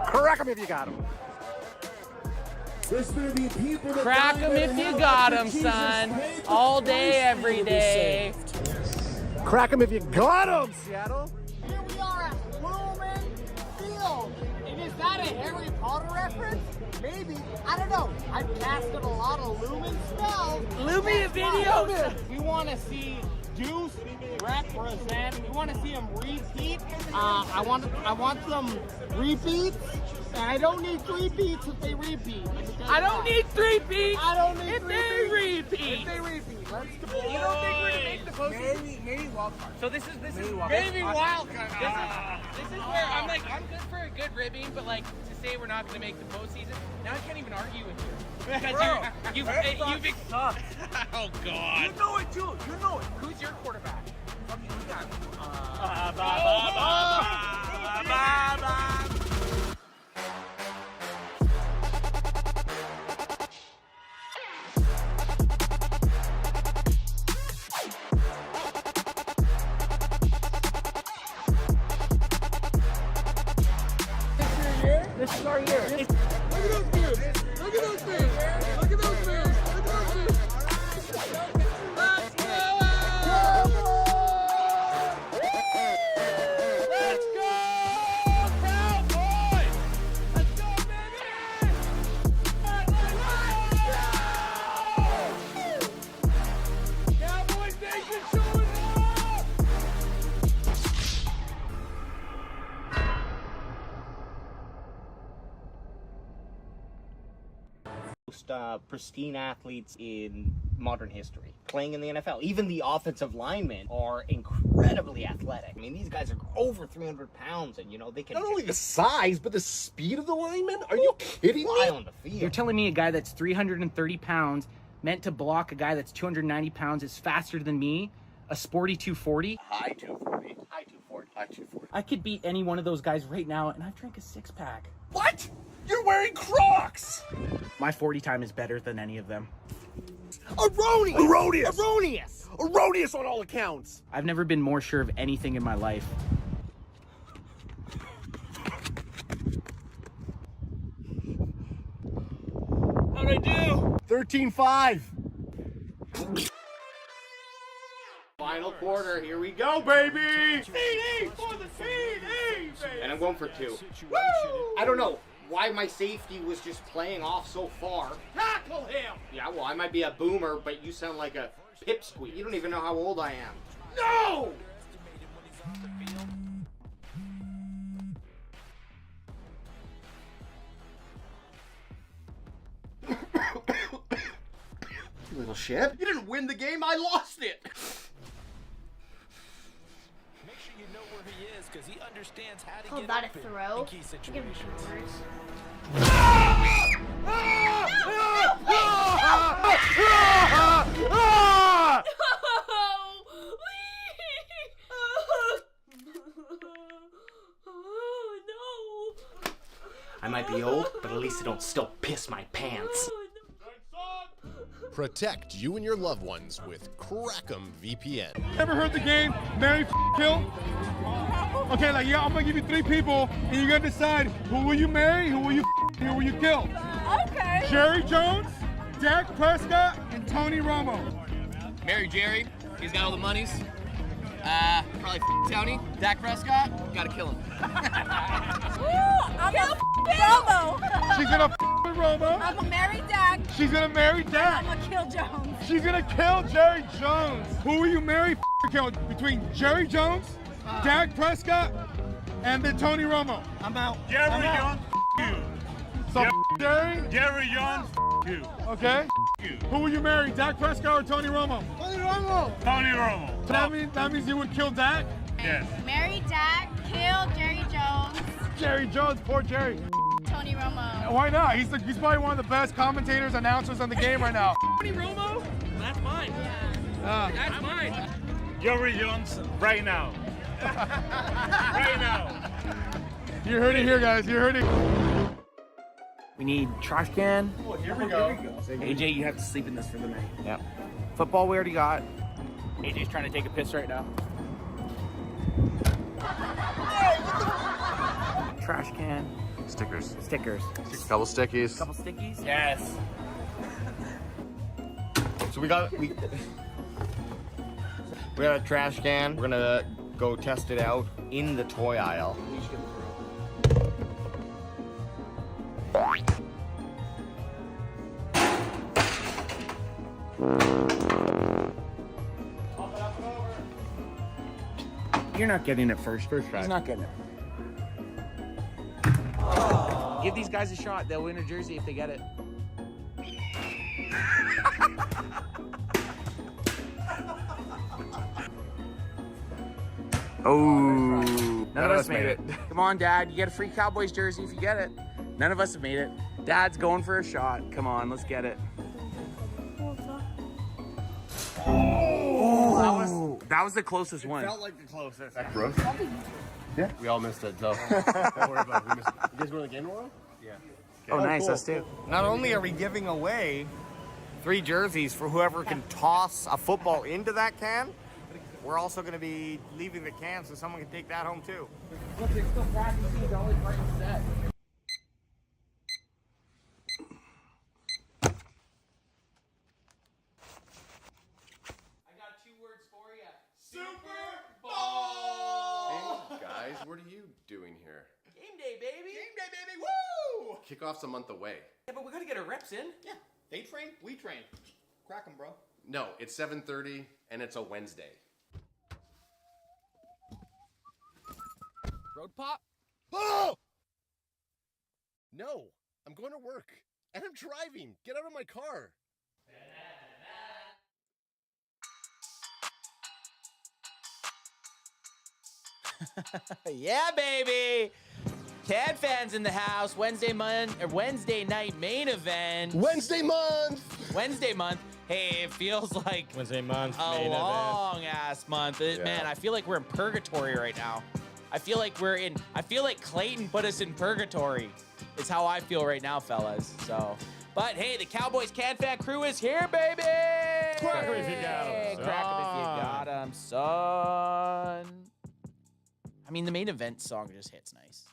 Crack him if you got him. Crack him if you got him, son. All day, every day. Crack him if you got him, Seattle. Here we are at Lumen Field. And is that a Harry Potter reference? Maybe. I don't know. I've casted a lot of Lumen spells. Lumen videos. We want to see Deuce represent. We want to see him repeat. I want some repeats. And I don't need 3 beats if they repeat. I don't need 3 beats. I don't need if 3 they beats. repeat. If they repeat. Let's go. You don't think we're gonna make the postseason? Maybe wild card. So this is Maybe wild card. This is where I'm like, I'm good for a good ribbing, but like to say we're not gonna make the postseason, now I can't even argue with you because you've sucked. Oh God. You know it too. You know it. Who's your quarterback? This is our year. Look at those dudes. Look at those dudes. Look at those dudes. Look at those dudes. Let's go! Let's go, Cowboys! Let's go, baby! Cowboys Nation showing Most pristine athletes in modern history playing in the NFL. Even the offensive linemen are incredibly athletic. I mean, these guys are over 300 pounds, and you know they can Not only the size, but the speed of the linemen. Are you kidding fly me? on the field. You're telling me a guy that's 330 pounds meant to block a guy that's 290 pounds is faster than me? A sporty 240? High 240. High 240. High 240. I could beat any one of those guys right now, and I've drank a 6-pack. What? You're wearing Crocs. My 40 time is better than any of them. Erroneous. Erroneous. Erroneous. Erroneous on all accounts. I've never been more sure of anything in my life. How'd I do? 13-5. Final quarter. Here we go, baby. CD for the CD, baby. And I'm going for 2. Woo! I don't know why my safety was just playing off so far. Tackle him. Yeah, well, I might be a boomer, but you sound like a pipsqueak. You don't even know how old I am. No! You little shit. You didn't win the game, I lost it. Make sure you know where he is because he understands how to Call get that a open throw? in key Give me situations. yours. I might be old, but at least I don't still piss my pants. Protect you and your loved ones with Crackem VPN. Ever heard the game Marry, Kill? Okay, like, yeah, I'm gonna give you 3 people, and you're gonna decide who will you marry, who will you who will you kill? Okay. Jerry Jones, Dak Prescott, and Tony Romo. Marry Jerry. He's got all the monies. Probably Tony. Dak Prescott. Gotta kill him. I'm gonna Romo. She's gonna with Romo. I'm gonna marry Dak. She's gonna marry Dak. I'm gonna kill Jones. She's gonna kill Jerry Jones. Who will you marry, kill between Jerry Jones, Dak Prescott, and then Tony Romo? I'm out. Jerry I'm Jones, out. So Jerry? Jerry Jones, you. Okay. You. Who will you marry, Dak Prescott or Tony Romo? Tony Romo. Tony Romo. So that means you would kill Dak? Yes. Marry Dak. Kill Jerry Jones. Jerry Jones, poor Jerry. Tony Romo. Why not? He's probably one of the best commentators, announcers on the game right now. Tony Romo? That's mine. That's mine. Jerry Jones, right now. Right now. You heard it here, guys. You heard it. We need trash can. Oh, here we go. AJ, you have to sleep in this for the night. Yep. Football we already got. AJ's trying to take a piss right now. trash can. Stickers. Stickers. Couple stickies. Couple stickies. Yes. So we got a trash can. We're gonna go test it out in the toy aisle. You're not getting it first try. He's not getting it. Give these guys a shot. They'll win a jersey if they get it. Oh, none of us made it. Come on, Dad. You get a free Cowboys jersey if you get it. None of us have made it. Dad's going for a shot. Come on, let's get it. Oh, that was the closest one. Felt like the closest. Gross. Yeah. We all missed it, so don't worry about it. We missed it. You guys going to the game tomorrow? Yeah. Oh, nice. Cool. Us too. Not only are we giving away 3 jerseys for whoever can toss a football into that can, we're also going to be leaving the can so someone can take that home too. Hey, guys, what are you doing here? Game day, baby. Game day, baby. Woo! Kickoff's a month away. Yeah, but we gotta get our reps in. Yeah. They train, we train. Crack 'em, bro. No, it's 7:30 and it's a Wednesday. Road pop. Oh! No, I'm going to work and I'm driving. Get out of my car. Yeah, baby. Cad fans in the house. Wednesday night main event. Wednesday month. Wednesday month. Hey, it feels like Wednesday month. a long ass month. Man, I feel like we're in purgatory right now. I feel like Clayton put us in purgatory. It's how I feel right now, fellas. So, but hey, the Cowboys Can Fan crew is here, baby. Crack 'em if you got 'em, Crack 'em if you got 'em, son. I mean, the main event song just hits nice.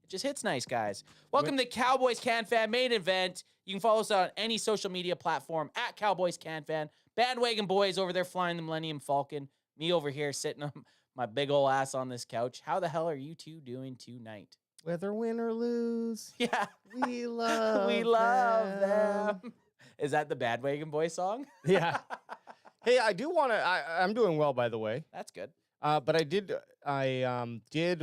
It just hits nice, guys. Welcome to Cowboys Can Fan main event. You can follow us on any social media platform at Cowboys Can Fan. Bandwagon boys over there flying the Millennium Falcon. Me over here sitting on my big ol' ass on this couch. How the hell are you two doing tonight? Whether win or lose, Yeah, we love we love them. Is that the Bandwagon Boy song? Yeah. Hey, I do want to. I'm doing well, by the way. That's good. But I did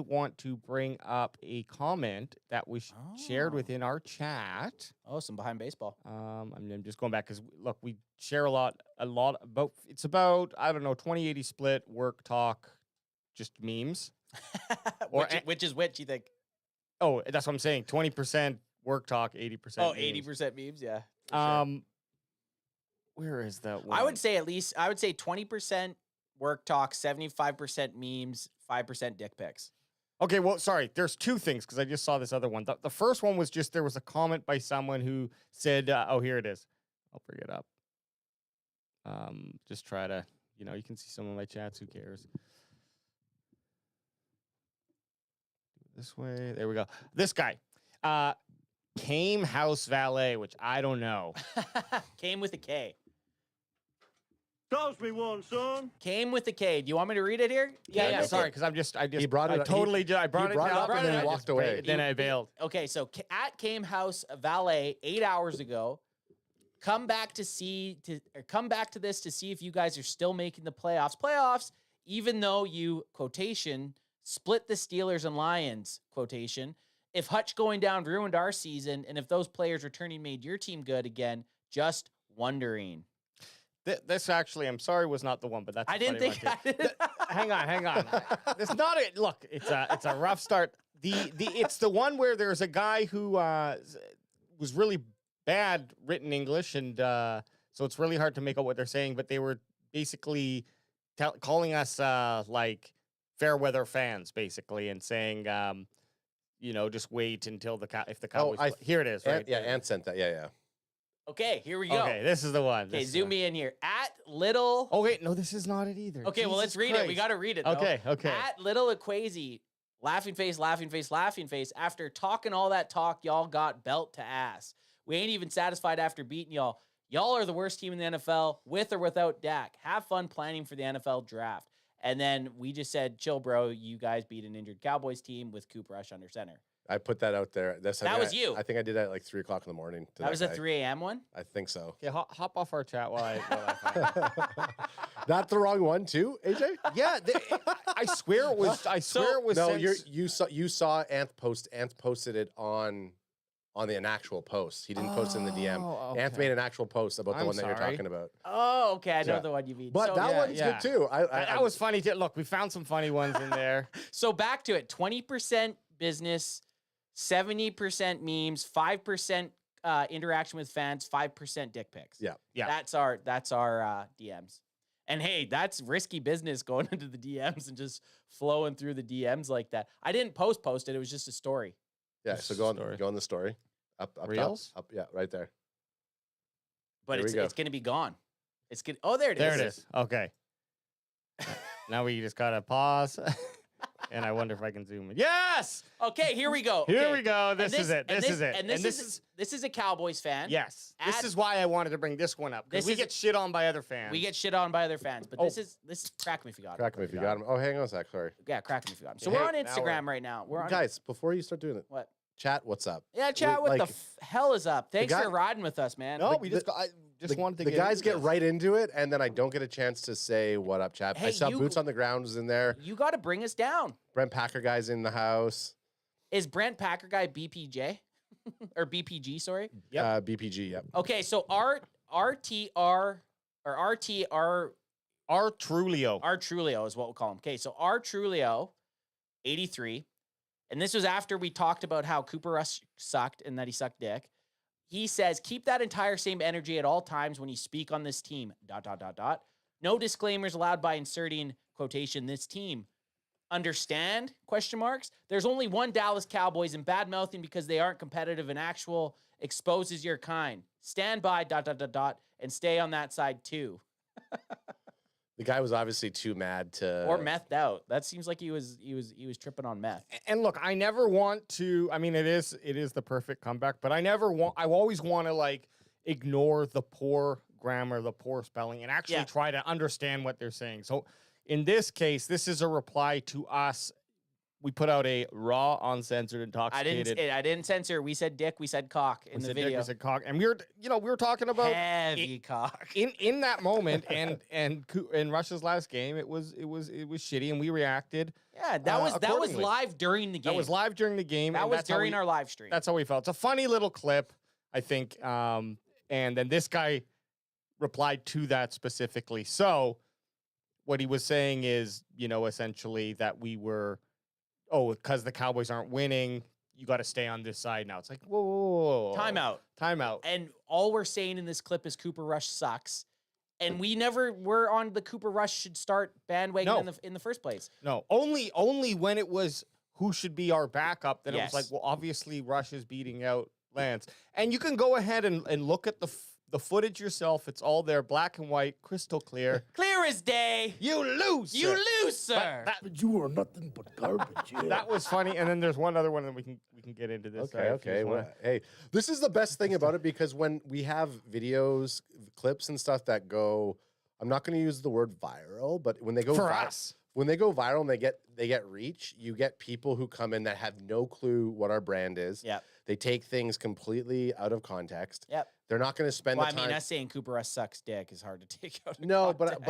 want to bring up a comment that was shared within our chat. Oh, some behind baseball. I'm just going back because look, we share a lot about. It's about I don't know 20/80 split work talk, just memes. which is which you think? Oh, that's what I'm saying. 20% work talk, 80%. Oh, memes. 80% memes. Yeah. Sure. Where is that one? I would say 20% work talk, 75% memes, 5% dick pics. Okay, well, sorry. There's 2 things because I just saw this other one. The first one was just there was a comment by someone who said, oh, here it is. I'll bring it up. Just try to, you can see some of my chats. Who cares? This way. There we go. This guy. Came House Valet, which I don't know. Came with a K. Toss me one, son. Came with a K. Do you want me to read it here? Yeah. Sorry, because he brought it. I brought it up and then walked away. Then I bailed. Okay, so at Came House Valet 8 hours ago. Come back to this to see if you guys are still making the playoffs. Playoffs, even though you quotation split the Steelers and Lions quotation. If Hutch going down ruined our season, and if those players returning made your team good again, just wondering. This actually, I'm sorry, was not the one, but that's. I didn't think. Hang on. It's not it. Look, it's a rough start. It's the one where there's a guy who was really bad written English, and so it's really hard to make out what they're saying. But they were basically calling us like fair weather fans, basically, and saying, just wait until if the Cowboys. Here it is. Right? Ant sent that. Yeah. Okay, here we go. Okay, this is the one. Okay, zoom me in here. At Little. Oh wait, no, this is not it either. Okay, well let's read it. We got to read it. Though. Okay. At Little Equazy, Laughing face, laughing face, laughing face. After talking all that talk, y'all got belt to ass. We ain't even satisfied after beating y'all. Y'all are the worst team in the NFL, with or without Dak. Have fun planning for the NFL draft. And then we just said, chill, bro. You guys beat an injured Cowboys team with Cooper Rush under center. I put that out there. That was you. I think I did that at like 3 o'clock in the morning. That was a 3 a.m. one? I think so. Okay, hop off our chat while I find it. Not the wrong one, too, AJ? Yeah, I swear it was. I swear it was. No, since- you saw Anth post. Anth posted it on an actual post. He didn't post it in the DM. Oh, Anth made an actual post about the I'm one that you're sorry. talking about. Oh, okay. I know Yeah. the one you mean. But So, that one's yeah. good too. That was funny. Look, we found some funny ones in there. So back to it. 20% business, 70% memes, 5% interaction with fans, 5% dick pics. Yeah. Yeah. That's our DMs. And hey, that's risky business going into the DMs and just flowing through the DMs like that. I didn't post it. It was just a story. Yeah. So go on the story. Up Reels? top. Up. Yeah. Right there. But There we it's go. it's gonna be gone. It's good. Oh, there it is. There it is. Okay. Now we just gotta pause, and I wonder if I can zoom in. Yes. Okay, here we go. Here Okay. we go. And This is it. This is it. And this is a Cowboys fan. Yes. This Add- is why I wanted to bring this one up, because This we is- get shit on by other fans. We get shit on by other fans, but Oh. this is crack me if you got Crack it. me if you got him. Oh, hang on a sec. Sorry. Yeah, crack me if you got him. So Hey, we're on now Instagram right now. We're on Guys, before you start doing it, what? chat, what's up? Yeah, chat. We- What like, the hell is up? Thanks guy- for riding with us, man. No, Like, we just got, I just wanted to the get guys into get this. right into it, and then I don't get a chance to say what up, chat. I Hey, saw you- Boots on the Ground was in there. You got to bring us down. Brent Packer guy's in the house. Is Brent Packer guy BPJ or BPG? Sorry. Yep. BPG. Yep. Okay, so RTR or RTR Our Trulio. R Trulio is what we'll call him. Okay, so R Trulio, 83. And this was after we talked about how Cooper Rush sucked and that he sucked dick. He says, keep that entire same energy at all times when you speak on this team, ... No disclaimers allowed by inserting quotation, this team. Understand? Question marks. There's only one Dallas Cowboys, and bad mouthing because they aren't competitive and actual exposes your kind. Stand by ... and stay on that side too. The guy was obviously too mad to. Or methed out. That seems like he was tripping on meth. And look, I never want to. I mean, it is the perfect comeback, but I always want to like ignore the poor grammar, the poor spelling, and actually try to understand what they're saying. So, in this case, this is a reply to us. We put out a raw, uncensored, intoxicated. I didn't censor. We said dick. We said cock in we the said video. dick, we said cock, and we were talking about Heavy cock. in that moment, and in Rush's last game, it was shitty, and we reacted. Yeah, that was accordingly. live during the game. That was live during the game. That and was that's how during we- our live stream. That's how we felt. It's a funny little clip, I think. And then this guy replied to that specifically. So what he was saying is, essentially that we were, because the Cowboys aren't winning, you got to stay on this side now. It's like, whoa. Timeout. And all we're saying in this clip is Cooper Rush sucks. And we never were on the Cooper Rush should start bandwagon in the first place. No, only when it was who should be our backup, then it was Yes. like, well, obviously Rush is beating out Lance. And you can go ahead and look at the footage yourself. It's all there, black and white, crystal clear. Clear as day. You lose, You lose, sir. But You are nothing but garbage. that was funny. And then there's one other one that we can get into this. Okay. Okay. Well, hey, this is the best thing about it because when we have videos, clips, and stuff that go, I'm not going to use the word viral, but when they go when they go viral and they get reach, you get people who come in that have no clue what our brand is. Yep. They take things completely out of context. Yep. They're not going to spend Well, the time. I mean, us saying Cooper Rush sucks dick is hard to take out. Of No, context.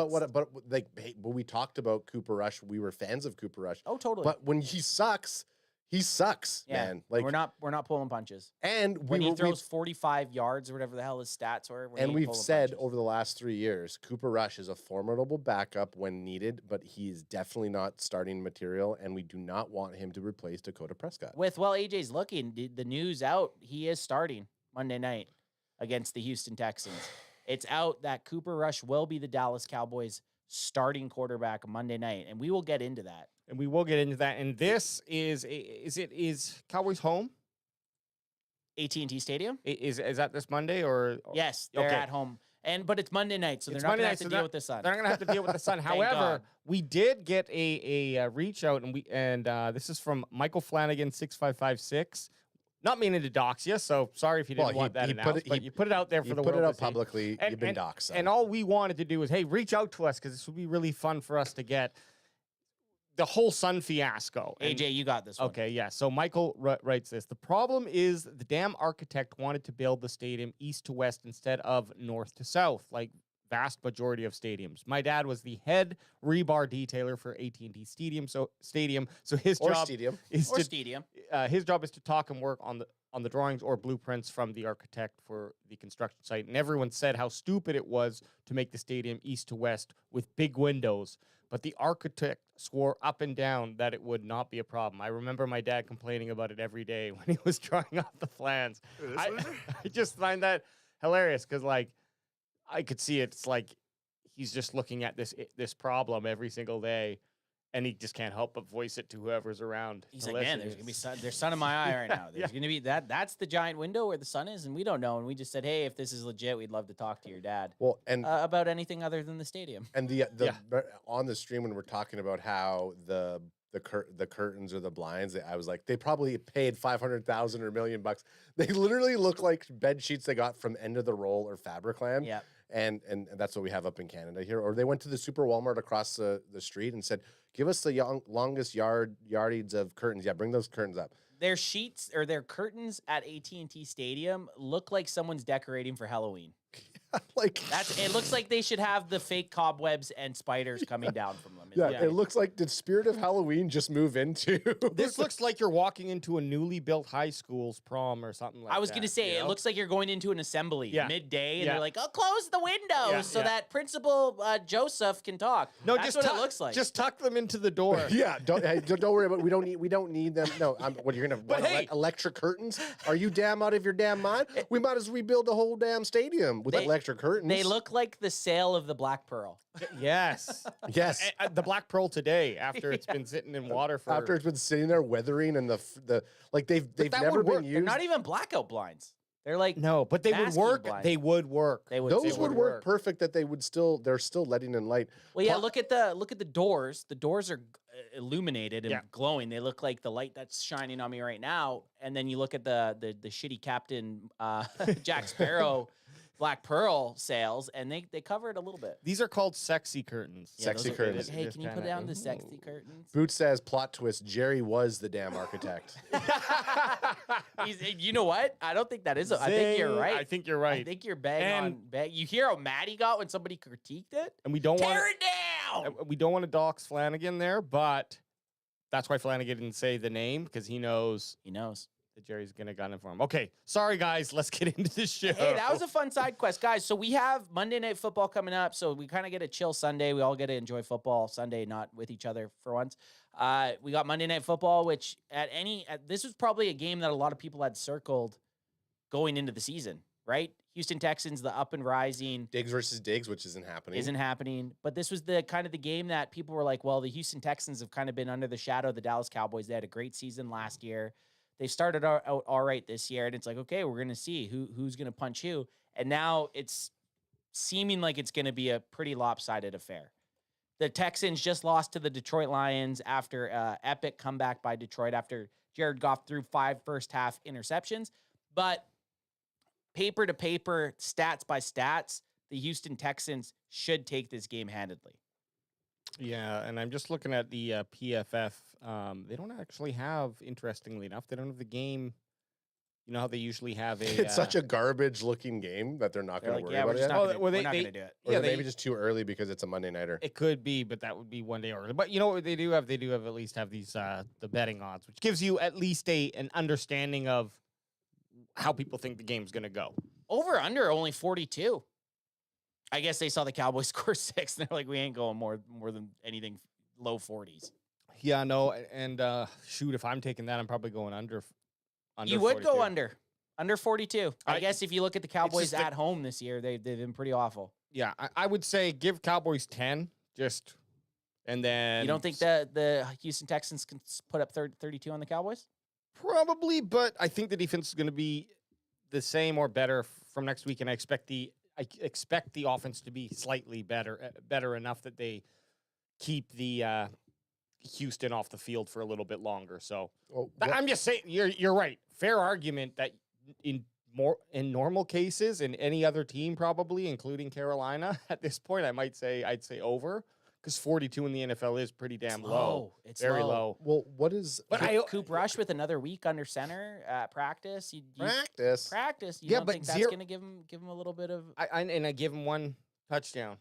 when we talked about Cooper Rush, we were fans of Cooper Rush. Oh, totally. But when he sucks, yeah, man. Like we're not pulling punches. and When he we've- throws 45 yards or whatever the hell his stats were. and he we've pulling said punches. over the last 3 years, Cooper Rush is a formidable backup when needed, but he's definitely not starting material, and we do not want him to replace Dakota Prescott. AJ's looking, the news out, he is starting Monday night against the Houston Texans. It's out that Cooper Rush will be the Dallas Cowboys starting quarterback Monday night, and we will get into that. And we will get into that. And this is Cowboys home? AT&T Stadium? Is that this Monday or Yes, they're Okay. at home. But it's Monday night, so they're not going to have to deal with the sun. They're not going to have to deal with the sun. However, God. we did get a reach out, and this is from Michael Flanagan 6556. Not meaning to dox you, so sorry if you didn't want that announced, but you put it out there for the world put it out to see. publicly. You've been doxed. And all we wanted to do was, hey, reach out to us because this would be really fun for us to get the whole sun fiasco. AJ, you got this one. Okay, yeah. So Michael writes this. The problem is the damn architect wanted to build the stadium east to west instead of north to south, like vast majority of stadiums. My dad was the head rebar detailer for AT&T Stadium, so his job his job is to talk and work on the drawings or blueprints from the architect for the construction site. And everyone said how stupid it was to make the stadium east to west with big windows. But the architect swore up and down that it would not be a problem. I remember my dad complaining about it every day when he was drawing up the plans. I just find that hilarious because, like, I could see it's like he's just looking at this problem every single day, and he just can't help but voice it to whoever's around. He's like, man, there's gonna be sun. There's sun in my eye right now. There's gonna be that. That's the giant window where the sun is, and we don't know. And we just said, hey, if this is legit, we'd love to talk to your dad. Well, and about anything other than the stadium. And on the stream when we're talking about how the curtains or the blinds, I was like, they probably paid $500,000 or $1 million. They literally look like bed sheets they got from End of the Roll or Fabricland. Yeah. And that's what we have up in Canada here. Or they went to the Super Walmart across the street and said, give us the longest yardage of curtains. Yeah, bring those curtains up. Their sheets or their curtains at AT&T Stadium look like someone's decorating for Halloween. It looks like they should have the fake cobwebs and spiders coming down from them. Yeah, it looks like, did Spirit of Halloween just move into? This looks like you're walking into a newly built high school's prom or something like that. I was going to say, it looks like you're going into an assembly midday, and they're like, oh, close the windows so that Principal Joseph can talk. No, that's just what it looks like. Just tuck them into the door. Yeah, don't worry about it. We don't need them. No, what you're going to electric curtains? Are you damn out of your damn mind? We might as well rebuild the whole damn stadium with electric curtains. They look like the sale of the Black Pearl. Yes. Yes. The Black Pearl today, after it's been sitting in water for... After it's been sitting there weathering and they've never been used. They're not even blackout blinds. They're like... No, but they would work. Blinds. They would work. Those would work perfect that they're still letting in light. Well, yeah, look at the doors. The doors are illuminated and glowing. They look like the light that's shining on me right now. And then you look at the shitty Captain Jack Sparrow Black Pearl sales, and they cover it a little bit. These are called sexy curtains. Yeah, sexy curtains. Hey, can you put down the sexy curtains? Boots says, plot twist, Jerry was the damn architect. You know what? I don't think that is. I think you're right. I think you're right. I think you're bang on. You hear how mad he got when somebody critiqued it? And we don't want tear it down. We don't want to dox Flanagan there, but that's why Flanagan didn't say the name, because he knows. He knows that Jerry's gonna gun it for him. Okay, sorry guys, let's get into the show. Hey, that was a fun side quest, guys. So we have Monday Night Football coming up, so we kind of get a chill Sunday. We all get to enjoy football Sunday, not with each other for once. We got Monday Night Football, which this was probably a game that a lot of people had circled going into the season, right? Houston Texans, the up and rising. Diggs versus Diggs, which isn't happening. But this was the kind of the game that people were like, well, the Houston Texans have kind of been under the shadow of the Dallas Cowboys. They had a great season last year. They started out all right this year, and it's like, okay, we're going to see who's going to punch who. And now it's seeming like it's going to be a pretty lopsided affair. The Texans just lost to the Detroit Lions after epic comeback by Detroit after Jared Goff threw 5 first-half interceptions. But paper to paper, stats by stats, the Houston Texans should take this game handedly. Yeah, and I'm just looking at the PFF. They don't actually have, interestingly enough, they don't have the game. You know how they usually have a... It's such a garbage-looking game that they're not going to worry about it. We're not going to do it. Or maybe just too early because it's a Monday nighter. It could be, but that would be one day early. But you know what they do have? They do have at least have these the betting odds, which gives you at least an understanding of how people think the game's going to go. Over under only 42. I guess they saw the Cowboys score 6, and they're like, we ain't going more than anything low 40s. Yeah, no, and shoot, if I'm taking that, I'm probably going under you would 42. go under 42. I guess if you look at the Cowboys at home this year, they've been pretty awful. Yeah, I would say give Cowboys 10, and then... You don't think that the Houston Texans can put up 32 on the Cowboys? Probably, but I think the defense is going to be the same or better from next week, and I expect the I expect the offense to be slightly better enough that they keep the Houston off the field for a little bit longer. So I'm just saying, you're right. Fair argument that in normal cases, in any other team probably, including Carolina, at this point, I'd say over. Because 42 in the NFL is pretty damn low. It's very low. Well, what is? But Coop Rush with another week under center at practice. Practice. You don't think that's going to give him a little bit of? I give him one touchdown.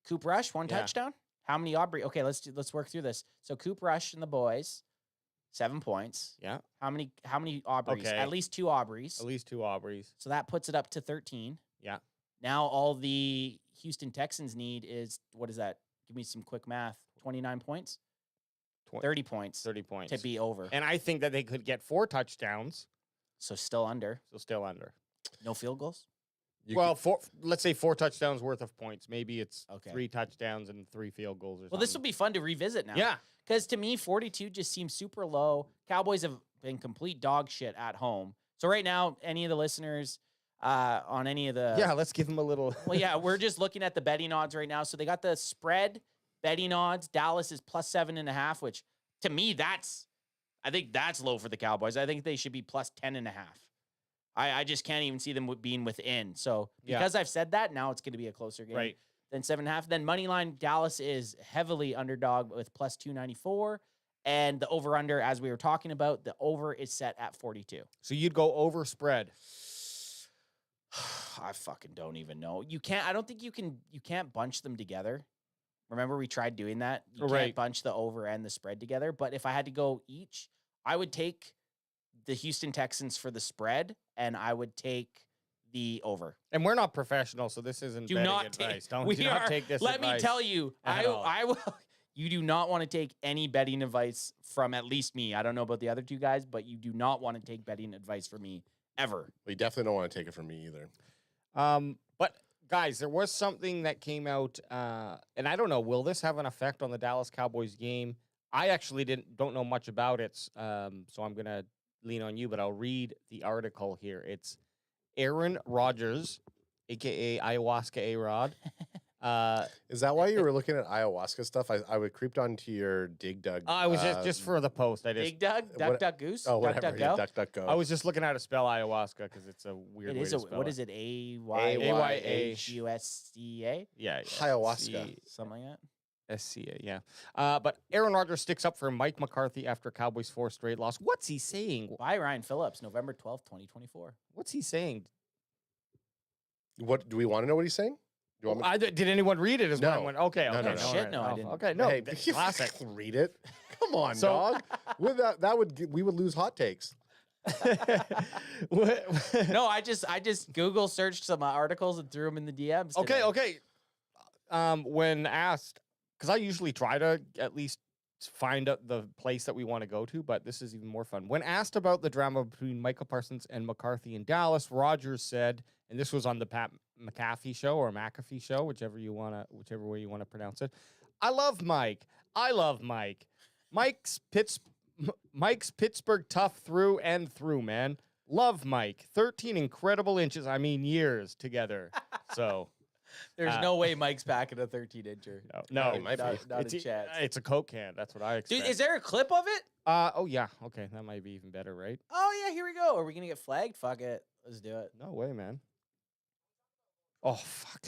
Coop Rush, one touchdown. How many Aubrey? Okay, let's work through this. So Coop Rush and the boys, 7 points. Yeah. How many Aubreys? Okay. At least 2 Aubreys. At least 2 Aubreys. So that puts it up to 13. Yeah. Now all the Houston Texans need is, what is that? Give me some quick math. 29 points? 30 points. 30 points. To be over. And I think that they could get 4 touchdowns. So still under. No field goals? Let's say 4 touchdowns worth of points. Maybe it's 3 touchdowns and 3 field goals or something. Well, this will be fun to revisit now. Yeah. Because to me, 42 just seems super low. Cowboys have been complete dog shit at home. So right now, any of the listeners on any of the... Yeah, let's give them a little... Well, yeah, we're just looking at the betting odds right now. So they got the spread betting odds. Dallas is plus 7.5, which to me, I think that's low for the Cowboys. I think they should be plus 10.5. I just can't even see them being within. So because I've said that, now it's going to be a closer game than 7.5. Then money line, Dallas is heavily underdog with plus 294. And the over-under, as we were talking about, the over is set at 42. So you'd go over spread. I fucking don't even know. I don't think you can't bunch them together. Remember we tried doing that? You can't bunch the over and the spread together. But if I had to go each, I would take the Houston Texans for the spread, and I would take the over. And we're not professional, so this isn't betting advice. Do not take this Let advice. me tell you, I will. You do not want to take any betting advice from at least me. I don't know about the other two guys, but you do not want to take betting advice from me ever. We definitely don't want to take it from me either. But guys, there was something that came out, and I don't know, will this have an effect on the Dallas Cowboys game? I actually don't know much about it, so I'm going to lean on you, but I'll read the article here. It's Aaron Rodgers, a.k.a. Ayahuasca A-Rod. Is that why you were looking at ayahuasca stuff? I would creeped onto your Dig Dug. I was just for the post. Dig Dug? Duck Goose? Oh, whatever. Duck, Go? Duck Go. I was just looking how to spell ayahuasca because it's a weird way to spell what is it? A-Y-A-H-U-S-C-A? Yeah. Ayahuasca. Something like that. SCA, yeah. But Aaron Rodgers sticks up for Mike McCarthy after Cowboys' 4 straight loss. What's he saying? By Ryan Phillips, November 12th, 2024. What's he saying? What do we want to know what he's saying? Did anyone read it? No. Okay. No, no. Shit, no, I didn't. Okay, no. Hey, Classic. Read it. Come on, dog. With we would lose hot takes. No, I just Google searched some articles and threw them in the DMs. Okay. When asked, because I usually try to at least find out the place that we want to go to, but this is even more fun. When asked about the drama between Micah Parsons and McCarthy in Dallas, Rodgers said, and this was on the Pat McAfee show or McAfee show, whichever way you want to pronounce it. I love Mike. Mike's Pittsburgh tough through and through, man. Love Mike. 13 incredible inches. I mean, years together. So there's no way Mike's packing a 13-incher. No, it might be. Not a chance. It's a Coke can. That's what I expect. Dude, is there a clip of it? Oh yeah. Okay, that might be even better, right? Oh yeah, here we go. Are we gonna get flagged? Fuck it. Let's do it. No way, man. Oh fuck.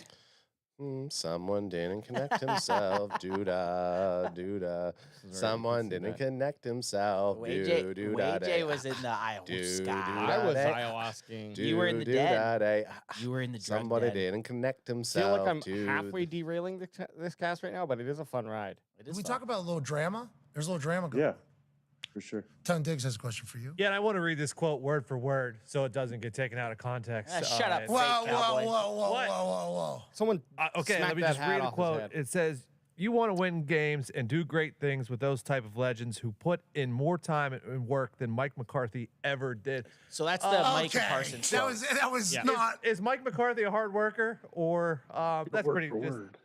Someone didn't connect himself. Doo-da. Someone didn't connect himself. AJ was in the ayahuasca. I was ayahuasca. You were in the dead. You were in the drug Somebody den. didn't connect I himself. feel like I'm halfway derailing this cast right now, but it is a fun ride. Can we talk about a little drama? There's a little drama going on. Yeah, for sure. Ton Diggs has a question for you. Yeah, and I want to read this quote word for word so it doesn't get taken out of context. Shut up. Whoa. Someone okay, let me just read a quote. It says, "You want to win games and do great things with those type of legends who put in more time and work than Mike McCarthy ever did." So that's the Micah Parsons. That was not. Is Mike McCarthy a hard worker or that's pretty? Word.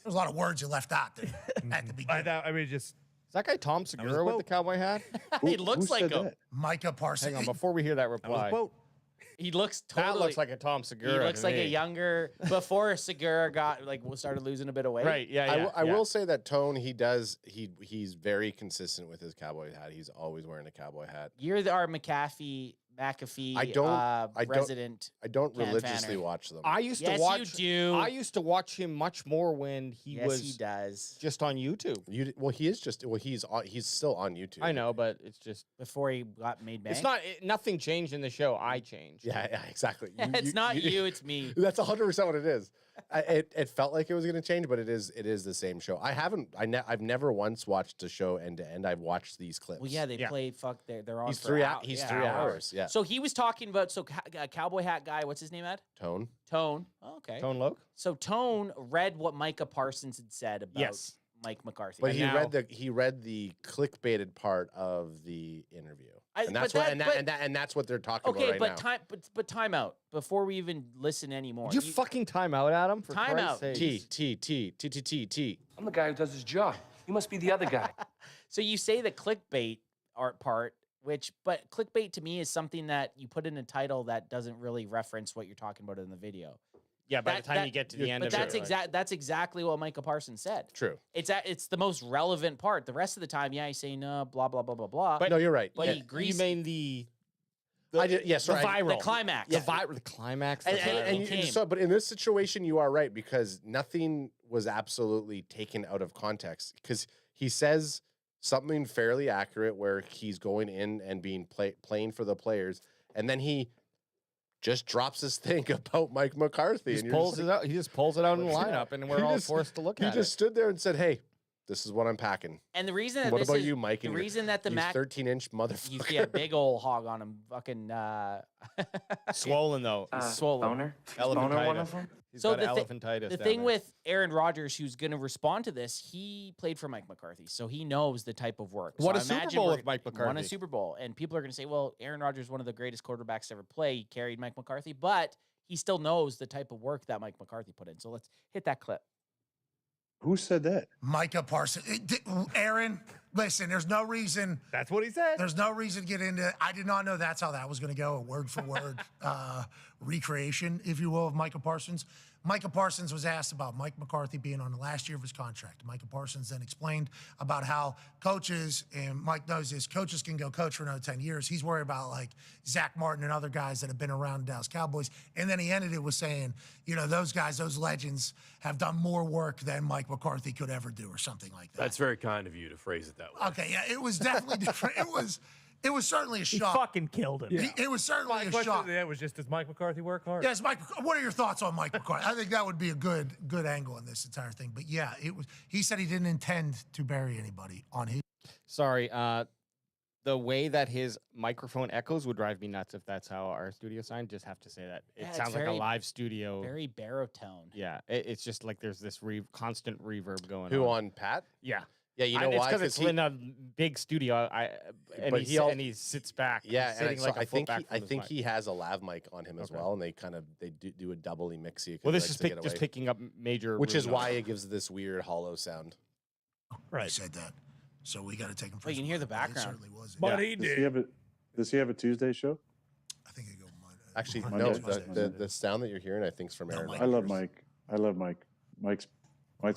There's a lot of words you left out there at the beginning. I mean, just. Is that guy Tom Segura with the cowboy hat? He looks like him. Micah Parsons. Hang on, before we hear that reply. Quote. He looks totally. That looks like a Tom Segura. He looks to like me. a younger before Segura started losing a bit of weight. Right. Yeah. I will say that Tone, he's very consistent with his cowboy hat. He's always wearing a cowboy hat. You're our McAfee resident. I don't Can religiously Fanner. watch them. I used Yes, to watch. you do. I used to watch him much more when he does. just on YouTube. He's still on YouTube. I know, but it's just Before he got made bank. it's not nothing changed in the show. I changed. Yeah, exactly. It's not you, it's me. That's 100% what it is. It felt like it was going to change, but it is the same show. I've never once watched a show end to end. I've watched these clips. Well, yeah, they play. Fuck, they're on. He's for 3 hours. He's 3 hours. Yeah. So he was talking about cowboy hat guy. What's his name, Ed? Tone. Tone. Oh, okay. Tone Loke. So Tone read what Micah Parsons had said about Mike McCarthy. But he read the clickbaited part of the interview, and that's what they're talking about right now. But time out before we even listen anymore. Did you fucking time out, Adam? For time out. T. I'm the guy who does his job. You must be the other guy. So you say the clickbait art part, but clickbait to me is something that you put in a title that doesn't really reference what you're talking about in the video. Yeah, by the time you get to the end of it. That's exactly what Micah Parsons said. True. It's the most relevant part. The rest of the time, he's saying blah blah blah blah blah. But no, you're right. But you mean the viral, the climax, the climax, but in this situation, you are right because nothing was absolutely taken out of context because he says something fairly accurate where he's going in and being playing for the players, and then he just drops this thing about Mike McCarthy. He just pulls it out in the lineup, and we're all forced to look at it. He just stood there and said, "Hey, this is what I'm packing." And the reason that what about you, Mike? The reason that the 13-inch motherfucker. You see a big old hog on him, fucking swollen though. Swollen. Boner? Elephantitis. One of them? He's So got elephantitis. the thing with Aaron Rodgers, who's going to respond to this, he played for Mike McCarthy, so he knows the type of work. Won so a Super Bowl with Mike McCarthy. Won a Super Bowl, and people are going to say, "Well, Aaron Rodgers is one of the greatest quarterbacks to ever play. He carried Mike McCarthy," but he still knows the type of work that Mike McCarthy put in. So let's hit that clip. Who said that? Micah Parsons. Aaron, listen, there's no reason. That's what he said. There's no reason to get into it. I did not know that's how that was going to go, a word for word recreation, if you will, of Micah Parsons. Micah Parsons was asked about Mike McCarthy being on the last year of his contract. Micah Parsons then explained about how coaches, and Mike knows this, coaches can go coach for another 10 years. He's worried about like Zach Martin and other guys that have been around the Dallas Cowboys. And then he ended it with saying, those guys, those legends have done more work than Mike McCarthy could ever do or something like that. That's very kind of you to phrase it that way. Okay, yeah, it was definitely different. It was certainly a shock. He fucking killed him. Yeah. It was certainly a shock. It was just, does Mike McCarthy work hard? Yes, Mike. What are your thoughts on Mike McCarthy? I think that would be a good angle in this entire thing. But yeah, it was. He said he didn't intend to bury anybody on his. Sorry, the way that his microphone echoes would drive me nuts if that's how our studio sound. Just have to say that it sounds like a live studio. Very baritone. Yeah, it's just like there's this constant reverb going on. Who on Pat? Yeah. Yeah, you know why? Because it's in a big studio, and he sits back. Yeah, and like I think he has a lav mic on him as well, and they do a doubly mixy. Well, this is just picking up major, which is why it gives this weird hollow sound. Right, he said that, so we got to take him. You can hear the background. But he did. Does he have a Tuesday show? I think he go Monday. Actually, Monday. the sound that you're hearing, I think, is from Aaron. I love Mike. Mike's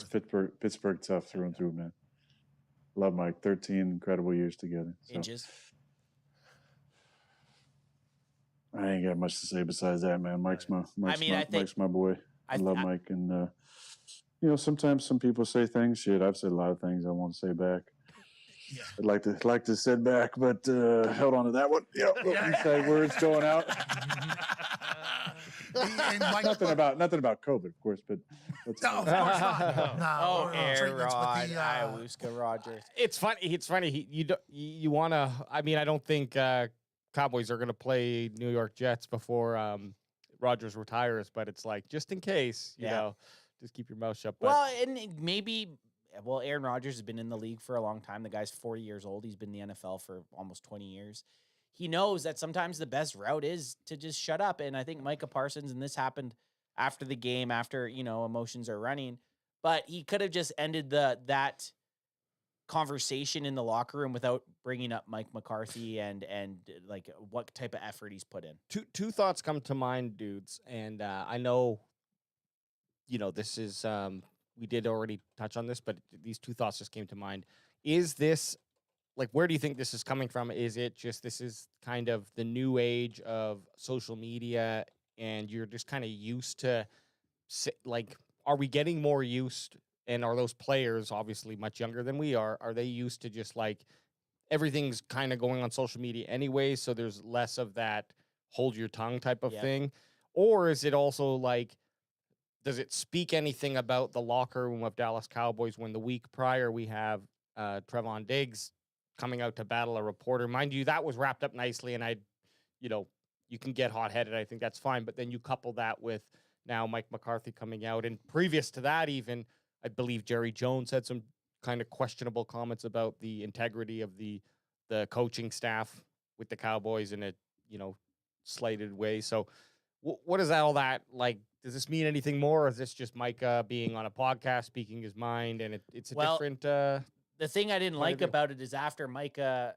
Pittsburgh tough through and through, man. Love Mike. 13 incredible years together. So. Inches. I ain't got much to say besides that, man. Mike's my boy. I love Mike, and sometimes some people say things. Shit, I've said a lot of things I won't say back. Yeah. I'd like to sit back, but held on to that one. Yep. You say words going out. Nothing about COVID, of course, but no, of course not. No, Ayahuasca Rodgers. It's funny. You want to? I mean, I don't think Cowboys are going to play New York Jets before Rodgers retires, but it's like just in case, you know, just keep your mouth shut. But. Well, and maybe. Well, Aaron Rodgers has been in the league for a long time. The guy's 40 years old. He's been in the NFL for almost 20 years. He knows that sometimes the best route is to just shut up. And I think Micah Parsons, and this happened after the game, after, emotions are running, but he could have just ended that conversation in the locker room without bringing up Mike McCarthy and like what type of effort he's put in. Two thoughts come to mind, dudes, and I know, this is we did already touch on this, but these two thoughts just came to mind. Is this where do you think this is coming from? Is it just this is kind of the new age of social media, and you're just kind of used to are we getting more used? And are those players obviously much younger than we are? Are they used to just everything's kind of going on social media anyway, so there's less of that hold your tongue type of thing? Or is it also does it speak anything about the locker room of Dallas Cowboys when the week prior we have Trevon Diggs coming out to battle a reporter? Mind you, that was wrapped up nicely, and you can get hot-headed. I think that's fine. But then you couple that with now Mike McCarthy coming out, and previous to that even, I believe Jerry Jones had some kind of questionable comments about the integrity of the coaching staff with the Cowboys in a, slighted way. So what is all that like? Does this mean anything more, or is this just Micah being on a podcast, speaking his mind, and it's a different... the thing I didn't like about it is after Micah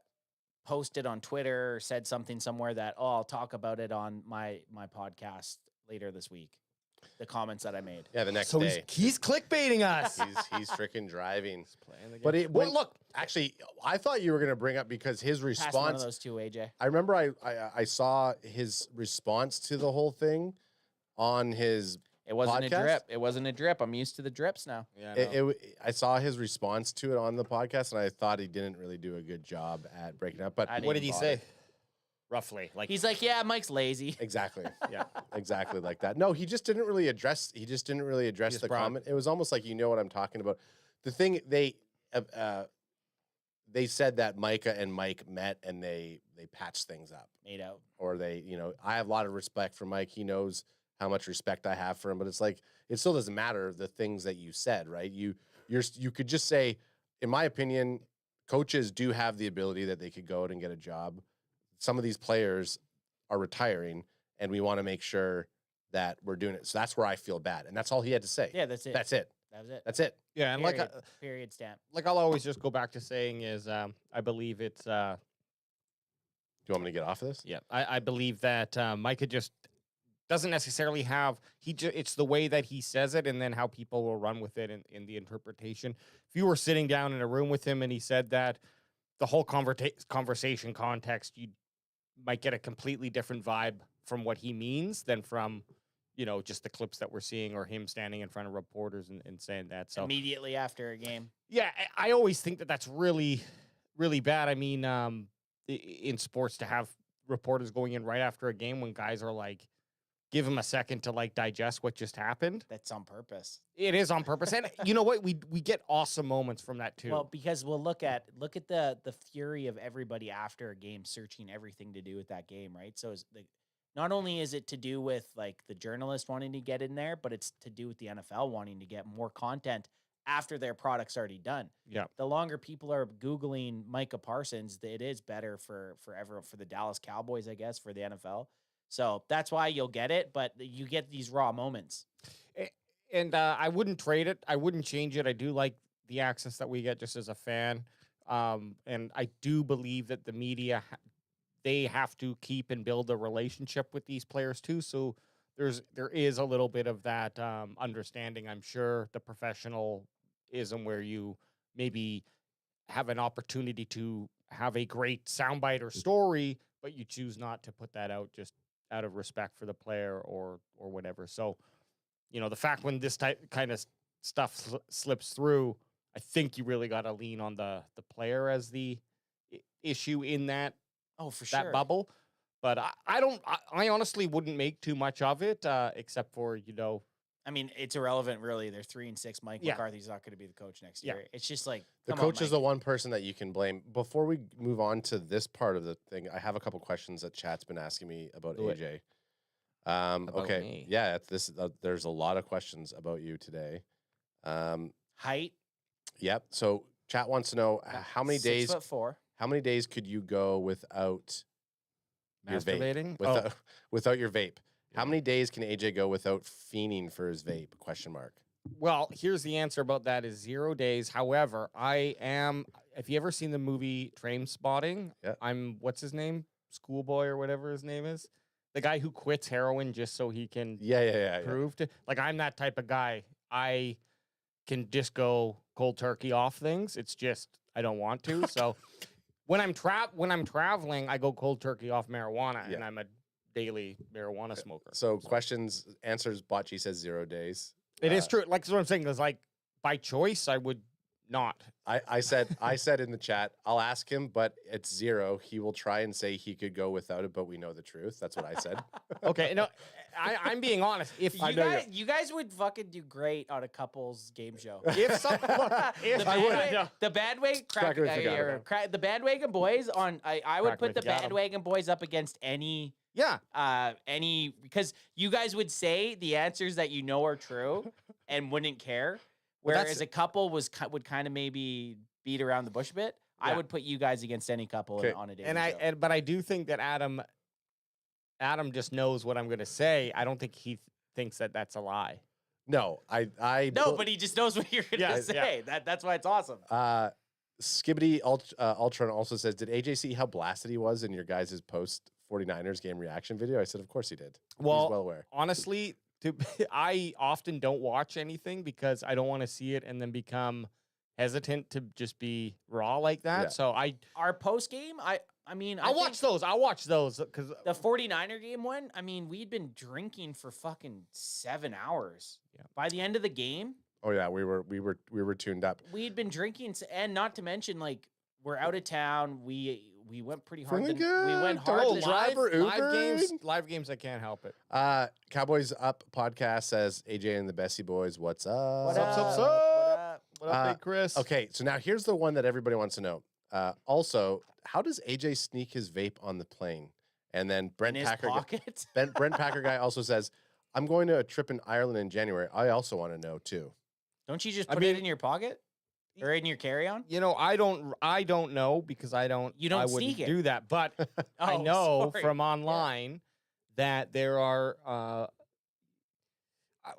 posted on Twitter or said something somewhere that, I'll talk about it on my podcast later this week. The comments that I made. Yeah, the next day. He's clickbaiting us. He's freaking driving. But look, actually, I thought you were going to bring up because his response. Pass one of those two, AJ. I remember I saw his response to the whole thing on his. It wasn't podcast. a drip. It wasn't a drip. I'm used to the drips now. Yeah, I saw his response to it on the podcast, and I thought he didn't really do a good job at breaking it up. But what did he say? Roughly, he's like, yeah, Mike's lazy. Exactly. Yeah, exactly like that. No, he just didn't really address. The comment. It was almost like what I'm talking about. The thing they said that Micah and Mike met and they patched things up, made out, or I have a lot of respect for Mike. He knows how much respect I have for him, but it's it still doesn't matter the things that you said, right? You could just say, in my opinion, coaches do have the ability that they could go out and get a job. Some of these players are retiring, and we want to make sure that we're doing it. So that's where I feel bad, and that's all he had to say. Yeah, that's it. That's it. That was it. That's it. Yeah, and period stamp. I'll always just go back to saying is I believe it's. Do you want me to get off of this? Yeah, I believe that Micah just doesn't necessarily have it's the way that he says it, and then how people will run with it in the interpretation. If you were sitting down in a room with him and he said that, the whole conversation context, you might get a completely different vibe from what he means than from, just the clips that we're seeing or him standing in front of reporters and saying that. So immediately after a game. Yeah, I always think that that's really, really bad. I mean, in sports, to have reporters going in right after a game when guys are give them a second to digest what just happened. That's on purpose. It is on purpose. And you know what? We get awesome moments from that too. Well, because we'll look at the fury of everybody after a game searching everything to do with that game, right? So not only is it to do with the journalist wanting to get in there, but it's to do with the NFL wanting to get more content after their product's already done. Yeah. The longer people are Googling Micah Parsons, it is better for the Dallas Cowboys, I guess, for the NFL. So that's why you'll get it, but you get these raw moments. And I wouldn't trade it. I wouldn't change it. I do like the access that we get just as a fan. And I do believe that the media, they have to keep and build a relationship with these players too. So there is a little bit of that understanding. I'm sure the professionalism where you maybe have an opportunity to have a great soundbite or story, but you choose not to put that out just out of respect for the player or whatever. So, the fact when this kind of stuff slips through, I think you really got to lean on the player as the issue in that. Oh, for sure. That bubble. But I honestly wouldn't make too much of it, except for, I mean, it's irrelevant, really. They're 3-6. Mike McCarthy's not going to be the coach next year. It's just the coach is the one person that you can blame. Before we move on to this part of the thing, I have a couple questions that chat's been asking me about AJ. Okay, me. yeah, there's a lot of questions about you today. Height. Yep. So chat wants to know how many days. 6'4". How many days could you go without your vape? Masturbating? Without your vape. How many days can AJ go without fiending for his vape? Question mark. Well, here's the answer about that is 0 days. However, I If you ever seen the movie Train Spotting, what's his name? Schoolboy or whatever his name is. The guy who quits heroin just so he can prove to, like, I'm that type of guy. I can just go cold turkey off things. It's just I don't want to. So when I'm traveling, I go cold turkey off marijuana, and I'm a daily marijuana smoker. So questions, answers. Bocce says 0 days. It is true. Like, that's what I'm saying. Is like by choice, I would not. I said in the chat, I'll ask him, but it's 0. He will try and say he could go without it, but we know the truth. That's what I said. Okay, no, I'm being honest. If you guys would fucking do great on a couples game show. If the bandwagon boys on, I would put the bandwagon boys up against any because you guys would say the answers that you know are true and wouldn't care. Whereas a couple would kind of maybe beat around the bush a bit. Yeah. I would put you guys against any couple on a dating show. But I do think that Adam just knows what I'm going to say. I don't think he thinks that that's a lie. No, but he just knows what you're going to say. Yeah. That's why it's awesome. Skibbity Ultron also says, did AJ see how blasted he was in your guys' post 49ers game reaction video? I said, of course he did. Well, he's well aware. Honestly, I often don't watch anything because I don't want to see it and then become hesitant to just be raw like that. Yeah. So our post game, I'll watch those because the 49er game one, I mean, we'd been drinking for fucking 7 hours. Yeah. By the end of the game. Oh yeah, we were tuned up. We'd been drinking, and not to mention, like, we're out of town. We went pretty hard. We went hard. Live games. I can't help it. Cowboys Up podcast says AJ and the Bessie Boys. What's up? What up, Big Chris? Okay, so now here's the one that everybody wants to know. Also, how does AJ sneak his vape on the plane? And then Brent Packer guy also says, I'm going to a trip in Ireland in January. I also want to know too. Don't you just put it in your pocket? Or in your carry-on? You know, I don't know because I wouldn't do that. But I know from online that there are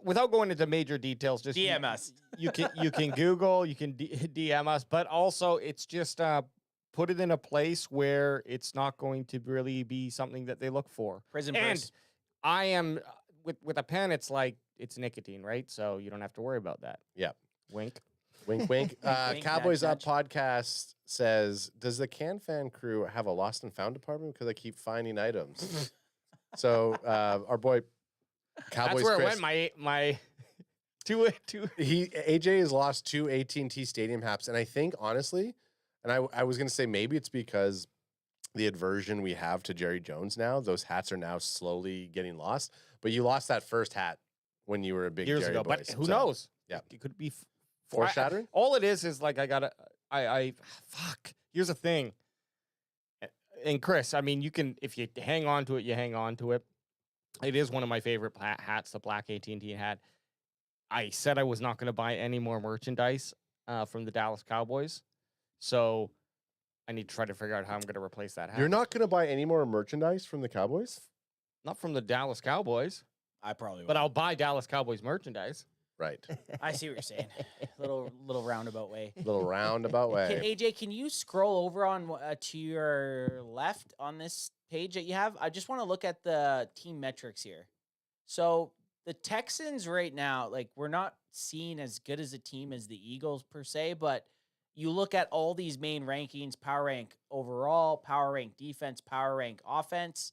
without going into major details, just DM us. You can Google, you can DM us, but also it's just put it in a place where it's not going to really be something that they look for. Prison and purse. I am with a pen. It's like it's nicotine, right? So you don't have to worry about that. Yeah. Wink. Wink, wink. Cowboys Up podcast says, does the Can Fan crew have a lost and found department? Because I keep finding items. So our boy Cowboys That's where Chris, it went. My two. AJ has lost 2 AT&T Stadium hats, and I think honestly, and I was gonna say maybe it's because the aversion we have to Jerry Jones now. Those hats are now slowly getting lost. But you lost that first hat when you were a big years Jerry ago. boy, But who knows? Yeah, it could be. Foreshadowing? All it is like fuck. Here's the thing. And Chris, I mean, you can, if you hang on to it, you hang on to it. It is one of my favorite hats, the black AT&T hat. I said I was not going to buy any more merchandise from the Dallas Cowboys. So I need to try to figure out how I'm going to replace that hat. You're not going to buy any more merchandise from the Cowboys? Not from the Dallas Cowboys. I probably will. But I'll buy Dallas Cowboys merchandise. Right. I see what you're saying. Little roundabout way. Little roundabout way. AJ, can you scroll over on to your left on this page that you have? I just want to look at the team metrics here. So the Texans right now, like, we're not seen as good as a team as the Eagles per se, but you look at all these main rankings: power rank overall, power rank defense, power rank offense,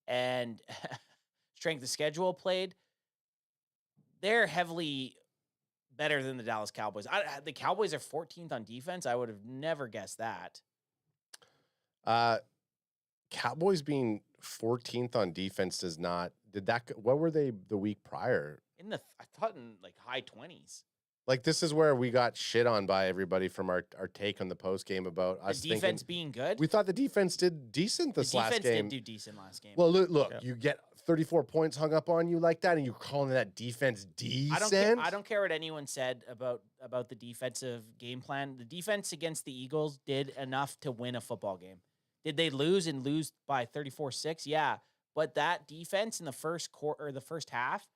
and strength of schedule played. They're heavily better than the Dallas Cowboys. The Cowboys are 14th on defense. I would have never guessed that. Cowboys being 14th on defense does not. What were they the week prior? I thought in like high 20s. Like, this is where we got shit on by everybody from our take on the post game about us defense being good. We thought the defense did decent last game. The defense did do decent last game. Well, look, you get 34 points hung up on you like that, and you're calling that defense decent? I don't care what anyone said about the defensive game plan. The defense against the Eagles did enough to win a football game. Did they lose by 34-6? Yeah, but that defense in the first quarter or the first half,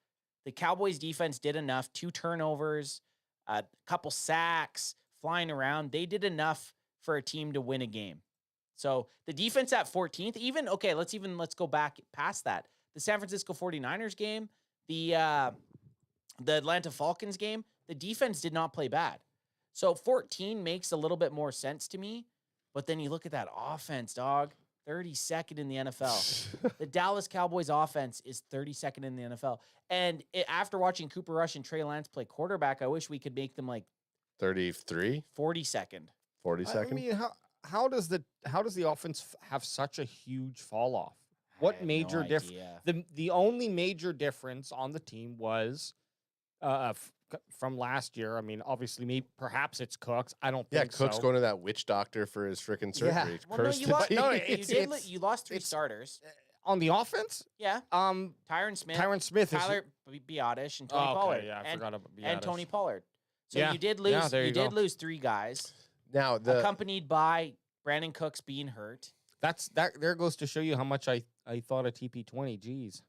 the Cowboys defense did enough. 2 turnovers, a couple sacks, flying around. They did enough for a team to win a game. So the defense at 14th, let's go back past that. The San Francisco 49ers game, the Atlanta Falcons game, the defense did not play bad. So 14 makes a little bit more sense to me. But then you look at that offense, dog. 32nd in the NFL. The Dallas Cowboys offense is 32nd in the NFL. And after watching Cooper Rush and Trey Lance play quarterback, I wish we could make them like 33, 42nd. 42nd. I mean, how does the offense have such a huge fall off? What major difference? The only major difference on the team was from last year. I mean, obviously, perhaps it's Cooks. I don't think Cook's so. going to that witch doctor for his freaking surgery. Well, you lost 3 starters. On the offense? Yeah. Tyron Smith. Tyler Biadasz and Tony Pollard. Yeah, I forgot about Biadasz. And Tony Pollard. So you did lose. You did lose 3 guys. Now accompanied by Brandon Cooks being hurt. There goes to show you how much I thought of TP20. Jeez.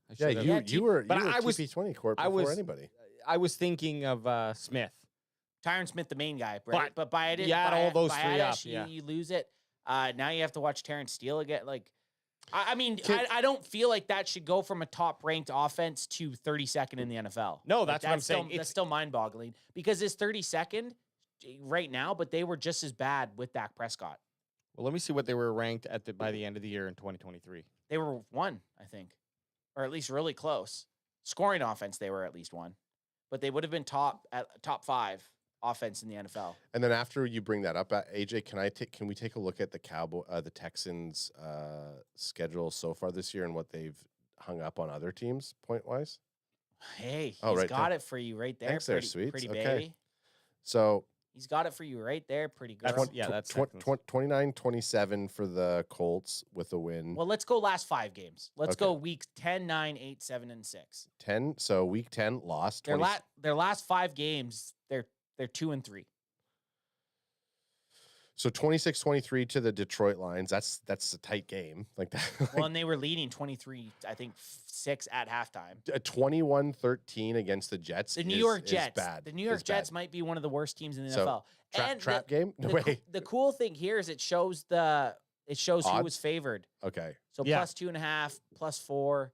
You were I was TP20 court before anybody. I was thinking of Smith. Tyron Smith, the main guy, right? But by it, all those 3 up. You lose it. Now you have to watch Terrence Steele again. Like, I mean, I don't feel like that should go from a top-ranked offense to 32nd in the NFL. No, that's what I'm saying. That's still mind-boggling because it's 32nd right now, but they were just as bad with Dak Prescott. Well, let me see what they were ranked by the end of the year in 2023. They were 1, I think, or at least really close. Scoring offense, they were at least 1, but they would have been top 5 offense in the NFL. And then after you bring that up, AJ, can we take a look at the Texans schedule so far this year and what they've hung up on other teams point wise? Hey, he's got it for you right there. Thanks, there, sweet. Pretty okay. baby. So he's got it for you right there, pretty girl. That's 29-27 for the Colts with a win. Well, let's go last 5 games. Let's go weeks 10, 9, 8, 7, and 6. 10. So week 10 lost. Their last 5 games, they're 2-3. So 26-23 to the Detroit Lions. That's a tight game like that. Well, and they were leading 23, I think 6 at halftime. 21-13 against the Jets. The New York Jets. Bad. The New York Jets might be one of the worst teams in the NFL. Trap game? No way. The cool thing here is it shows who was favored. Okay. So plus 2.5, plus 4.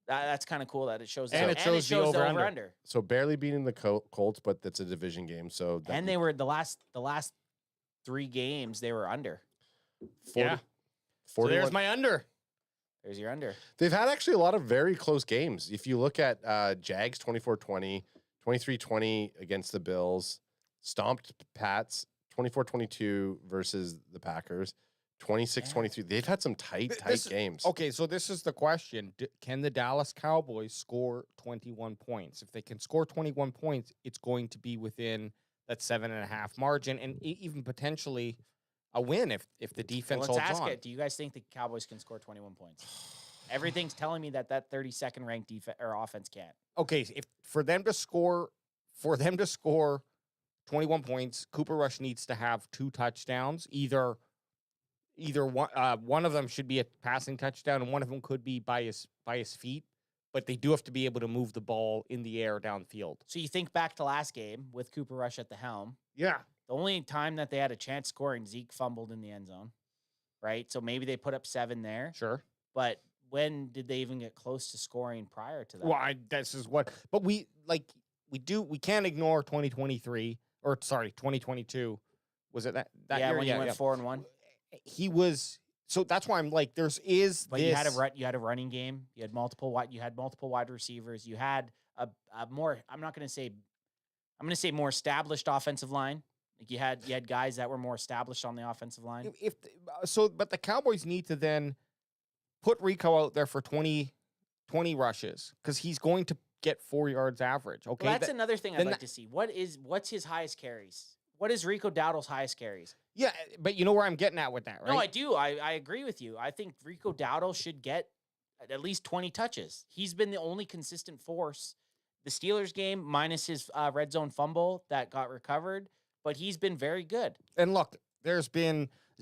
That's kind of cool that it shows that. And it shows the over-under. So barely beating the Colts, but that's a division game. So and they were the last 3 games they were under. 40, so there's my under. There's your under. They've had actually a lot of very close games. If you look at Jags 24-20, 23-20 against the Bills, stomped Pats 24-22 versus the Packers, 26-23. They've had some tight games. Okay, so this is the question. Can the Dallas Cowboys score 21 points? If they can score 21 points, it's going to be within that 7.5 margin and even potentially a win if the defense holds on. Let's ask it. Do you guys think the Cowboys can score 21 points? Everything's telling me that 32nd ranked defense or offense can't. Okay, if for them to score 21 points, Cooper Rush needs to have 2 touchdowns. Either one of them should be a passing touchdown, and one of them could be by his feet. But they do have to be able to move the ball in the air downfield. So you think back to last game with Cooper Rush at the helm. Yeah. The only time that they had a chance scoring, Zeke fumbled in the end zone, right? So maybe they put up 7 there. Sure. But when did they even get close to scoring prior to that? Well, but we can't ignore 2022. Was it that year? When he went 4-1? He was. So that's why I'm like, you had a running game. You had multiple wide receivers. You had a more. I'm going to say more established offensive line. Like you had guys that were more established on the offensive line. But the Cowboys need to then put Rico out there for 20 rushes because he's going to get 4 yards average. Okay, well, that's another thing I'd like to see. What's his highest carries? What is Rico Dowdle's highest carries? Yeah, but you know where I'm getting at with that, right? No, I do. I agree with you. I think Rico Dowdle should get at least 20 touches. He's been the only consistent force. The Steelers game, minus his red zone fumble that got recovered, but he's been very good. And look,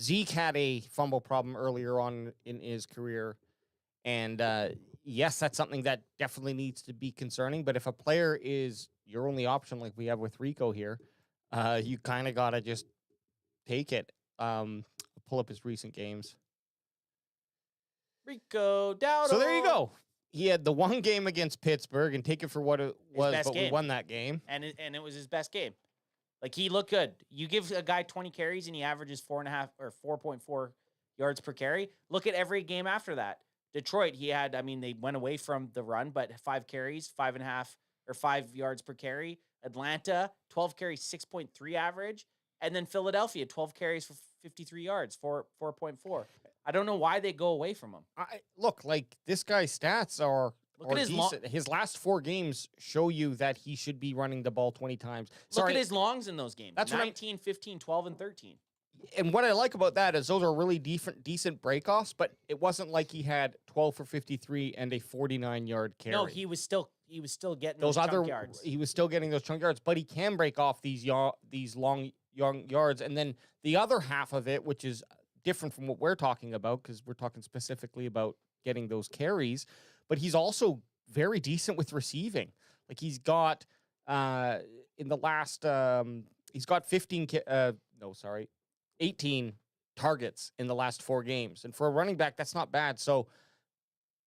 Zeke had a fumble problem earlier on in his career, and yes, that's something that definitely needs to be concerning, but if a player is your only option like we have with Rico here, you kind of got to just take it. pull up his recent games. Rico Dowdle. So there you go. He had the one game against Pittsburgh, and take it for what it was, but we won that game. And it was his best game. Like, he looked good. You give a guy 20 carries and he averages 4.5 or 4.4 yards per carry. Look at every game after that. Detroit, they went away from the run, but 5 carries, 5.5 or 5 yards per carry. Atlanta, 12 carries, 6.3 average. And then Philadelphia, 12 carries for 53 yards, 4.4. I don't know why they go away from him. Look, like, this guy's stats are Look at his decent. His last 4 games show you that he should be running the ball 20 times. Look at his longs in those games. That's 19, 15, 12, and 13. And what I like about that is those are really decent breakoffs, but it wasn't like he had 12 for 53 and a 49-yard carry. No, he was still getting those chunk yards. He was still getting those chunk yards, but he can break off these long yards. And then the other half of it, which is different from what we're talking about, because we're talking specifically about getting those carries, but he's also very decent with receiving. Like, he's got in the last he's got 18 targets in the last 4 games. And for a running back, that's not bad. So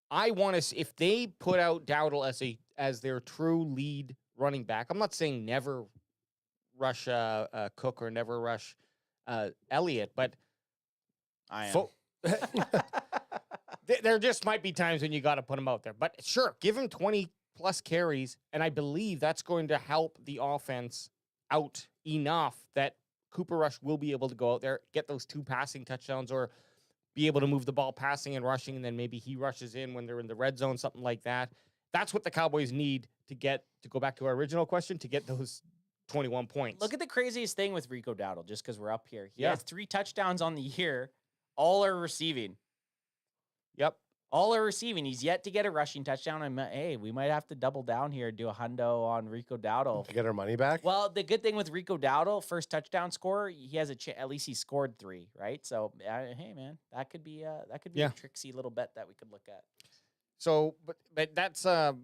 I want to see if they put out Dowdle as their true lead running back. I'm not saying never rush Cook or never rush Elliott, but I am. There just might be times when you got to put him out there. But sure, give him 20-plus carries, and I believe that's going to help the offense out enough that Cooper Rush will be able to go out there, get those 2 passing touchdowns, or be able to move the ball passing and rushing, and then maybe he rushes in when they're in the red zone, something like that. That's what the Cowboys need to go back to our original question, to get those 21 points. Look at the craziest thing with Rico Dowdle, just because we're up here. He has 3 touchdowns on the year. All are receiving. Yep. All are receiving. He's yet to get a rushing touchdown. Hey, we might have to double down here, do a hundo on Rico Dowdle. To get our money back? Well, the good thing with Rico Dowdle, first touchdown scorer, he has at least he scored 3, right? So, hey, man, that could be a tricksy little bet that we could look at. So, but that's a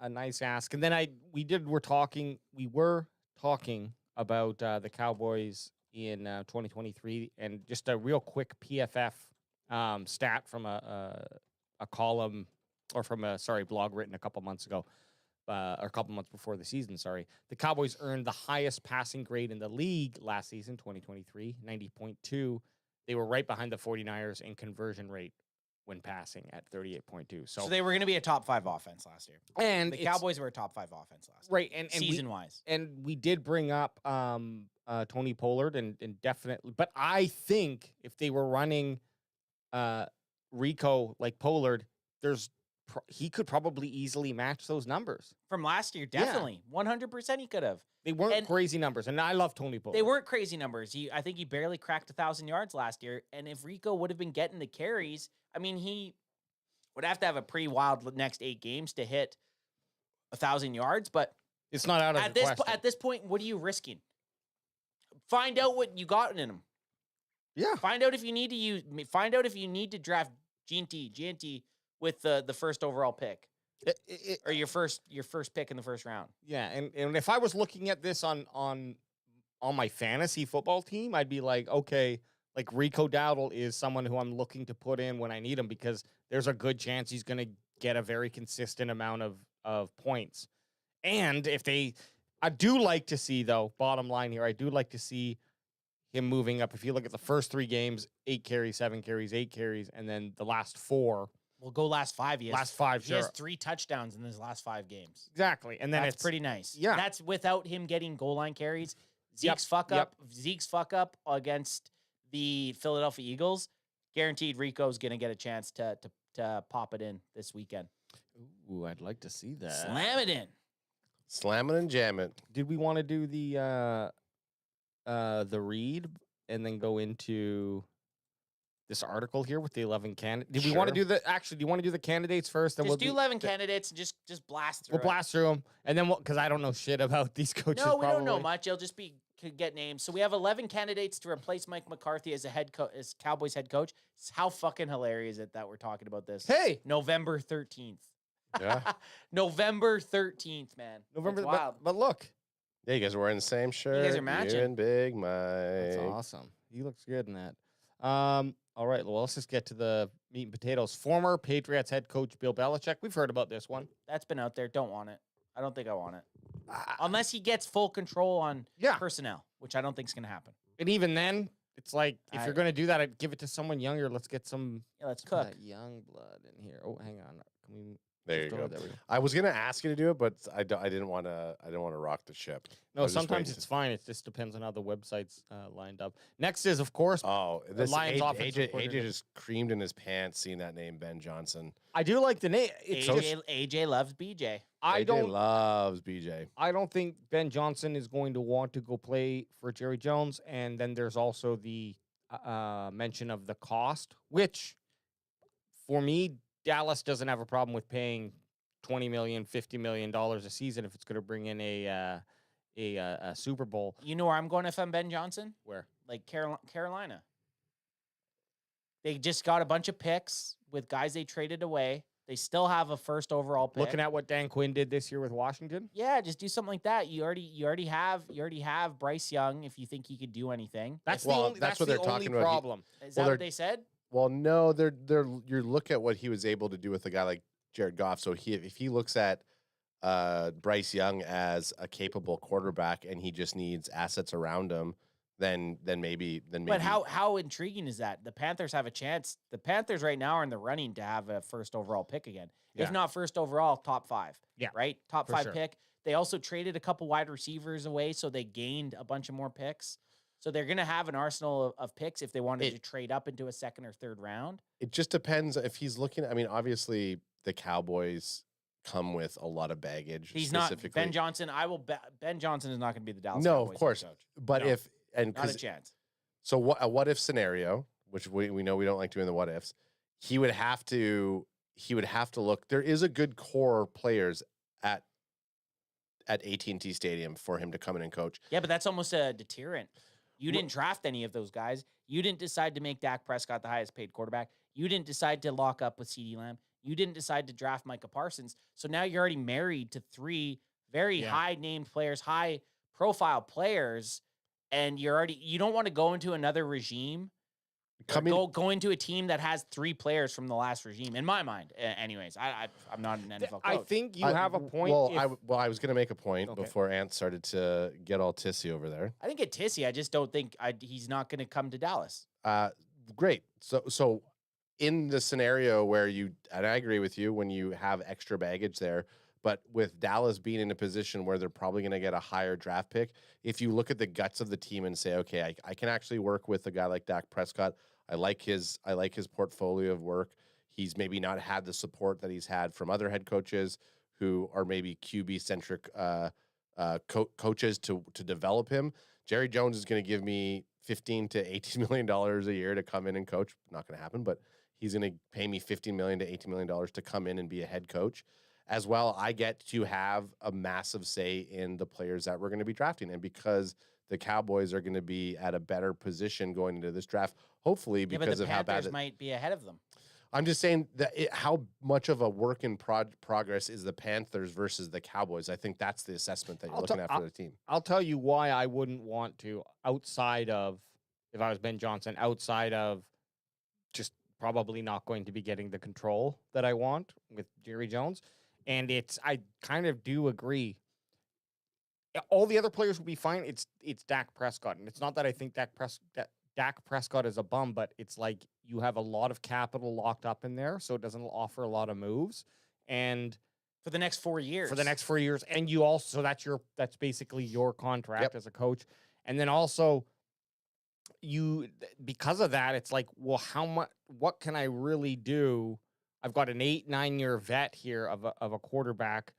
nice ask. And then we were talking about the Cowboys in 2023, and just a real quick PFF stat from a column, or from a blog written a couple months ago, or a couple months before the season. Sorry, the Cowboys earned the highest passing grade in the league last season, 2023, 90.2. They were right behind the 49ers in conversion rate when passing at 38.2. So they were going to be a top 5 offense last year, and the Cowboys were a top 5 offense last year, right? And season wise, and we did bring up Tony Pollard, and definitely, but I think if they were running Rico like Pollard, he could probably easily match those numbers from last year. Definitely, 100% he could have. They weren't crazy numbers, and I love Tony Pollard. They weren't crazy numbers. I think he barely cracked 1,000 yards last year, and if Rico would have been getting the carries, I mean, he would have to have a pretty wild next 8 games to hit 1,000 yards. But it's not out of the question. At this point, what are you risking? Find out what you got in him. Yeah. Find out if you need to draft GNT with the first overall pick, or your first pick in the first round. Yeah, and if I was looking at this on my fantasy football team, I'd be like, okay, like Rico Dowdle is someone who I'm looking to put in when I need him, because there's a good chance he's going to get a very consistent amount of points. And I do like to see, though, bottom line here, I do like to see him moving up. If you look at the first 3 games, 8 carries, 7 carries, 8 carries, and then the last 4. We'll go last 5. He has 3 touchdowns in his last 5 games. Exactly. And then that's pretty nice. Yeah. That's without him getting goal line carries. Zeke's fuck up against the Philadelphia Eagles. Guaranteed Rico's going to get a chance to pop it in this weekend. Ooh, I'd like to see that. Slam it in. Slam it and jam it. Did we want to do the read and then go into this article here with the 11 candidates? Do you want to do the candidates first? Then we'll do 11 candidates and just blast through. We'll blast through them, and then because I don't know shit about these coaches. No, we don't know much. It'll just be get names. So we have 11 candidates to replace Mike McCarthy as as Cowboys head coach. How fucking hilarious is it that we're talking about this? Hey, November 13th. Yeah, November 13th, man. November. Wild. But look. Yeah, you guys are wearing the same shirt. You guys are matching. You and Big Mike. That's awesome. He looks good in that. All right, well, let's just get to the meat and potatoes. Former Patriots head coach Bill Belichick. We've heard about this one. That's been out there. Don't want it. I don't think I want it. Unless he gets full control on personnel, which I don't think is going to happen. And even then, it's like, if you're going to do that, I'd give it to someone younger. Let's get some let's cook. Young blood in here. Oh, hang on. Can we... There you go. I was gonna ask you to do it, but I didn't want to. I didn't want to rock the ship. No, sometimes it's fine. It just depends on how the website's lined up. Next is, of course, this Lions AJ just creamed in his pants seeing that name, Ben Johnson. I do like the name. AJ loves BJ. AJ loves BJ. I don't think Ben Johnson is going to want to go play for Jerry Jones, and then there's also the mention of the cost, which for me, Dallas doesn't have a problem with paying $20 million, $50 million a season if it's going to bring in a Super Bowl. You know where I'm going if I'm Ben Johnson? Where? Like Carolina. They just got a bunch of picks with guys they traded away. They still have a first overall pick. Looking at what Dan Quinn did this year with Washington? Yeah, just do something like that. You already have Bryce Young if you think he could do anything. That's what they're talking about. Problem. Is that what they said? Well, no, you look at what he was able to do with a guy like Jared Goff. So if he looks at Bryce Young as a capable quarterback and he just needs assets around him, then maybe. But how intriguing is that? The Panthers have a chance. The Panthers right now are in the running to have a first overall pick again. Yeah. If not first overall, top 5. Yeah, right. Top 5 pick. They also traded a couple wide receivers away, so they gained a bunch of more picks. So they're going to have an arsenal of picks if they wanted to trade up into a second or third round. It just depends if he's looking. I mean, obviously the Cowboys come with a lot of baggage. He's not Ben Johnson. Ben Johnson is not going to be the Dallas. No, Cowboys of course. Coach. But not a chance. So a what if scenario, which we know we don't like doing the what ifs, he would have to look. There is a good core players at AT&T Stadium for him to come in and coach. Yeah, but that's almost a deterrent. You didn't draft any of those guys. You didn't decide to make Dak Prescott the highest paid quarterback. You didn't decide to lock up with CeeDee Lamb. You didn't decide to draft Micah Parsons. So now you're already married to 3 very high-named players, high-profile players, and you don't want to go into another regime. Go into a team that has 3 players from the last regime, in my mind. Anyways, I'm not an NFL coach. I think you have a point. I was going to make a point before Ant started to get all tissy over there. I didn't get tissy. I just don't think he's not going to come to Dallas. Great. So in the scenario where and I agree with you, when you have extra baggage there, but with Dallas being in a position where they're probably going to get a higher draft pick, if you look at the guts of the team and say, okay, I can actually work with a guy like Dak Prescott. I like his portfolio of work. He's maybe not had the support that he's had from other head coaches who are maybe QB centric coaches to develop him. Jerry Jones is going to give me $15 to $18 million a year to come in and coach. Not going to happen, but he's going to pay me $15 million to $18 million to come in and be a head coach. As well, I get to have a massive say in the players that we're going to be drafting. And because the Cowboys are going to be at a better position going into this draft, hopefully because of how bad Panthers might be ahead of them. I'm just saying that how much of a work in progress is the Panthers versus the Cowboys. I think that's the assessment that you're looking at for the team. I'll tell you why I wouldn't want to, outside of, if I was Ben Johnson, outside of just probably not going to be getting the control that I want with Jerry Jones. And I kind of do agree. All the other players will be fine. It's Dak Prescott. And it's not that I think Dak Prescott is a bum, but it's like you have a lot of capital locked up in there, so it doesn't offer a lot of moves. And for the next 4 years. And you also, that's basically your contract as a coach. And then also because of that, it's like, well, what can I really do? I've got an 8-9 year vet here of a quarterback.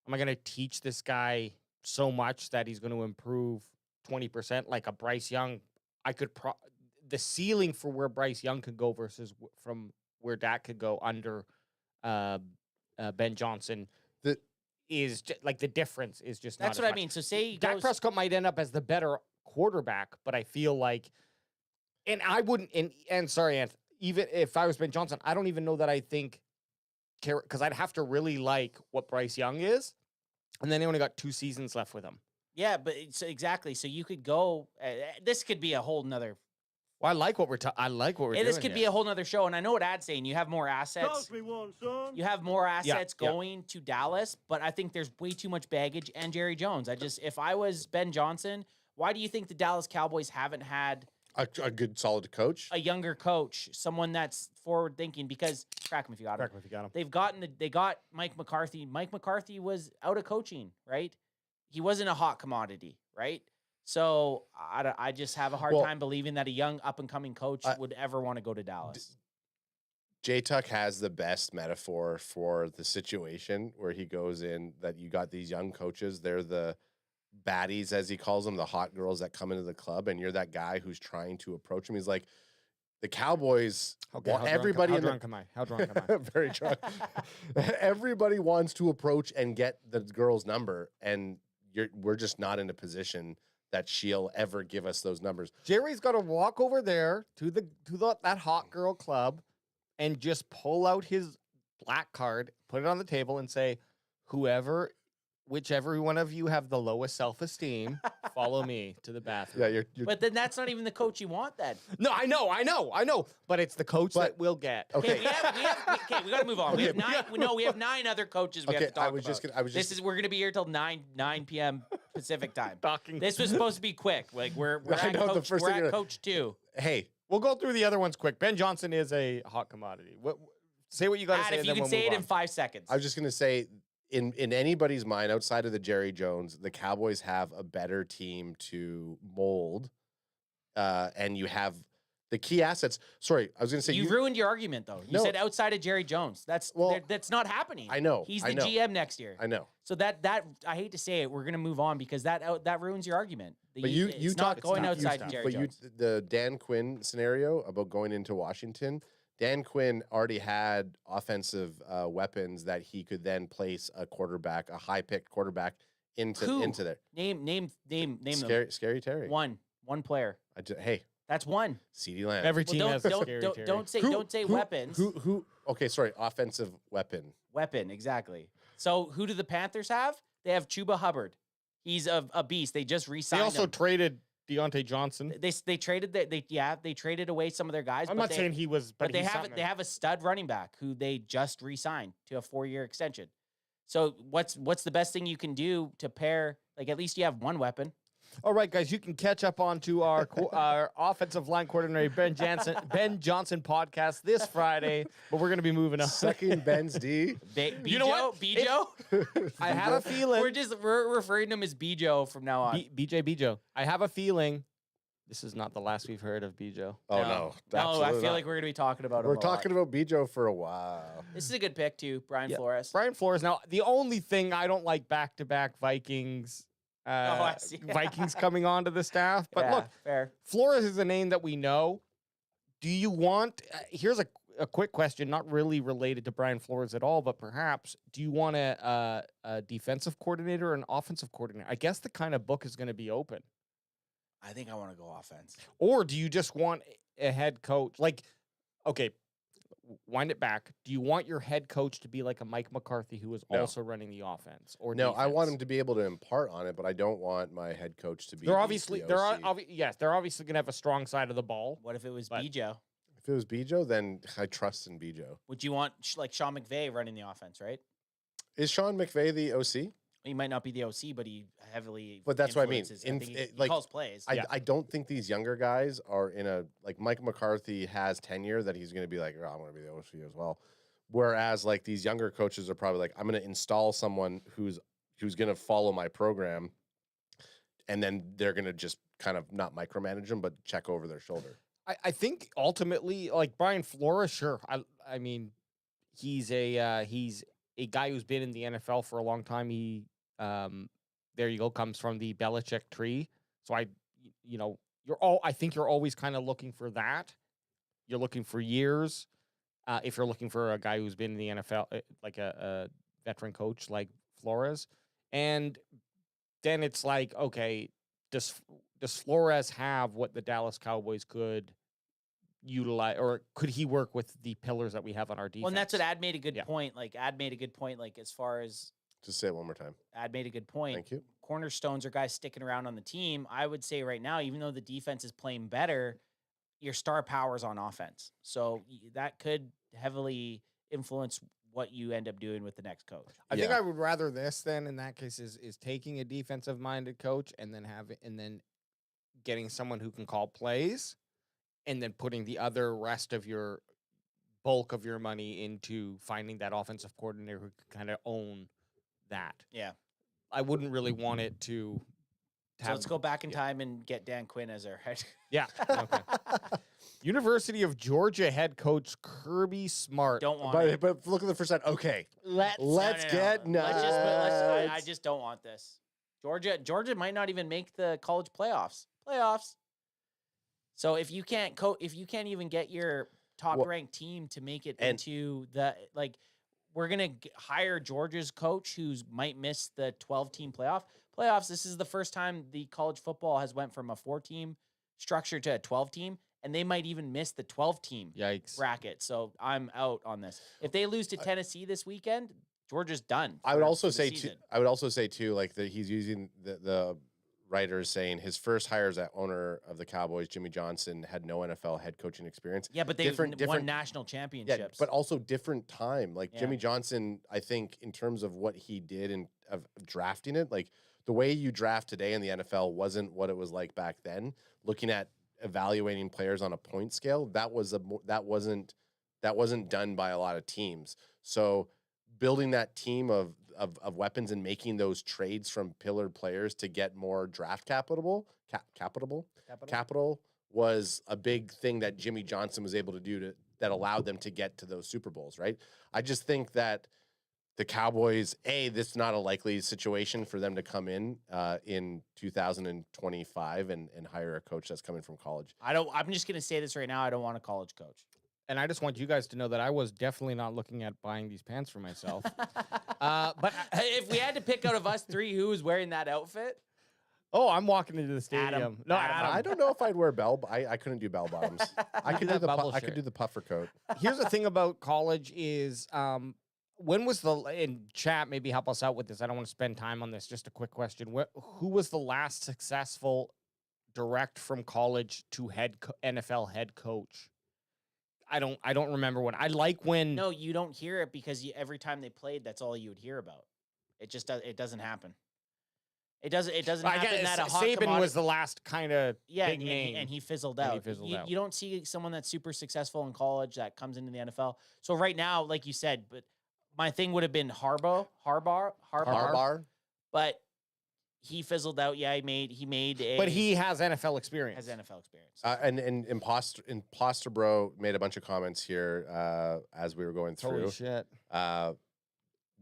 Am I going to teach this guy so much that he's going to improve 20%? Like a Bryce Young, the ceiling for where Bryce Young could go versus from where Dak could go under Ben Johnson is just, like the difference is just. That's not what as I mean. So say Dak Prescott might end up as the better quarterback, but I feel like, and I wouldn't. And sorry, Anth, even if I was Ben Johnson, I don't even know that I think, because I'd have to really like what Bryce Young is, and then they only got 2 seasons left with him. Yeah, but exactly. So you could go. This could be a whole nother Well, I like what we're doing. This could be a whole nother show, and I know what Ad's saying. You have more assets. You have more assets going to Dallas, but I think there's way too much baggage. And Jerry Jones, if I was Ben Johnson, why do you think the Dallas Cowboys haven't had a good, solid coach, a younger coach, someone that's forward thinking? Because crack him if you got him. They got Mike McCarthy. Mike McCarthy was out of coaching, right? He wasn't a hot commodity, right? So I just have a hard time believing that a young up-and-coming coach would ever want to go to Dallas. J-Tuck has the best metaphor for the situation where he goes in, that you got these young coaches. They're the baddies, as he calls them, the hot girls that come into the club, and you're that guy who's trying to approach them. He's like, the Cowboys, everybody... How drunk am I? Very drunk. Everybody wants to approach and get the girl's number, and we're just not in a position that she'll ever give us those numbers. Jerry's got to walk over there to that hot girl club and just pull out his black card, put it on the table, and say, whichever one of you have the lowest self-esteem, follow me to the bathroom. Yeah, but then that's not even the coach you want. Then no, I know, but it's the coach that will get. Okay, we got to move on. Okay. We have 9 other coaches we have to talk about. We're gonna be here till 9 p.m. Pacific time. This was supposed to be quick. Like we're at coach 2. Hey, we'll go through the other ones quick. Ben Johnson is a hot commodity. Say what you got to say. If you can say it in 5 seconds. I was just gonna say, in anybody's mind outside of the Jerry Jones, the Cowboys have a better team to mold, and you have the key assets. Sorry, I was going to say you ruined your argument though. You said outside of Jerry Jones. That's not happening. I know. He's the GM next year. I know. So that I hate to say it, we're going to move on because that ruins your argument. But you not going outside Jerry Jones. The Dan Quinn scenario about going into Washington. Dan Quinn already had offensive weapons that he could then place a high-picked quarterback into there. Name them. Scary Terry. One player. That's one. CeeDee Lamb. Every team has a Scary Terry. Don't say weapons. Who? Okay, sorry. Offensive weapon. Weapon, exactly. So who do the Panthers have? They have Chuba Hubbard. He's a beast. They just re-signed him. They also traded Deontay Johnson. They traded they traded away some of their guys. I'm not saying he was, but they have a stud running back who they just re-signed to a 4-year extension. So what's the best thing you can do to pair? Like at least you have one weapon. All right, guys, you can catch up onto our offensive line coordinator Ben Johnson podcast this Friday, but we're going to be moving on. Second Ben's D. You know what? Bijo? I have a feeling we're referring to him as Bijo from now on. Bijo. I have a feeling this is not the last we've heard of Bijo. Oh no. No, I feel like we're going to be talking about him. We're talking about Bijo for a while. This is a good pick too, Brian Flores. Brian Flores. Now, the only thing I don't like back-to-back Vikings I see. Vikings coming onto the staff. But look, fair. Flores is a name that we know. Do you want, here's a quick question, not really related to Brian Flores at all, but perhaps, do you want a defensive coordinator or an offensive coordinator? I guess the kind of book is going to be open. I think I want to go offense. Or do you just want a head coach? Like, okay, wind it back. Do you want your head coach to be like a Mike McCarthy who is also running the offense? Or no, defense? I want him to be able to impart on it, but I don't want my head coach to be. They're obviously they're obviously going to have a strong side of the ball. What if it was Bijo? If it was Bijo, then I trust in Bijo. Would you want like Sean McVay running the offense, right? Is Sean McVay the OC? He might not be the OC, but he heavily. But that's what I mean. He calls plays. I don't think these younger guys are in a like Mike McCarthy has tenure that he's going to be like, oh, I'm going to be the OC as well. Whereas like these younger coaches are probably like, I'm going to install someone who's going to follow my program, and then they're going to just kind of not micromanage them, but check over their shoulder. I think ultimately, like Brian Flores, sure. I mean, he's a guy who's been in the NFL for a long time. He there you go, comes from the Belichick tree. So I think you're always kind of looking for that. You're looking for years. If you're looking for a guy who's been in the NFL, like a veteran coach like Flores, and then it's like, okay, does Flores have what the Dallas Cowboys could utilize, or could he work with the pillars that we have on our defense? Well, and that's what Ad made a good point. Like Ad made a good point. Like as far as just say it one more time. Ad made a good point. Thank you. Cornerstones are guys sticking around on the team. I would say right now, even though the defense is playing better, your star powers on offense. So that could heavily influence what you end up doing with the next coach. I think I would rather this then in that case is taking a defensive minded coach and then getting someone who can call plays and then putting the rest of your bulk of your money into finding that offensive coordinator who can kind of own that. Yeah. I wouldn't really want it to So let's go back in time and get Dan Quinn as our head. Yeah. Okay. University of Georgia head coach Kirby Smart. Don't want it. But look at the first side. Okay. Let's get nuts. I just don't want this. Georgia might not even make the college playoffs. So if you can't even get your top ranked team to make it into the we're gonna hire Georgia's coach who might miss the 12-team playoffs. This is the first time the college football has went from a 4-team structure to a 12-team, and they might even miss the 12-team bracket. So I'm out on this. If they lose to Tennessee this weekend, Georgia's done. I would also say too, like that he's using the writers saying his first hire as owner of the Cowboys, Jimmy Johnson, had no NFL head coaching experience. Yeah, but they won national championships. Yeah, but also different time. Like Jimmy Johnson, I think in terms of what he did and of drafting it, like the way you draft today in the NFL wasn't what it was like back then. Looking at evaluating players on a point scale, that wasn't done by a lot of teams. So building that team of weapons and making those trades from pillared players to get more draft capital was a big thing that Jimmy Johnson was able to do that allowed them to get to those Super Bowls, right? I just think that the Cowboys, this is not a likely situation for them to come in 2025 and hire a coach that's coming from college. I'm just going to say this right now. I don't want a college coach. And I just want you guys to know that I was definitely not looking at buying these pants for myself. But if we had to pick out of us three who was wearing that outfit. Oh, I'm walking into the stadium. Adam. I don't know if I'd wear I couldn't do bell bottoms. I could do the puffer coat. Here's the thing about college is when was in chat, maybe help us out with this. I don't want to spend time on this. Just a quick question. Who was the last successful direct from college to NFL head coach? I don't remember when. I like when. No, you don't hear it because every time they played, that's all you would hear about. It just doesn't happen. It doesn't happen that a hot Saban was the last kind of big name, and he fizzled out. You don't see someone that's super successful in college that comes into the NFL. So right now, like you said, but my thing would have been Harbaugh, but he fizzled out. Yeah, he made a. But he has NFL experience. And Imposter Bro made a bunch of comments here as we were going through. Holy shit.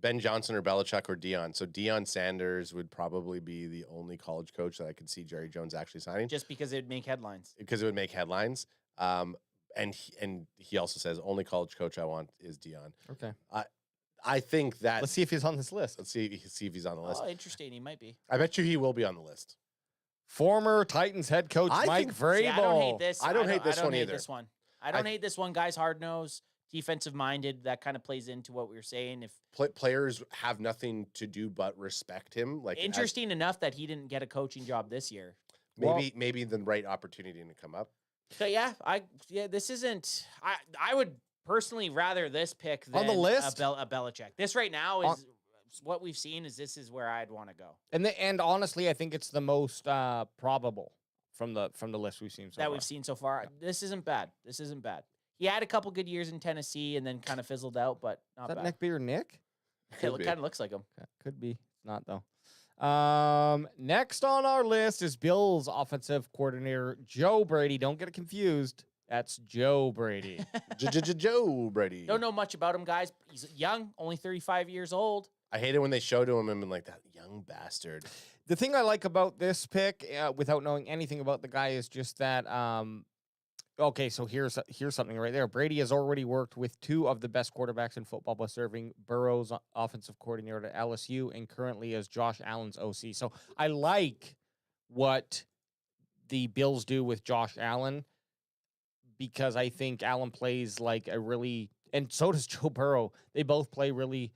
Ben Johnson or Belichick or Deion. So Deion Sanders would probably be the only college coach that I could see Jerry Jones actually signing. Just because it would make headlines. And he also says only college coach I want is Deion. Okay. I think that. Let's see if he's on this list. Let's see if he's on the list. Oh, interesting. He might be. I bet you he will be on the list. Former Titans head coach Mike Vrabel. See, I don't hate this. I don't hate this one either. I don't hate this one. Guy's hard nosed, defensive minded. That kind of plays into what we were saying. If players have nothing to do but respect him, like interesting enough that he didn't get a coaching job this year. Maybe the right opportunity to come up. So this isn't. I would personally rather this pick than on the list a Belichick. This right now is what we've seen. This is where I'd want to go. And honestly, I think it's the most probable from the list we've seen so far. This isn't bad. He had a couple good years in Tennessee and then kind of fizzled out, but not bad. Is that Nick B or Nick? It kind of looks like him. Could be. It's not though. Next on our list is Bills offensive coordinator Joe Brady. Don't get it confused. That's Joe Brady. Joe Brady. Don't know much about him, guys. He's young, only 35 years old. I hate it when they show to him and like that young bastard. The thing I like about this pick, without knowing anything about the guy, is just that. Okay, so here's something right there. Brady has already worked with two of the best quarterbacks in football by serving Burrow's offensive coordinator at LSU and currently as Josh Allen's OC. So I like what the Bills do with Josh Allen because I think Allen plays like and so does Joe Burrow. They both play really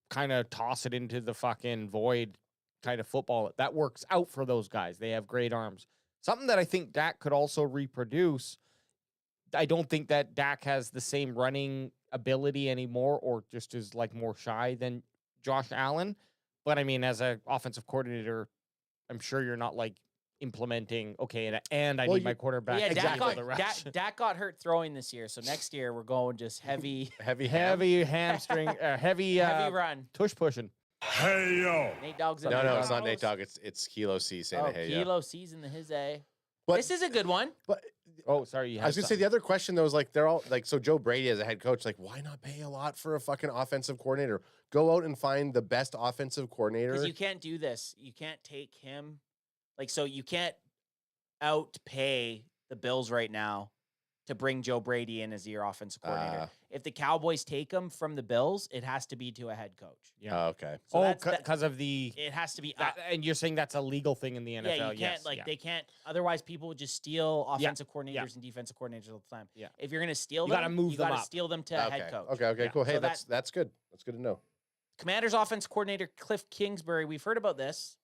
kind of toss it into the fucking void kind of football. That works out for those guys. They have great arms. Something that I think Dak could also reproduce I don't think that Dak has the same running ability anymore, or just is like more shy than Josh Allen. But I mean, as an offensive coordinator, I'm sure you're not like implementing, okay, and I need my quarterback. Yeah, to Dak be able to rush. Dak got hurt throwing this year, so next year we're going just heavy hamstring, heavy run, tush pushing. Hey yo, Nate Dogg's in No, the it's not house. Nate Dogg. It's Kilo C saying hey yo. Kilo C's in the his A. But- This is a good one. But sorry. I was gonna say the other question though is like they're all like, so Joe Brady as a head coach, like why not pay a lot for a fucking offensive coordinator? Go out and find the best offensive coordinator. Because you can't do this. You can't take him. Like, so you can't outpay the Bills right now to bring Joe Brady in as your offensive coordinator. If the Cowboys take him from the Bills, it has to be to a head coach. Yeah. Okay. So because of the. It has to be. And you're saying that's a legal thing in the NFL. Yeah, you can't they can't. Otherwise, people would just steal offensive coordinators and defensive coordinators all the time. Yeah. If you're gonna steal You them, gotta move you them gotta up. steal them to head coach. Okay, cool. Hey, So that's good. That's good to know. Commanders offense coordinator Cliff Kingsbury. We've heard about this.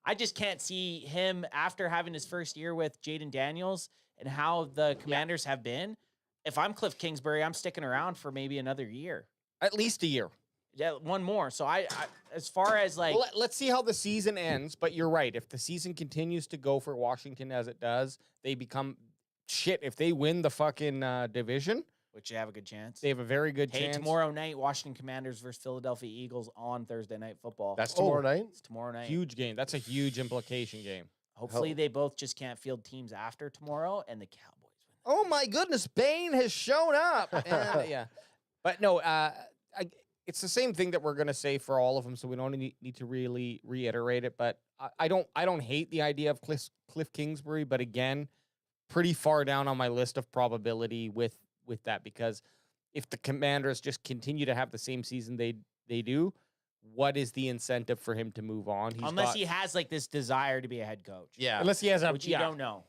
I just can't see him after having his first year with Jaden Daniels and how the Commanders have been. If I'm Cliff Kingsbury, I'm sticking around for maybe another year. At least a year. Yeah, one more. So I as far as like, well, let's see how the season ends. But you're right. If the season continues to go for Washington as it does, they become shit. If they win the fucking division, which you have a good chance. they have a very good Hey, chance. tomorrow night, Washington Commanders versus Philadelphia Eagles on Thursday Night Football. That's tomorrow night? It's tomorrow night. Huge game. That's a huge implication game. Hopefully they both just can't field teams after tomorrow and the Cowboys win. Oh my goodness, Bane has shown up. And, yeah, but no, it's the same thing that we're gonna say for all of them, so we don't need to really reiterate it. But I don't hate the idea of Cliff Kingsbury, but again, pretty far down on my list of probability with that, because if the Commanders just continue to have the same season they do, what is the incentive for him to move on? Unless he has like this desire to be a head coach. Yeah. Unless he has a which you don't know.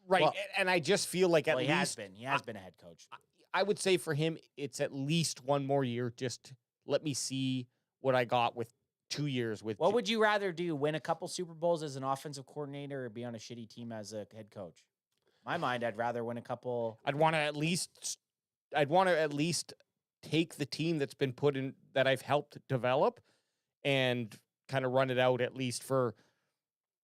Right. Well, and I just feel like He has been a head coach. I would say for him, it's at least one more year. Just let me see what I got with 2 years with. What would you rather do? Win a couple Super Bowls as an offensive coordinator or be on a shitty team as a head coach? In my mind, I'd rather win a couple. I'd want to at least take the team that's been put in, that I've helped develop, and kind of run it out at least for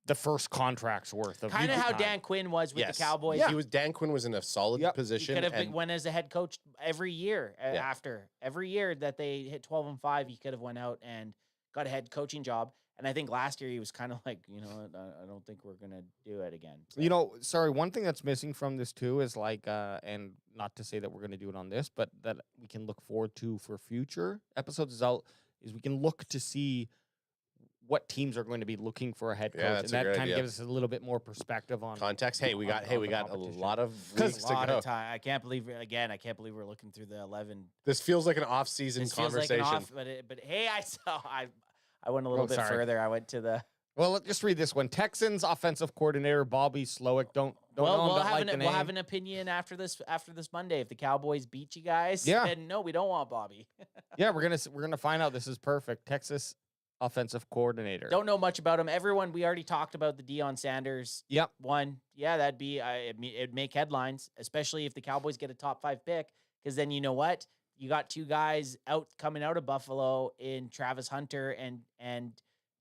the first contract's worth of Kind of how time. Dan Quinn was with Yes. the Cowboys. He was Dan Quinn was in a solid He position. could have and went as a head coach every year after. Every year that they hit 12-5, he could have went out and got a head coaching job. And I think last year he was kind of like, I don't think we're going to do it again. So. Sorry, one thing that's missing from this too is like, and not to say that we're going to do it on this, but that we can look forward to for future episodes is we can look to see what teams are going to be looking for a head coach, and that kind of gives us a little bit more perspective on context. Hey, we got a lot of weeks to go. Time. I can't believe we're looking through the 11. This feels like an off-season conversation. But hey, I went a little bit further. I went to the. Well, just read this one. Texans offensive coordinator Bobby Slowick. We'll have an opinion after this Monday. If the Cowboys beat you guys, then no, we don't want Bobby. Yeah, we're gonna find out. This is perfect. Texas offensive coordinator. Don't know much about him. Everyone, we already talked about the Deion Sanders. Yep. One. Yeah, that'd be it'd make headlines, especially if the Cowboys get a top 5 pick, because then you know what? You got two guys coming out of Buffalo in Travis Hunter and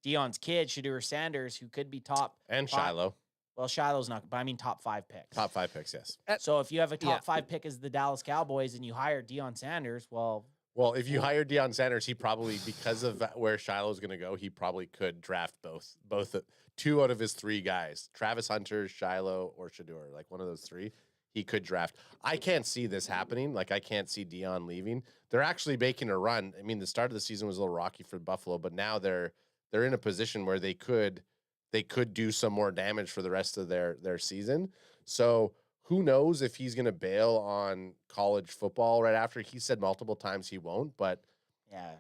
Deion's kid, Shadur Sanders, who could be top. And Shiloh. Well, Shiloh's not, but I mean top 5 picks. Top 5 picks, yes. So if you have a top 5 pick as the Dallas Cowboys and you hire Deion Sanders, well, if you hire Deion Sanders, he probably, because of where Shiloh's going to go, he probably could draft both 2 out of his 3 guys, Travis Hunter, Shiloh, or Shadur, like one of those 3. He could draft. I can't see this happening. Like, I can't see Deion leaving. They're actually making a run. I mean, the start of the season was a little rocky for Buffalo, but now they're in a position where they could do some more damage for the rest of their season. So who knows if he's going to bail on college football right after? He said multiple times he won't, but yeah,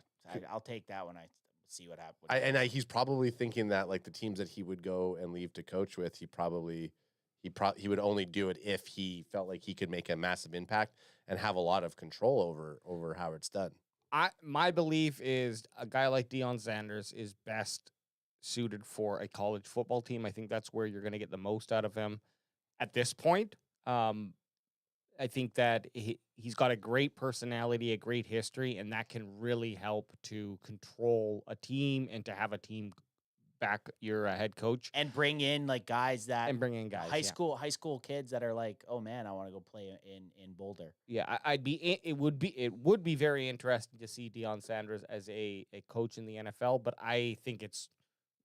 I'll take that when I see what happens. He's probably thinking that like the teams that he would go and leave to coach with, he would only do it if he felt like he could make a massive impact and have a lot of control over how it's done. My belief is a guy like Deion Sanders is best suited for a college football team. I think that's where you're going to get the most out of him at this point. I think that he's got a great personality, a great history, and that can really help to control a team and to have a team back your head coach and bring in like guys that high yeah. school kids that are like, oh man, I want to go play in Boulder. Yeah, it would be very interesting to see Deion Sanders as a coach in the NFL, but I think it's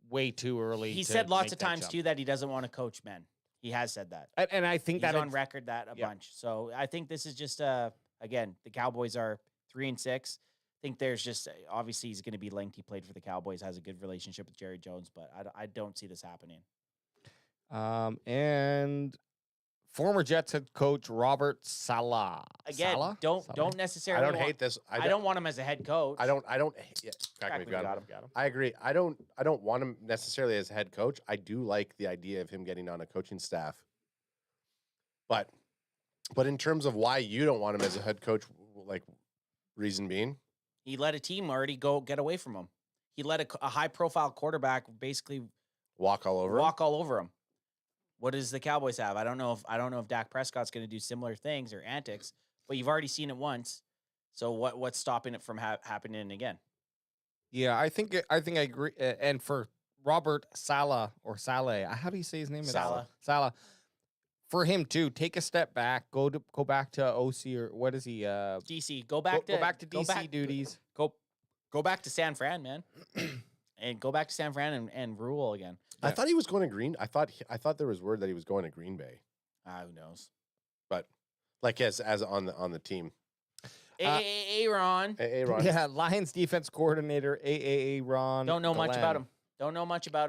way too early. He said lots of times too that he doesn't want to coach men. He has said that, and I think he's on record that a bunch. So I think this is just again, the Cowboys are 3-6. I think there's just obviously he's going to be linked. He played for the Cowboys, has a good relationship with Jerry Jones, but I don't see this happening. And former Jets head coach Robert Saleh. Again, don't necessarily. I don't hate this. I don't want him as a head coach. I don't. Yeah, got him. I agree. I don't want him necessarily as a head coach. I do like the idea of him getting on a coaching staff. But in terms of why you don't want him as a head coach, like reason being, he let a team already get away from him. He let a high profile quarterback basically walk all over him. What does the Cowboys have? I don't know if Dak Prescott's going to do similar things or antics, but you've already seen it once. So what's stopping it from happening again? Yeah, I think I agree. And for Robert Saleh or Saleh, how do you say his name? Saleh. For him too, take a step back. Go back to OC or what is he? DC. Go back to DC duties. Go back to San Fran, man, and go back to San Fran and rule again. I thought he was going to Green. I thought there was word that he was going to Green Bay. Who knows? But like as on the team. Aaron. Yeah, Lions defense coordinator Aaron. Don't know much about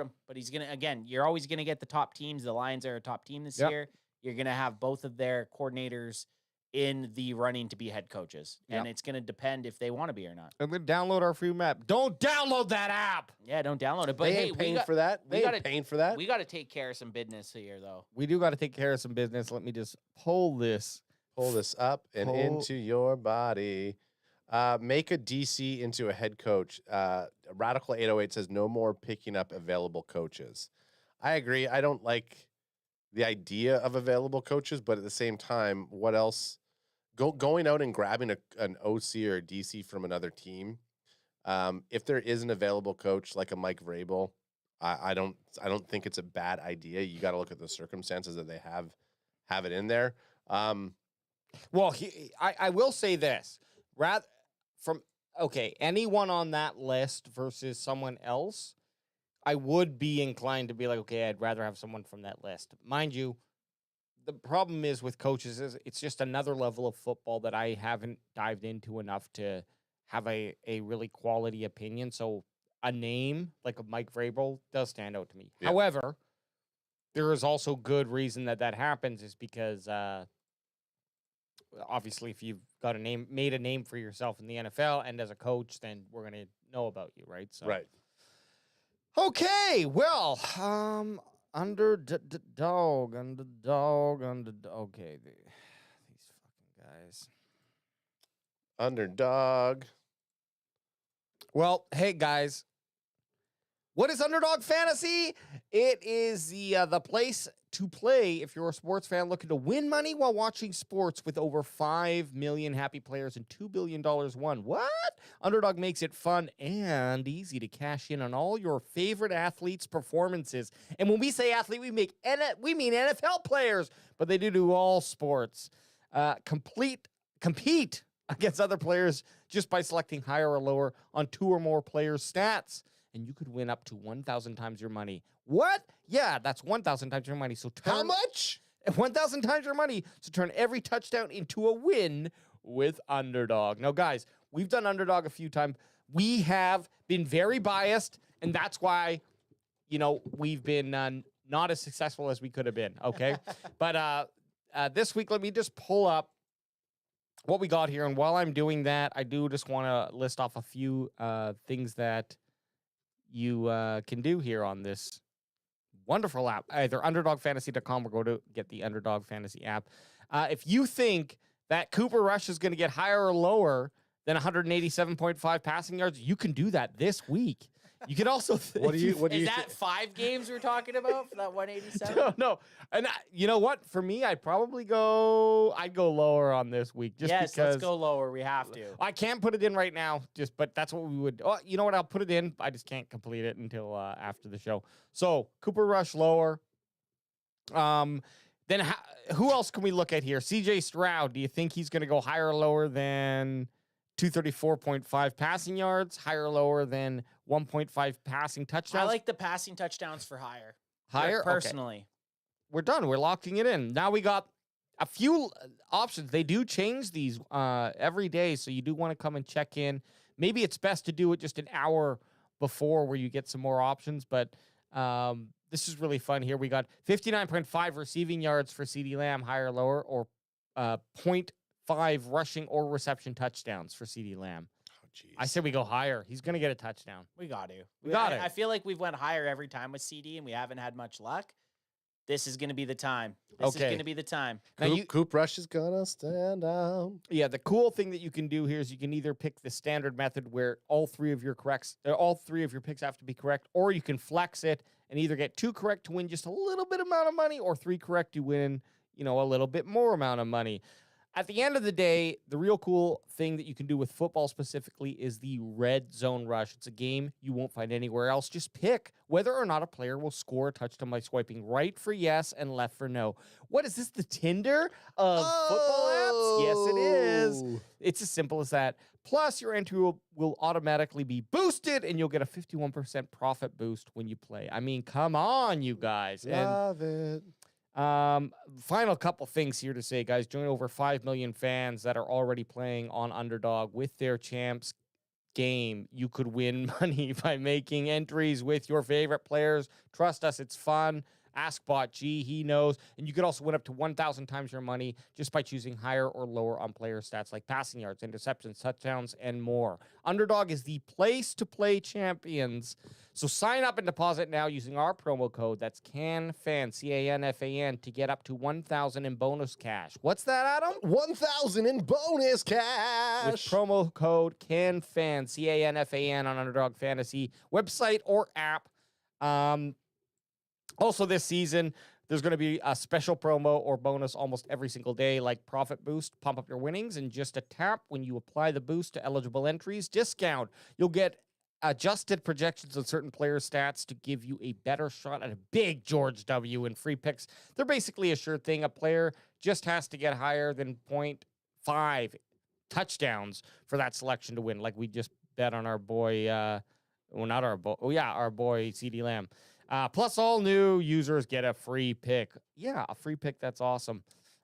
him. But he's gonna you're always gonna get the top teams. The Lions are a top team this year. You're gonna have both of their coordinators in the running to be head coaches. And it's going to depend if they want to be or not. And then download our free map. Don't download that app. Yeah, don't download it. But they ain't paying for that. We got to take care of some business here, though. We do got to take care of some business. Let me just pull this up and into your body. Make a DC into a head coach. Radical 808 says no more picking up available coaches. I agree. I don't like the idea of available coaches, but at the same time, what else? Going out and grabbing an OC or a DC from another team. If there is an available coach like a Mike Vrabel, I don't think it's a bad idea. You got to look at the circumstances that they have it in there. Well, I will say this: anyone on that list versus someone else, I would be inclined to be like, okay, I'd rather have someone from that list. Mind you, the problem is with coaches is it's just another level of football that I haven't dived into enough to have a really quality opinion. So a name like a Mike Vrabel does stand out to me. Yeah. However, there is also good reason that happens is because obviously if you've got made a name for yourself in the NFL and as a coach, then we're going to know about you, right? So right. Okay, well, underdog. Okay, these fucking guys. Underdog. Well, hey guys, what is Underdog Fantasy? It is the place to play if you're a sports fan looking to win money while watching sports with over 5 million happy players and $2 billion won. What? Underdog makes it fun and easy to cash in on all your favorite athletes' performances. And when we say athlete, we mean NFL players, but they do all sports. Compete against other players just by selecting higher or lower on 2 or more players' stats. And you could win up to 1,000 times your money. What? Yeah, that's 1,000 times your money. So how much? 1,000 times your money. So turn every touchdown into a win with Underdog. Now, guys, we've done Underdog a few times. We have been very biased, and that's why, we've been not as successful as we could have been, okay? But this week, let me just pull up what we got here. And while I'm doing that, I do just want to list off a few things that you can do here on this wonderful app, either underdogfantasy.com or go to get the Underdog Fantasy app. If you think that Cooper Rush is going to get higher or lower than 187.5 passing yards, you can do that this week. You can also. Is that 5 games we're talking about for that 187? No. And you know what? For me, I'd go lower on this week. Just yes, because let's go lower. We have to. I can't put it in right now, but that's what we would. Oh, you know what? I'll put it in. I just can't complete it until after the show. So Cooper Rush lower. Then who else can we look at here? CJ Stroud. Do you think he's going to go higher or lower than 234.5 passing yards? Higher or lower than 1.5 passing touchdowns? I like the passing touchdowns for higher. Higher? Personally. Okay. We're done. We're locking it in. Now we got a few options. They do change these every day, so you do want to come and check in. Maybe it's best to do it just an hour before where you get some more options, but this is really fun here. We got 59.5 receiving yards for CeeDee Lamb, higher or lower, or 0.5 rushing or reception touchdowns for CeeDee Lamb. Oh, jeez. I said we go higher. He's going to get a touchdown. We got to. We got it. I feel like we've went higher every time with CD, and we haven't had much luck. This is going to be the time. This is going to be the time. Coop Rush is going to stand out. Yeah, the cool thing that you can do here is you can either pick the standard method where all three of your picks have to be correct, or you can flex it and either get 2 correct to win just a little bit amount of money, or 3 correct to win, a little bit more amount of money. At the end of the day, the real cool thing that you can do with football specifically is the red zone rush. It's a game you won't find anywhere else. Just pick whether or not a player will score a touchdown by swiping right for yes and left for no. What is this, the Tinder of football apps? Yes, it is. It's as simple as that. Plus, your entry will automatically be boosted, and you'll get a 51% profit boost when you play. I mean, come on, you guys. Love it. Final couple things here to say, guys. Join over 5 million fans that are already playing on Underdog with their champs game. You could win money by making entries with your favorite players. Trust us, it's fun. Ask Bot G, he knows. And you could also win up to 1,000 times your money just by choosing higher or lower on player stats like passing yards, interceptions, touchdowns, and more. Underdog is the place to play champions. So sign up and deposit now using our promo code. That's CANFAN, C-A-N-F-A-N, to get up to 1,000 in bonus cash. What's that, Adam? 1,000 in bonus cash. With promo code CANFAN, C-A-N-F-A-N on Underdog Fantasy website or app. Also this season, there's going to be a special promo or bonus almost every single day, like Profit Boost, pump up your winnings, and just a tap when you apply the boost to eligible entries. Discount. You'll get adjusted projections of certain player stats to give you a better shot at a big George W. and free picks. They're basically a sure thing. A player just has to get higher than 0.5 touchdowns for that selection to win, like we just bet on our boy, our boy CeeDee Lamb. Plus, all new users get a free pick. Yeah, a free pick. That's awesome.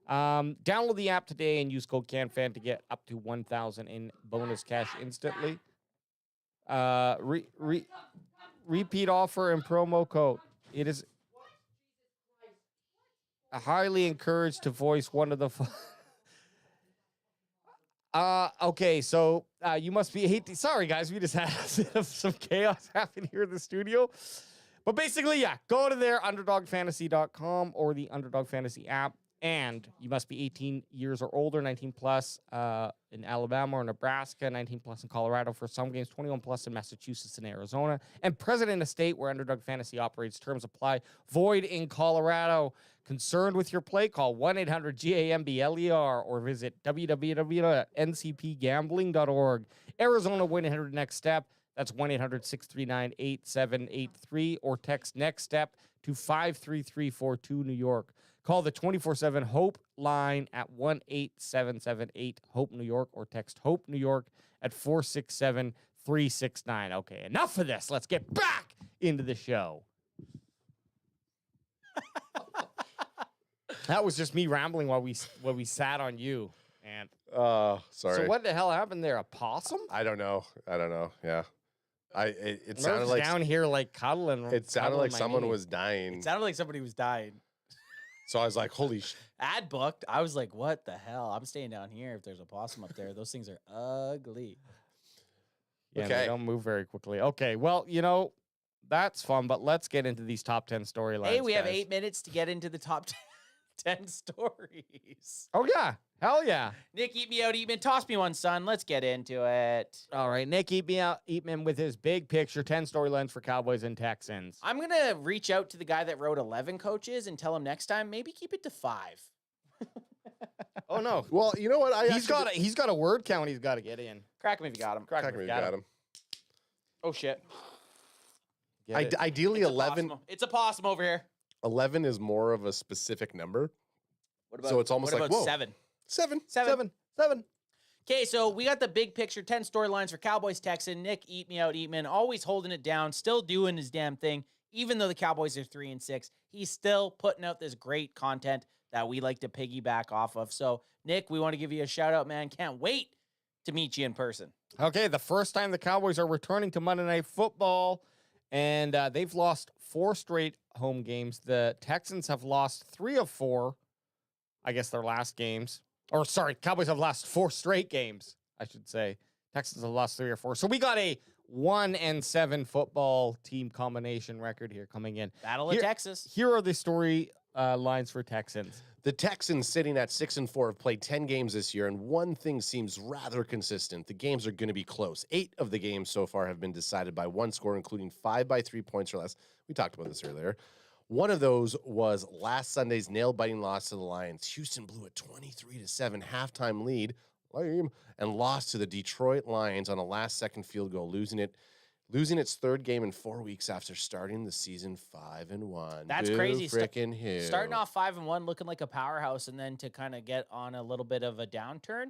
Download the app today and use code CANFAN to get up to 1,000 in bonus cash instantly. Repeat offer and promo code. It is highly encouraged to voice one of the... Okay, so you must be... Sorry, guys. We just had a bit of some chaos happen here in the studio. But basically, yeah, go to their underdogfantasy.com or the Underdog Fantasy app, and you must be 18 years or older, 19 plus in Alabama or Nebraska, 19 plus in Colorado for some games, 21 plus in Massachusetts and Arizona, and present in a state where Underdog Fantasy operates. Terms apply. Void in Colorado. Concerned with your play? Call 1-800-GAMBLER or visit www.ncpgambling.org. Arizona 1-800 next step. That's 1-800-639-8783 or text next step to 53342 New York. Call the 24/7 Hope line at 1-8778-HOPE New York or text HOPE New York at 467-369. Okay, enough of this. Let's get back into the show. That was just me rambling while we sat on you. And sorry. So what the hell happened there? A possum? I don't know. Yeah. It sounded Murph's like down here like cuddling. It sounded like someone was dying. It sounded like somebody was dying. So I was like, holy sh... Ad booked. I was like, what the hell? I'm staying down here if there's a possum up there. Those things are ugly. Yeah, they don't move very quickly. Okay, well, that's fun, but let's get into these top 10 storylines. Hey, we have 8 minutes to get into the top 10. 10 stories. Oh, yeah. Hell yeah. Nick, eat me out, Eatman. Toss me one, son. Let's get into it. All right. Nick, Eatman with his big picture, 10 storylines for Cowboys and Texans. I'm going to reach out to the guy that wrote 11 coaches and tell him next time, maybe keep it to 5. Oh, no. Well, you know what? He's got a word count he's got to get in. Crack him if you got him. Crack him if you got him. Oh, shit. Ideally, It's 11. It's a possum over here. 11 is more of a specific number. What about, so it's almost what like, about whoa. 7? 7. Okay, so we got the big picture, 10 storylines for Cowboys, Texan. Nick, eat me out, Eatman, always holding it down, still doing his damn thing. Even though the Cowboys are 3-6, he's still putting out this great content that we like to piggyback off of. So, Nick, we want to give you a shout out, man. Can't wait to meet you in person. Okay, the first time the Cowboys are returning to Monday Night Football, and they've lost 4 straight home games. The Texans have lost 3 of 4, I guess their last games. Or, sorry, Cowboys have lost 4 straight games, I should say. Texans have lost 3 or 4. So we got a 1-7 football team combination record here coming in. Battle of Texas. Here are the story lines for Texans. The Texans, sitting at 6-4, have played 10 games this year, and one thing seems rather consistent. The games are going to be close. 8 of the games so far have been decided by 1 score, including 5 by 3 points or less. We talked about this earlier. One of those was last Sunday's nail-biting loss to the Lions. Houston blew a 23-7 halftime lead, and lost to the Detroit Lions on a last-second field goal, losing its 3rd game in 4 weeks after starting the season 5-1. That's Boo crazy. Frickin' who. Starting off 5-1, looking like a powerhouse, and then to kind of get on a little bit of a downturn.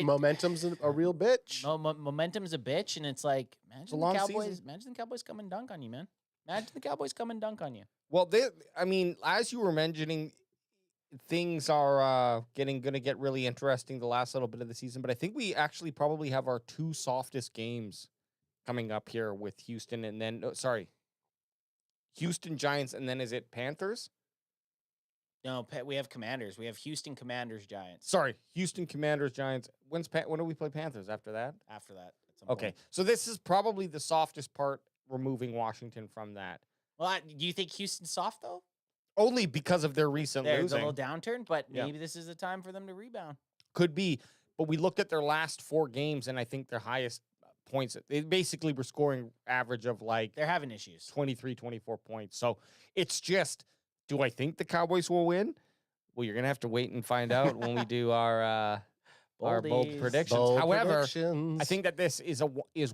Momentum's a real bitch. Momentum's a bitch, and it's like, imagine the Cowboys come and dunk on you, man. Imagine the Cowboys come and dunk on you. Well, as you were mentioning, things are going to get really interesting the last little bit of the season, but I think we actually probably have our 2 softest games coming up here with Houston and then, Houston Giants, and then is it Panthers? No, we have Commanders. We have Houston Commanders Giants. Sorry, Houston Commanders Giants. When do we play Panthers after that? After that. Okay, so this is probably the softest part, removing Washington from that. Well, do you think Houston's soft, though? Only because of their recent There's losing. a little downturn, but maybe this is the time for them to rebound. Could be, but we looked at their last 4 games, and I think their highest points, they basically were scoring average of like... They're having issues. 23, 24 points. So it's just, do I think the Cowboys will win? Well, you're going to have to wait and find out when we do our bold predictions. However, I think that this is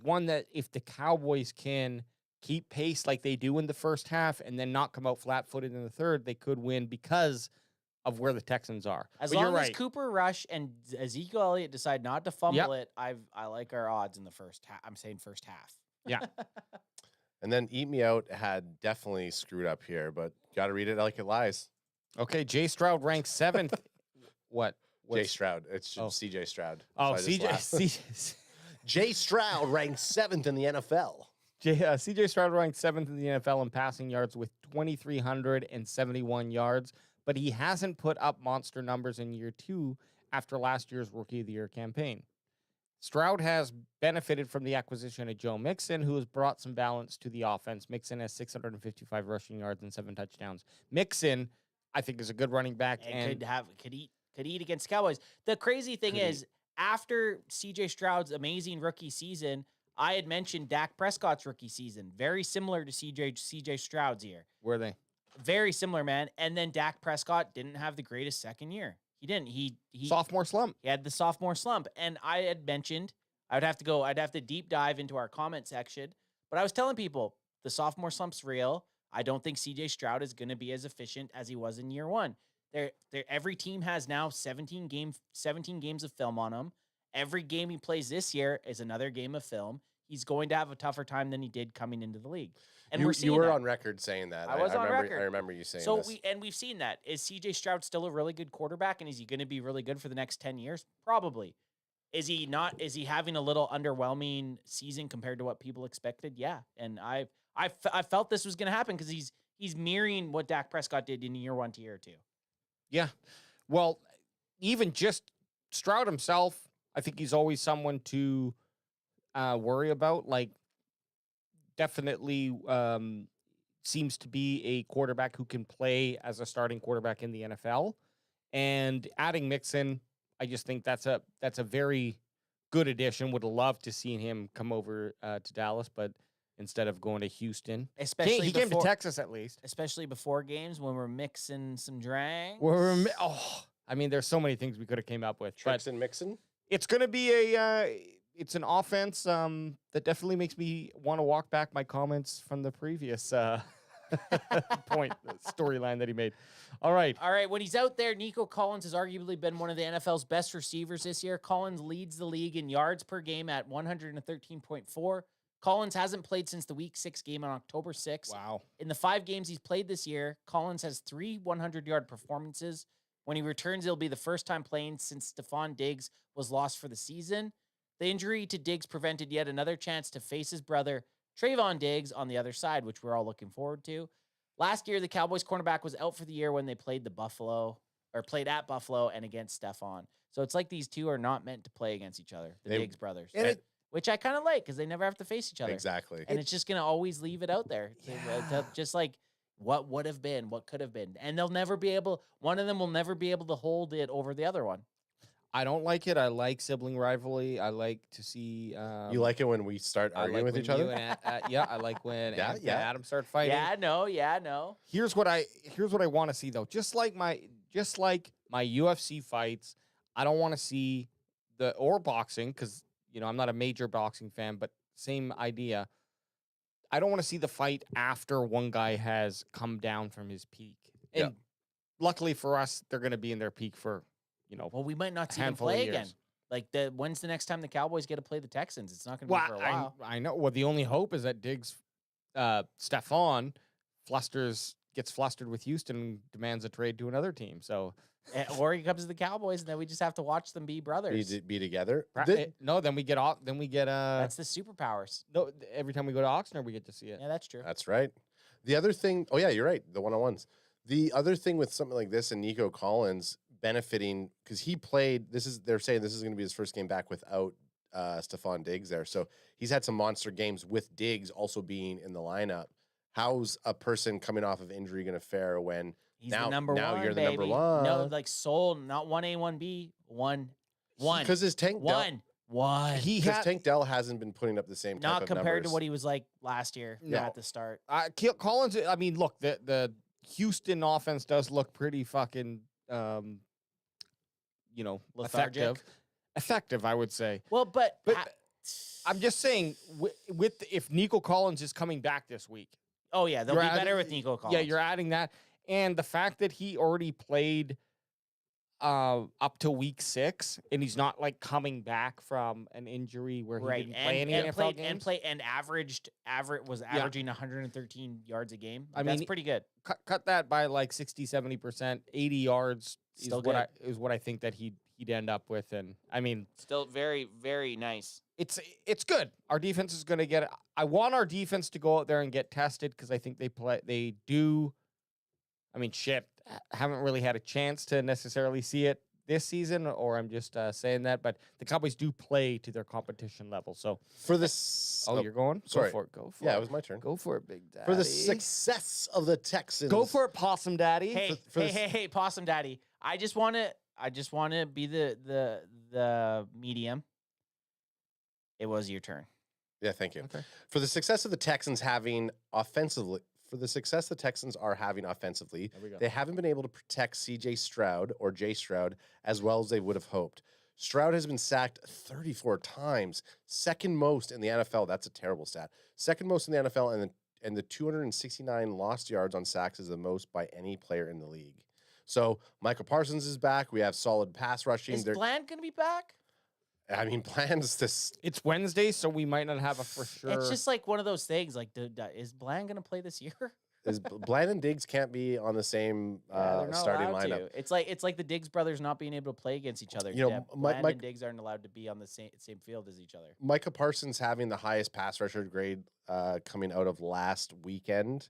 one that if the Cowboys can keep pace like they do in the first half and then not come out flat-footed in the third, they could win because of where the Texans are. As long as Cooper Rush and Ezekiel Elliott decide not to fumble it, I like our odds in the first half. I'm saying first half. Yeah. And then Eat Me Out had definitely screwed up here, but got to read it like it lies. Okay, Jay Stroud ranks 7th. What? Jay Stroud. It's CJ Stroud. Oh, CJ. Jay Stroud ranks 7th in the NFL. CJ Stroud ranked 7th in the NFL in passing yards with 2,371 yards, but he hasn't put up monster numbers in year 2 after last year's Rookie of the Year campaign. Stroud has benefited from the acquisition of Joe Mixon, who has brought some balance to the offense. Mixon has 655 rushing yards and 7 touchdowns. Mixon, I think, is a good running back and could eat against Cowboys. The crazy thing is, after CJ Stroud's amazing rookie season, I had mentioned Dak Prescott's rookie season, very similar to CJ Stroud's year. Were they? Very similar, man. And then Dak Prescott didn't have the greatest second year. He didn't. He sophomore slump. He had the sophomore slump. And I had mentioned I'd have to deep dive into our comment section. But I was telling people the sophomore slump's real. I don't think CJ Stroud is going to be as efficient as he was in year 1. Every team has now 17 games of film on him. Every game he plays this year is another game of film. He's going to have a tougher time than he did coming into the league. And you were on record saying that. I was on record. I remember you saying so this. We've seen that. Is CJ Stroud still a really good quarterback, and is he going to be really good for the next 10 years? Probably. Is he not? Is he having a little underwhelming season compared to what people expected? Yeah. And I felt this was going to happen because he's mirroring what Dak Prescott did in year 1 to year 2. Yeah. Well, even just Stroud himself, I think he's always someone to worry about. Like, definitely seems to be a quarterback who can play as a starting quarterback in the NFL. And adding Mixon, I just think that's a very good addition. Would love to see him come over to Dallas, but instead of going to Houston, especially he came to Texas at least. Especially before games when we're mixing some drinks. I mean, there's so many things we could have came up with. Tricks and mixing. It's going to be it's an offense that definitely makes me want to walk back my comments from the previous storyline that he made. All right. When he's out there, Nico Collins has arguably been one of the NFL's best receivers this year. Collins leads the league in yards per game at 113.4. Collins hasn't played since the Week 6 game on October 6th. Wow. In the 5 games he's played this year, Collins has 3 100-yard performances. When he returns, it'll be the first time playing since Stephon Diggs was lost for the season. The injury to Diggs prevented yet another chance to face his brother, Trayvon Diggs, on the other side, which we're all looking forward to. Last year, the Cowboys cornerback was out for the year when they played at Buffalo and against Stephon. So it's like these two are not meant to play against each other, the Diggs brothers. Which I kind of like because they never have to face each other. Exactly. And it's just going to always leave it out there. Just like what would have been, what could have been. And one of them will never be able to hold it over the other one. I don't like it. I like sibling rivalry. I like to see. You like it when we start arguing with each other? I like when Adam start fighting. Yeah, no. Here's what I want to see though. Just like my UFC fights, I don't want to see or boxing because I'm not a major boxing fan, but same idea. I don't want to see the fight after one guy has come down from his peak. And luckily for us, they're going to be in their peak for. Well, we might not see them play again. Like, when's the next time the Cowboys get to play the Texans? It's not going to be for a while. I know. Well, the only hope is that Diggs, Stephon, gets flustered with Houston and demands a trade to another team. So, or he comes to the Cowboys, and then we just have to watch them be brothers. Be together. No, then we get off. Then we get That's the superpowers. No, every time we go to Oxnard, we get to see it. Yeah, that's true. That's right. The other thing. Oh yeah, you're right. The one-on-ones. The other thing with something like this and Nico Collins benefiting because he played. They're saying this is going to be his first game back without Stephon Diggs there. So he's had some monster games with Diggs also being in the lineup. How's a person coming off of injury going to fare when he's the number one? You're the baby. number one. No, like soul, not 1A, 1B, 1. Because his Tank one. Tank Dell hasn't been putting up the same type of numbers. Not compared to what he was like last year at the start. Collins. I mean, look, the Houston offense does look pretty fucking. Effective, I would say. Well, but I'm just saying, if Nico Collins is coming back this week. Oh, yeah, they'll be better with Nico Collins. Yeah, you're adding that. And the fact that he already played up to week 6, and he's not like coming back from an injury where he didn't play any NFL games. And was averaging 113 yards a game. Like, that's pretty good. Cut that by like 60, 70%, 80 yards is what I think that he'd end up with. And I mean, still very, very nice. It's good. Our defense is going to get it. I want our defense to go out there and get tested because I think they do. I mean, haven't really had a chance to necessarily see it this season, or I'm just saying that, but the Cowboys do play to their competition level. So for this, you're going? Sorry. Go for it. Yeah, it was my turn. Go for it, Big Daddy. For the success of the Texans. Go for it, Possum Daddy. Hey, Possum Daddy. I just want to be the medium. It was your turn. Yeah, thank you. Okay. For the success of the Texans having offensively. For the success the Texans are having offensively, they haven't been able to protect C.J. Stroud or Jay Stroud as well as they would have hoped. Stroud has been sacked 34 times, second most in the NFL. That's a terrible stat. Second most in the NFL, and the 269 lost yards on sacks is the most by any player in the league. So Micah Parsons is back. We have solid pass rushing. Is Bland going to be back? I mean, Bland's this. It's Wednesday, so we might not have a for sure. It's just like one of those things. Like, is Bland going to play this year? Bland and Diggs can't be on the same starting lineup. It's like the Diggs brothers not being able to play against each other. Bland and Diggs aren't allowed to be on the same field as each other. Micah Parsons having the highest pass rusher grade coming out of last weekend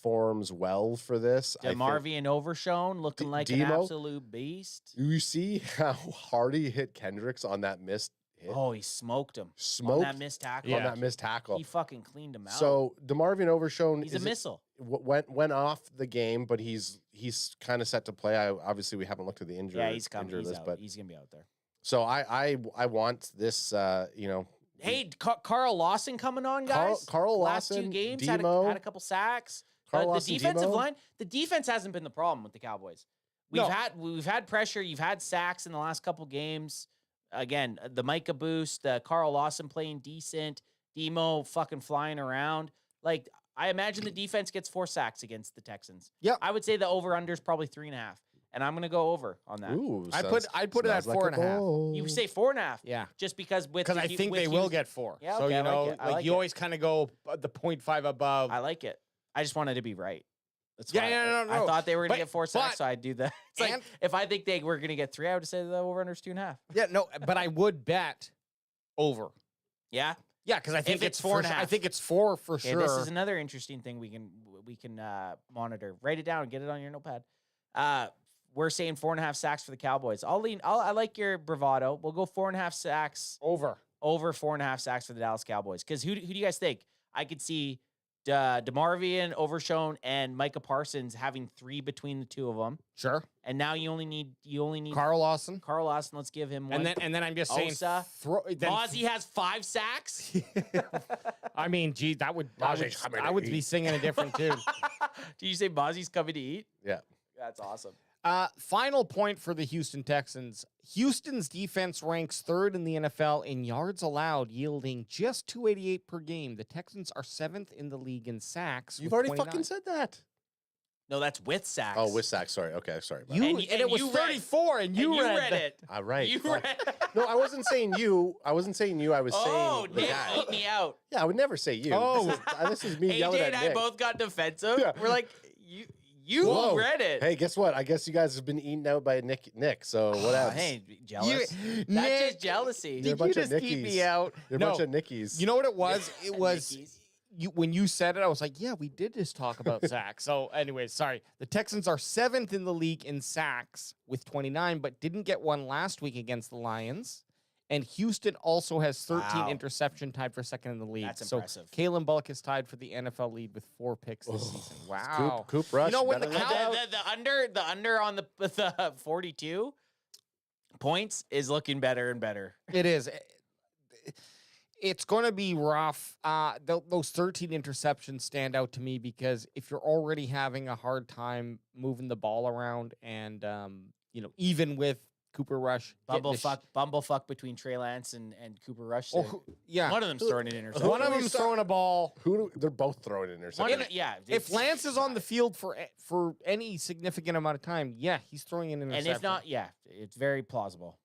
forms well for this. DeMarvion Overshone looking like an absolute beast. You see how hard he hit Kendricks on that missed hit. Oh, he smoked him. Smoked on that missed tackle. On that missed tackle. He fucking cleaned him out. So DeMarvion Overshone, he's a missile. Went off the game, but he's kind of set to play. Obviously we haven't looked at the injury. Yeah, he's coming. He's list, out. but He's gonna be out there. So I want this. Hey, Carl Lawson coming on, guys. Carl last Lawson, 2 games Demo, had a couple sacks. Carl The Lawson, defensive Demo. line, the defense hasn't been the problem with the Cowboys. We've had pressure. You've had sacks in the last couple games. Again, the Micah boost, Carl Lawson playing decent, Demo fucking flying around. Like, I imagine the defense gets 4 sacks against the Texans. Yeah, I would say the over/under is probably 3.5, and I'm gonna go over on that. Ooh, I'd put it at 4.5. You say 4.5? Yeah, just because I think they will get 4. Yeah, so okay, you know, I like you it. always kind of go the 0.5 above. I like it. I just wanted to be right. That's Yeah, why no. I thought they were going to But- get 4 sacks, but- so I'd do that. It's like, if I think they were going to get 3, I would say the over-under's 2.5. Yeah, no, but I would bet over. Yeah? Yeah, because I think If it's it's 4.5. I think it's 4 for Okay, sure. this is another interesting thing we can monitor. Write it down and get it on your notepad. We're saying 4.5 sacks for the Cowboys. I like your bravado. We'll go 4.5 sacks. Over 4.5 sacks for the Dallas Cowboys. Because who do you guys think? I could see DeMarvion, Overshone, and Micah Parsons having 3 between the 2 of them. Sure. And now you only need Carl Lawson. Carl Lawson, let's give him one. And then I'm just saying, Osa. Mozzie has 5 sacks. I mean, gee, that would I would be singing a different tune. Did you say Mozzie's coming to eat? Yeah. That's awesome. Final point for the Houston Texans. Houston's defense ranks 3rd in the NFL in yards allowed, yielding just 288 per game. The Texans are 7th in the league in sacks. You've with already 29. fucking said that. No, that's with sacks. Oh, with sacks. Sorry. Okay, sorry. And it was 34, and you read it. All right. You Fuck. read. No, I wasn't saying you. I was saying Oh, the Nick guy. beat me out. Yeah, I would never say you. Oh. This is me AJ yelling at and I Nick. both got defensive. Yeah. We're like, you Whoa. read it. Hey, guess what? I guess you guys have been eaten out by Nick. So what else? Hey, jealous. That's Nick, just jealousy. You're a Did you bunch of just keep Nickies. me out? You're a bunch of Nickies. You know what it was? It was Nickies. when you said it, I was like, yeah, we did just talk about sacks. So anyways, sorry. The Texans are 7th in the league in sacks with 29, but didn't get one last week against the Lions. And Houston also has 13 Wow. interception, tied for 2nd in the league. That's so impressive. Kalen Bullock is tied for the NFL lead with 4 picks this season. Wow. Coop Rush. You know when better the look Cow- out. The under on the 42 points is looking better and better. It is. It's going to be rough. Those 13 interceptions stand out to me because if you're already having a hard time moving the ball around and, even with Cooper Rush. Bumblefuck between Trey Lance and Cooper Rush. Yeah. One of them's throwing an interception. One of them's throwing a ball. They're both throwing an interception. If Lance is on the field for any significant amount of time, yeah, he's throwing an interception. And if not, yeah, it's very plausible.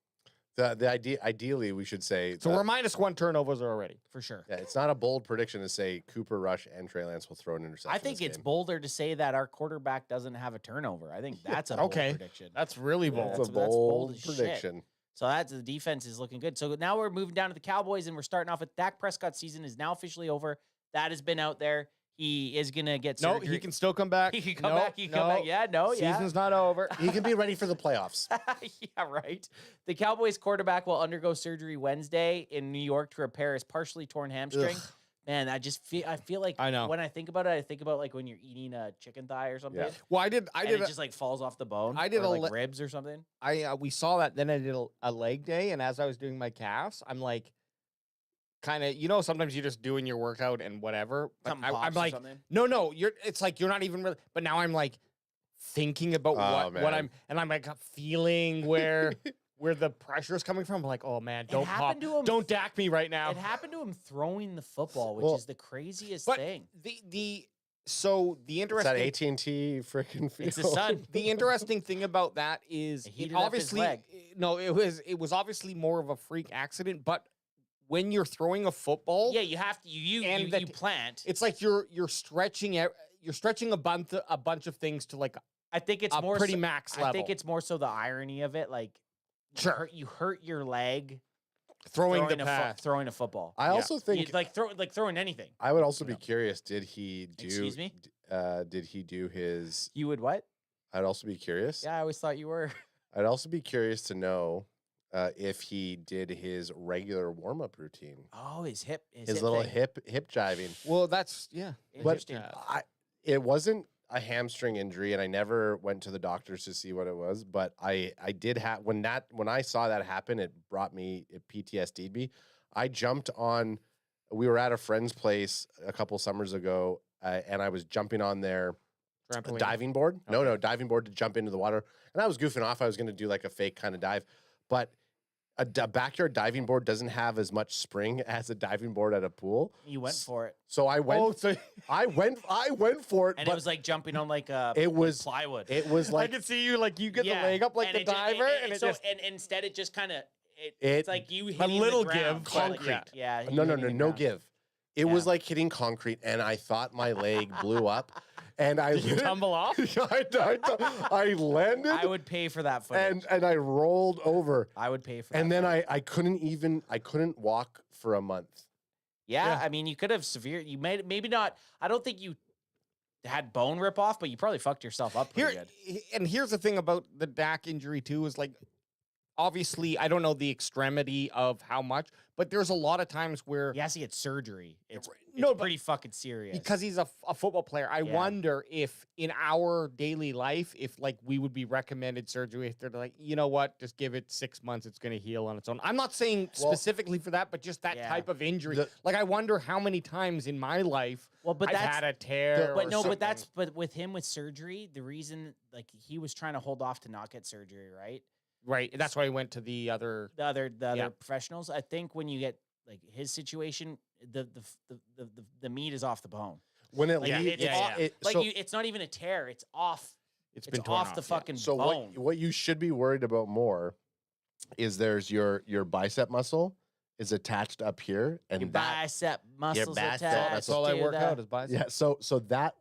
The idea, ideally, we should say. So we're -1 turnovers already. For sure. Yeah, it's not a bold prediction to say Cooper Rush and Trey Lance will throw an interception. I think it's bolder to say that our quarterback doesn't have a turnover. I think that's a bold prediction. That's really bold. That's a bold as shit. prediction. So the defense is looking good. So now we're moving down to the Cowboys, and we're starting off with Dak Prescott's season is now officially over. That has been out there. He is gonna get No, surgery. he can still come back. He can come back. He can come back. Yeah, no, yeah. Season's not over. He can be ready for the playoffs. Yeah, right. The Cowboys quarterback will undergo surgery Wednesday in New York to repair his partially torn hamstring. Ugh. Man, I feel like I know. when I think about it, I think about like when you're eating a chicken thigh or something. Yeah. Well, I did. And it just like falls off the bone. I did or, a like le- ribs or something. We saw that. Then I did a leg day, and as I was doing my calves, I'm like, kind of, sometimes you're just doing your workout and whatever. But Something I'm pops or like, something. no, it's like you're not even really. But now I'm like thinking about what man. I'm like feeling where the pressure is coming from. I'm like, oh man, don't pop, happened to him- don't dack me right now. It happened to him throwing the football, which Well, is the craziest but thing. the It's that interesting AT&T freaking field. It's the sun. the interesting thing about that is It it heated up his obviously leg. no, it was obviously more of a freak accident, but when you're throwing a football, Yeah, you have to. You plant. it's like you're stretching a bunch of things to like I think it's a more pretty so, max I level. think it's more so the irony of it. Like, you hurt your leg throwing the a pass. throwing a football. I also think throwing anything. I would also be curious. Did he do? Excuse me? Did he do his? You would what? I'd also be curious. Yeah, I always thought you were. I'd also be curious to know if he did his regular warm-up routine. Oh, his little thing. hip jiving. Well, that's But it wasn't a hamstring injury, and I never went to the doctors to see what it was. But I did have when I saw that happen, it PTSD'd me. I jumped on. We were at a friend's place a couple summers ago, and I was jumping on their diving board. Okay. No, diving board to jump into the water. And I was goofing off. I was going to do like a fake kind of dive, but a backyard diving board doesn't have as much spring as a diving board at a pool. You went for it. So I went. I went for it. And it was like jumping on like plywood. It was like I could see you like you get the leg up like and the diver, and instead it just kind of it's like you hit a little give concrete. Yeah. No give. It was like hitting concrete, and I thought my leg blew up. And Did you tumble off? I landed. I would pay for that footage. And I rolled over. I would pay for that. And then I couldn't walk for a month. Yeah, I mean, you could have you maybe not. I don't think you had bone rip off, but you probably fucked yourself up pretty good. And here's the thing about the Dak injury too is like, obviously, I don't know the extremity of how much, but there's a lot of times where he has to get surgery. It's pretty fucking serious. Because he's a football player. I wonder if in our daily life, if like we would be recommended surgery, if they're like, you know what, just give it 6 months, it's going to heal on its own. I'm not saying specifically for that, but just that type of injury. Like I wonder how many times in my life I've had a tear. But with him with surgery, the reason like he was trying to hold off to not get surgery, right? Right. That's why he went to the other professionals. I think when you get like his situation, the meat is off the bone. When it's not even a tear; it's off. It's been torn off the fucking bone. What you should be worried about more is there's your bicep muscle is attached up here, and your bicep muscles attached. That's all I work out is bicep. Yeah. So that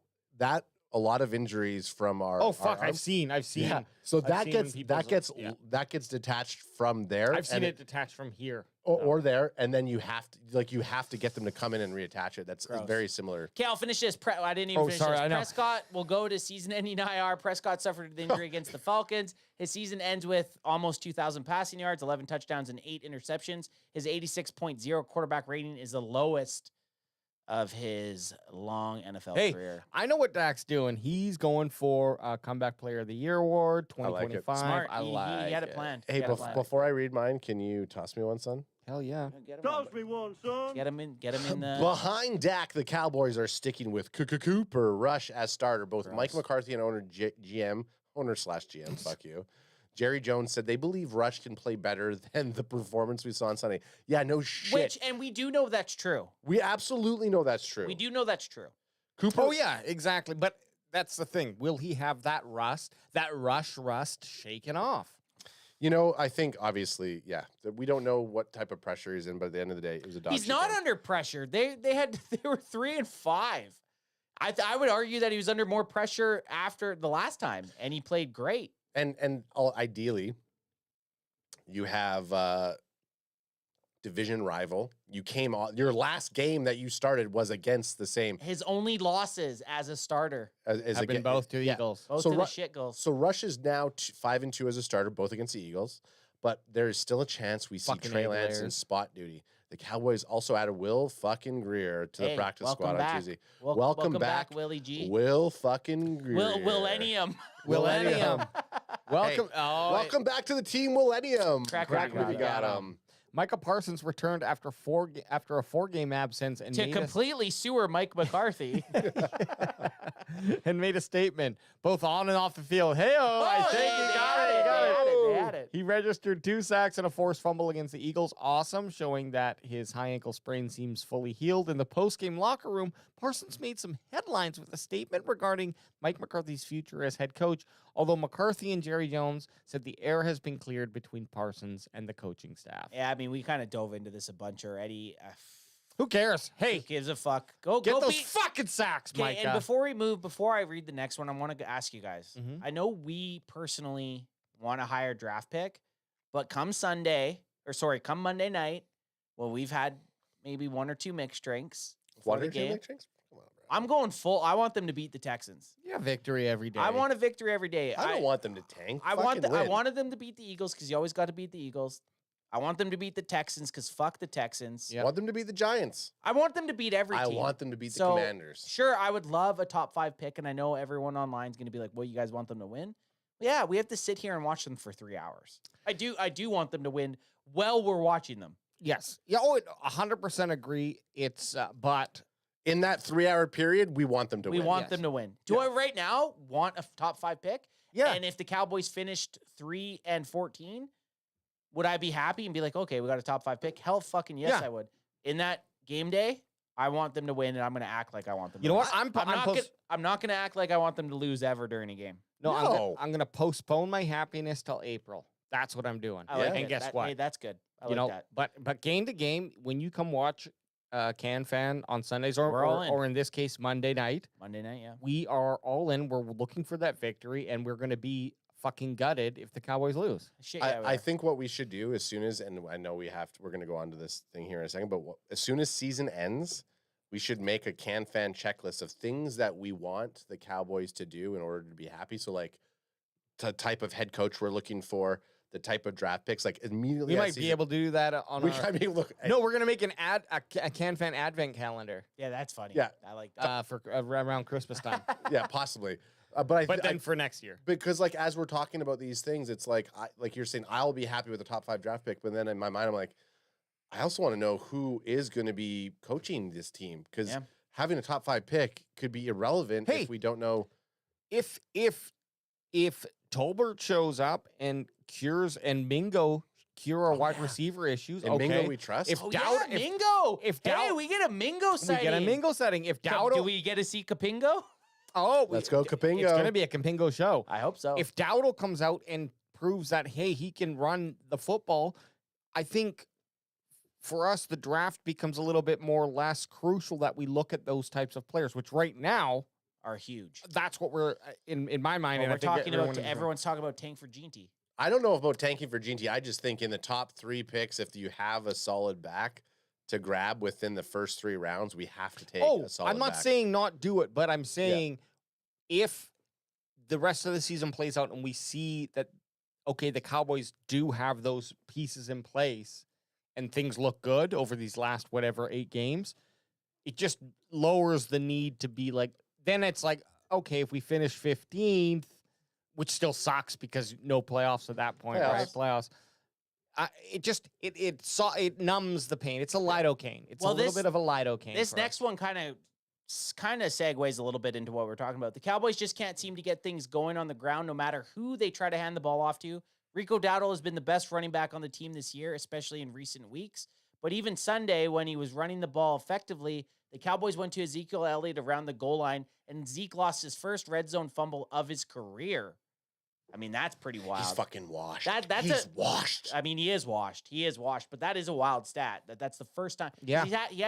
a lot of injuries from our I've seen. Yeah. So that gets detached from there. I've seen it detached from here. Or there, and then you have to get them to come in and reattach it. That's very similar. Okay, I'll finish this. I didn't even finish this. Prescott will go to season-ending IR. Prescott suffered the injury against the Falcons. His season ends with almost 2,000 passing yards, 11 touchdowns, and 8 interceptions. His 86.0 quarterback rating is the lowest of his long NFL career. I know what Dak's doing. He's going for a Comeback Player of the Year award, 2025. Smart. He had it planned. Hey, before I read mine, can you toss me one, son? Hell yeah. Toss me one, son. Get him in the... Behind Dak, the Cowboys are sticking with Cooper Rush as starter. Both Mike McCarthy and owner/GM, fuck you, Jerry Jones said they believe Rush can play better than the performance we saw on Sunday. Yeah, no shit. And we do know that's true. We absolutely know that's true. We do know that's true. Cooper. Oh, yeah, exactly. But that's the thing. Will he have that rust shaken off? You know, I think obviously, we don't know what type of pressure he's in, but at the end of the day, it was a dog. He's not under pressure. They were 3-5. I would argue that he was under more pressure after the last time, and he played great. And ideally, you have division rival. You came on your last game that you started was against the same. His only losses as a starter have been both to the Eagles. Both to the shit goals. So Rush is now 5-2 as a starter, both against the Eagles. But there is still a chance we see Trey Lance in spot duty. The Cowboys also added Will fucking Greer to the practice squad on Tuesday. Welcome back, Willie G. Will fucking Greer. Millennium. Welcome. Welcome back to the team, Millennium. Crack we got him. Micah Parsons returned after a 4-game absence and to completely sewer Mike McCarthy and made a statement both on and off the field. I think he got it. They had it. He registered 2 sacks and a forced fumble against the Eagles. Awesome, showing that his high ankle sprain seems fully healed. In the post-game locker room, Parsons made some headlines with a statement regarding Mike McCarthy's future as head coach, although McCarthy and Jerry Jones said the air has been cleared between Parsons and the coaching staff. Yeah, I mean, we kind of dove into this a bunch already. Who cares? Hey, who gives a fuck? Go those fucking sacks, Micah. And before I read the next one, I want to ask you guys. Mm-hmm. I know we personally want a higher draft pick, but come Monday night, well, we've had maybe 1 or 2 mixed drinks. One or 2 mixed drinks? Come on, bro. I'm going full. I want them to beat the Texans. Yeah, victory every day. I want a victory every day. I don't want them to tank. I wanted them to beat the Eagles because you always got to beat the Eagles. I want them to beat the Texans because fuck the Texans. I want them to beat the Giants. I want them to beat every team. I want them to beat the Commanders. Sure, I would love a top 5 pick, and I know everyone online is going to be like, well, you guys want them to win? Yeah, we have to sit here and watch them for 3 hours. I do want them to win while we're watching them. Yes. Yeah. Oh, 100% agree. It's but in that 3-hour period, we want them to win. We want them to win. Do I right now want a top 5 pick? Yeah. And if the Cowboys finished 3-14, would I be happy and be like, okay, we got a top 5 pick? Hell fucking yes, I would. In that game day, I want them to win, and I'm going to act like I want them to win. You know what? I'm not going to act like I want them to lose ever during a game. No. I'm gonna postpone my happiness till April. That's what I'm doing. And guess what? Hey, that's good. I you like know, that. But game to game, when you come watch Can Fan on Sundays or in this case Monday night. Monday night, yeah. We are all in. We're looking for that victory, and we're gonna be fucking gutted if the Cowboys lose. I think what we should do as soon as, and I know we're gonna go on to this thing here in a second, but as soon as season ends, we should make a Can Fan checklist of things that we want the Cowboys to do in order to be happy. So, like, the type of head coach we're looking for, the type of draft picks, like immediately. We might be able to do that on. No, we're gonna make a Can Fan advent calendar. Yeah, that's funny. Yeah, I like that for around Christmas time. Yeah, possibly. But then for next year, because like as we're talking about these things, it's like like you're saying, I'll be happy with the top 5 draft pick, but then in my mind, I'm like, I also want to know who is going to be coaching this team, because having a top 5 pick could be irrelevant if we don't know. If Tolbert shows up and Mingo cure our wide receiver issues, and Mingo we trust. Mingo. Hey, we get a Mingo sighting. We get a Mingo sighting. If Dowdle, do we get to see Capingo? Oh, let's go Capingo. It's going to be a Capingo show. I hope so. If Dowdle comes out and proves that, hey, he can run the football, I think for us, the draft becomes a little bit more less crucial that we look at those types of players, which right now are huge. That's what we're in my mind. Well, and everyone's talking about tank for Ginty. I don't know about tanking for Ginty. I just think in the top 3 picks, if you have a solid back to grab within the first 3 rounds, we have to take a solid I'm not back. saying not do it, but I'm saying if the rest of the season plays out and we see that, okay, the Cowboys do have those pieces in place and things look good over these last 8 games, it just lowers the need to be like, then it's like, okay, if we finish 15th, which still sucks because no playoffs at that point, right? Playoffs. It numbs the pain. It's a lidocaine. It's a little bit of a lidocaine. This next one kind of segues a little bit into what we're talking about. The Cowboys just can't seem to get things going on the ground no matter who they try to hand the ball off to. Rico Dowdle has been the best running back on the team this year, especially in recent weeks. But even Sunday, when he was running the ball effectively, the Cowboys went to Ezekiel Elliott around the goal line, and Zeke lost his first red zone fumble of his career. I mean, that's pretty wild. He's fucking washed. He's washed. I mean, he is washed. He is washed, but that is a wild stat. That's the first time. Yeah.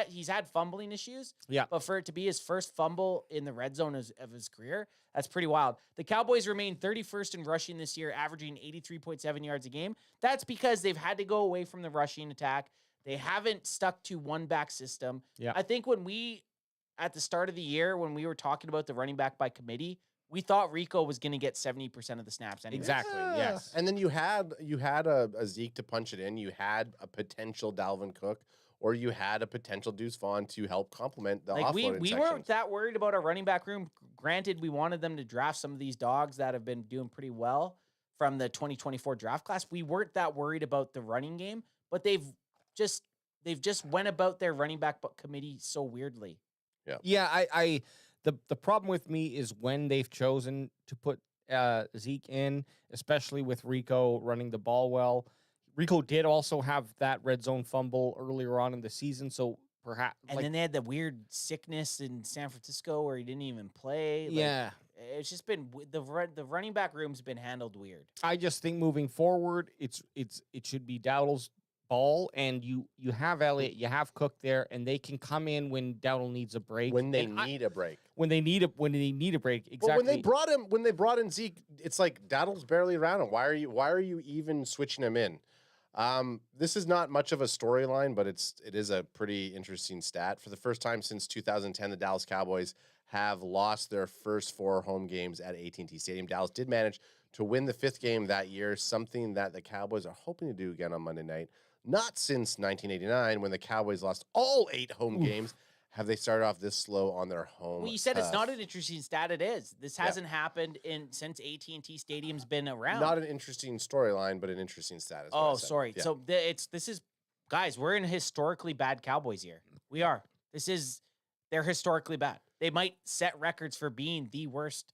He's had fumbling issues. Yeah. But for it to be his first fumble in the red zone of his career, that's pretty wild. The Cowboys remain 31st in rushing this year, averaging 83.7 yards a game. That's because they've had to go away from the rushing attack. They haven't stuck to one back system. Yeah. I think at the start of the year, when we were talking about the running back by committee, we thought Rico was going to get 70% of the snaps anyway. Exactly, yes. And then you had a Zeke to punch it in. You had a potential Dalvin Cook, or you had a potential Deuce Vaughn to help complement the offloading we weren't that worried about our running back room. Granted, we wanted them to draft some of these dogs that have been doing pretty well from the 2024 draft class. We weren't that worried about the running game, but they've just went about their running back committee so weirdly. Yeah. Yeah, The problem with me is when they've chosen to put Zeke in, especially with Rico running the ball well. Rico did also have that red zone fumble earlier on in the season, so perhaps. And then they had the weird sickness in San Francisco where he didn't even play. Yeah. It's just been the running back room's been handled weird. I just think moving forward, it should be Dowdle's ball, and you have Elliott, you have Cook there, and they can come in when Dowdle needs a break. When they need a break. When they need a break. Exactly. But when they brought in Zeke, it's like Dowdle's barely around him. Why are you even switching him in? This is not much of a storyline, but it is a pretty interesting stat. For the first time since 2010, the Dallas Cowboys have lost their first 4 home games at AT&T Stadium. Dallas did manage to win the 5th game that year, something that the Cowboys are hoping to do again on Monday night. Not since 1989, when the Cowboys lost all 8 home games, have they started off this slow on their home. Well, you said it's not an interesting stat. It is. This hasn't happened since AT&T Stadium's been around. Not an interesting storyline, but an interesting stat. Oh, sorry. Yeah. So this is, guys, we're in a historically bad Cowboys year. We are. They're historically bad. They might set records for being the worst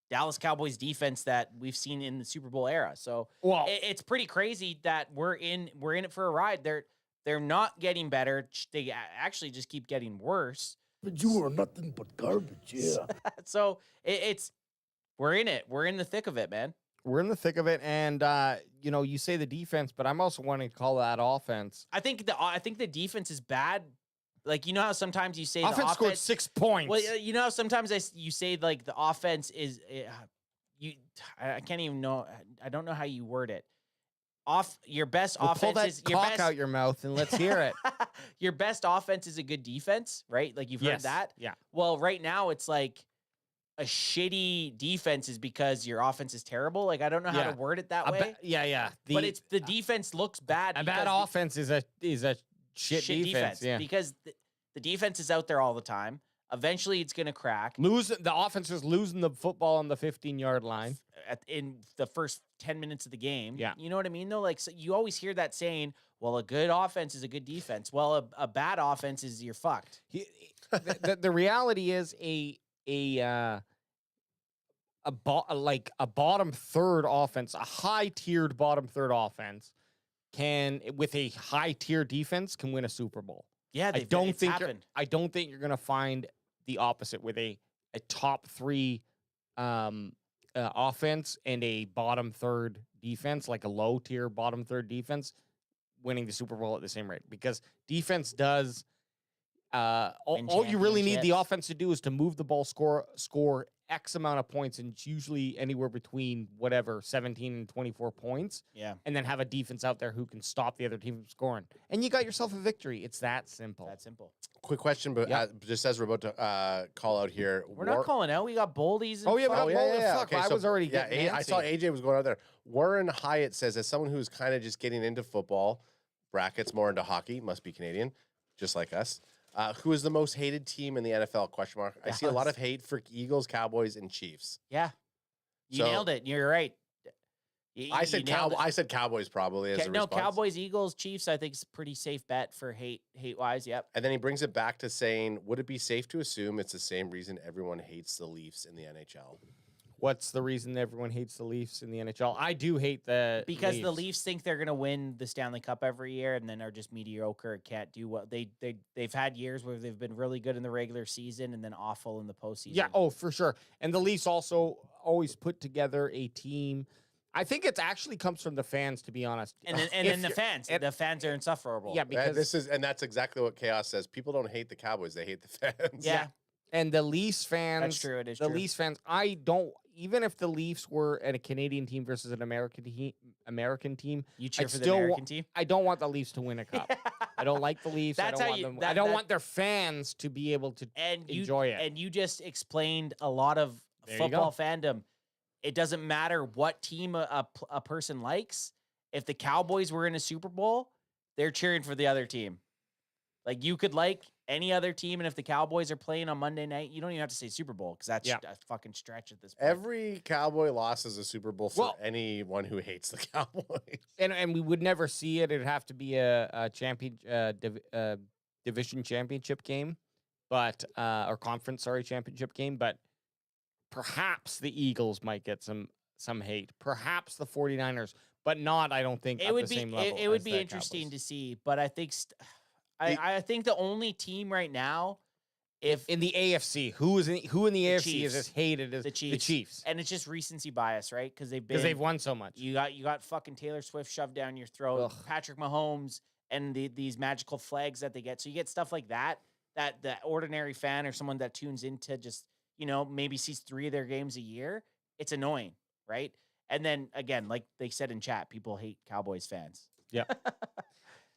Dallas Cowboys defense that we've seen in the Super Bowl era. So it's pretty crazy that we're in it for a ride. They're not getting better. They actually just keep getting worse. But you are nothing but garbage, yeah. So we're in it. We're in the thick of it, man. We're in the thick of it, and you say the defense, but I'm also wanting to call that offense. I think the defense is bad. Like, you know how sometimes you say offense the offense scored 6 points. Well, you know how sometimes you say like the offense is I can't even know. I don't know how you word it. Your best offense pull that is cock out your mouth and let's hear it. Your best offense is a good defense, right? Like you've heard that. Yeah. Well, right now it's like a shitty defense is because your offense is terrible. Like I don't know how to word it that way. But it's the defense looks bad. A bad offense is a shit defense. Yeah. Because the defense is out there all the time. Eventually, it's going to crack. The offense is losing the football on the 15-yard line in the first 10 minutes of the game. Yeah. You know what I mean, though? Like, so you always hear that saying, well, a good offense is a good defense. Well, a bad offense is you're fucked. The reality is a bottom third offense, a high-tiered bottom third offense with a high-tier defense can win a Super Bowl. Yeah, I don't think you're going to find the opposite with a top 3 offense and a bottom third defense, like a low tier bottom third defense, winning the Super Bowl at the same rate. Because defense does all you really need the offense to do is to move the ball, score X amount of points, and it's usually anywhere between 17 and 24 points. Yeah. And then have a defense out there who can stop the other team from scoring. And you got yourself a victory. It's that simple. Quick question, but just as we're about to call out here. We're not calling out. We got Boldies. Oh, yeah, we got Boldies. Fuck, Okay, I was already getting I saw AJ was going out there. Warren Hyatt says, as someone who's kind of just getting into football, brackets more into hockey, must be Canadian, just like us. Who is the most hated team in the NFL? ? I see a lot of hate for Eagles, Cowboys, and Chiefs. Yeah, you nailed it. You're right. I said Cowboys probably as a response. Cowboys, Eagles, Chiefs. I think is a pretty safe bet for hate wise. Yep. And then he brings it back to saying, would it be safe to assume it's the same reason everyone hates the Leafs in the NHL? What's the reason everyone hates the Leafs in the NHL? I do hate the Leafs. The Leafs think they're going to win the Stanley Cup every year and then are just mediocre, can't do what they've had years where they've been really good in the regular season and then awful in the postseason. Yeah, oh, for sure. And the Leafs also always put together a team. I think it actually comes from the fans, to be honest. And then the fans are insufferable. Yeah, because that's exactly what Chaos says. People don't hate the Cowboys; they hate the fans. Yeah. And the Leafs fans, that's true. It is the Leafs fans. I don't. Even if the Leafs were at a Canadian team versus an American team, you cheer for the American team. I don't want the Leafs to win a cup. I don't like the Leafs. I don't want their fans to be able to enjoy it. And you just explained a lot of football fandom. It doesn't matter what team a person likes. If the Cowboys were in a Super Bowl, they're cheering for the other team. Like, you could like any other team, and if the Cowboys are playing on Monday night, you don't even have to say Super Bowl because that's a fucking stretch at this point. Every Cowboy loss is a Super Bowl for anyone who hates the Cowboys. And we would never see it. It'd have to be a division championship game, but or conference championship game. But perhaps the Eagles might get some hate. Perhaps the 49ers, but not. I don't think the same level. It would be interesting to see, but I think. I think the only team right now, if in the AFC, who in the AFC is as hated as the Chiefs, and it's just recency bias, right? Because they've won so much. You got fucking Taylor Swift shoved down your throat, Patrick Mahomes, and these magical flags that they get. So you get stuff like that the ordinary fan or someone that tunes into just maybe sees 3 of their games a year. It's annoying, right? And then again, like they said in chat, people hate Cowboys fans. Yeah,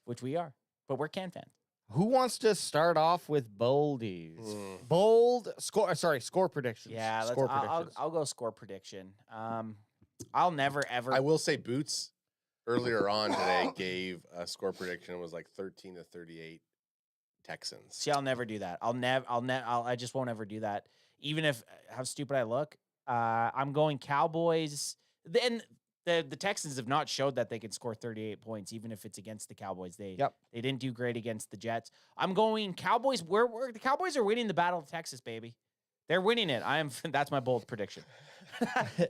which we are. But we're Can fans. Who wants to start off with boldies? Bold score. Sorry, score predictions. Yeah, predictions. I'll go score prediction. I'll never ever. I will say Boots earlier on today gave a score prediction. It was like 13-38 Texans. See, I'll never do that. I just won't ever do that. Even if how stupid I look. I'm going Cowboys. Then the Texans have not showed that they can score 38 points, even if it's against the Cowboys. They didn't do great against the Jets. I'm going Cowboys. Where the Cowboys are winning the Battle of Texas, baby. They're winning it. That's my bold prediction.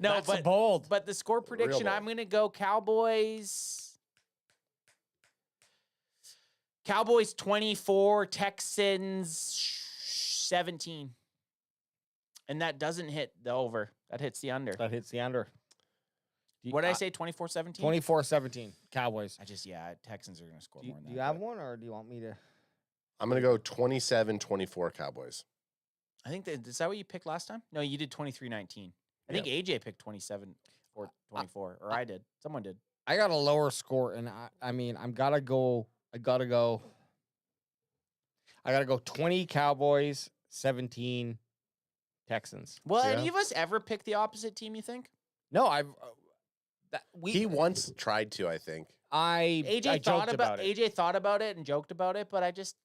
No, That's bold. But the score prediction, I'm going to go Cowboys. Cowboys 24, Texans 17. And that doesn't hit the over. That hits the under. That hits the under. What did I say? 24-17? 24-17. Cowboys. Texans are going to score more than that. Do you have one, or do you want me to? I'm going to go 27-24 Cowboys. I think is that what you picked last time? No, you did 23-19. I think AJ picked 27 or 24, or I did. Someone did. I got a lower score, and I mean, I gotta go 20 Cowboys, 17 Texans. Will any of us ever pick the opposite team, you think? No, he once tried to, I think. AJ thought about it and joked about it, but I just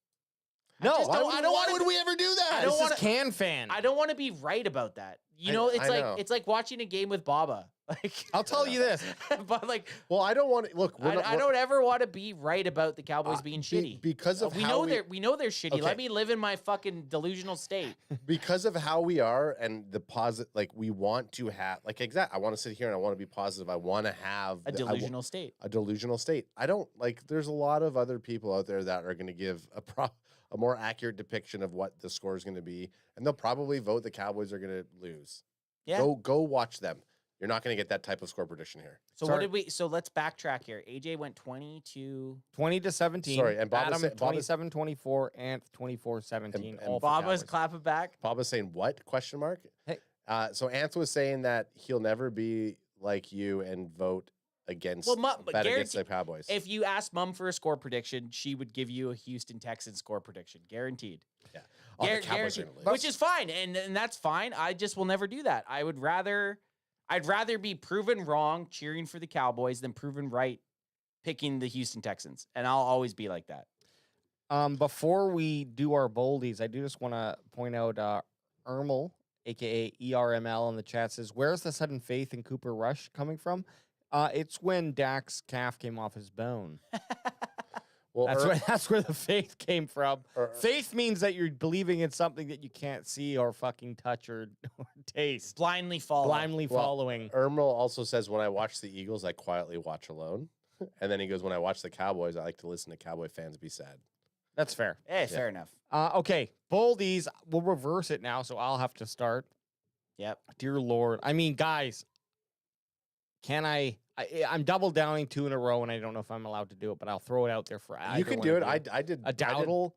why would we ever do that? This is Can Fan. I don't want to be right about that. You know, it's like watching a game with Baba. Like I'll tell you this, but like, well, I don't want to look. I don't ever want to be right about the Cowboys being shitty because of we know they're shitty. Okay. Let me live in my fucking delusional state. Because of how we are and the positive, like we want to have, like I want to sit here and I want to be positive. I want to have a delusional state. A delusional state. I don't like. There's a lot of other people out there that are going to give a more accurate depiction of what the score is going to be, and they'll probably vote the Cowboys are going to lose. Yeah, go watch them. You're not going to get that type of score prediction here. So what did we? So let's backtrack here. AJ went 20 to 17. Sorry, and Bob Adam said 27-24 and 24-17. And Bob was clapping back. Bob was saying what? Question mark. Hey, so Anth was saying that he'll never be like you and vote against against the Cowboys. If you asked Mom for a score prediction, she would give you a Houston Texans score prediction, guaranteed. Yeah, the Cowboys are gonna lose. Which is fine, and that's fine. I just will never do that. I'd rather be proven wrong cheering for the Cowboys than proven right picking the Houston Texans. And I'll always be like that. Before we do our boldies, I do just want to point out Ermel, a.k.a. ERML in the chat says, where's the sudden faith in Cooper Rush coming from? It's when Dak's calf came off his bone. Well, that's where the faith came from. Faith means that you're believing in something that you can't see or fucking touch or taste. Blindly following. Ermel also says, when I watch the Eagles, I quietly watch alone. And then he goes, when I watch the Cowboys, I like to listen to Cowboy fans be sad. That's fair. Hey, fair enough. Okay, boldies. We'll reverse it now, so I'll have to start. Yep. Dear Lord. I mean, guys, I'm double downing 2 in a row, and I don't know if I'm allowed to do it, but I'll throw it out there for either. You can do it. I did. A Dowdle.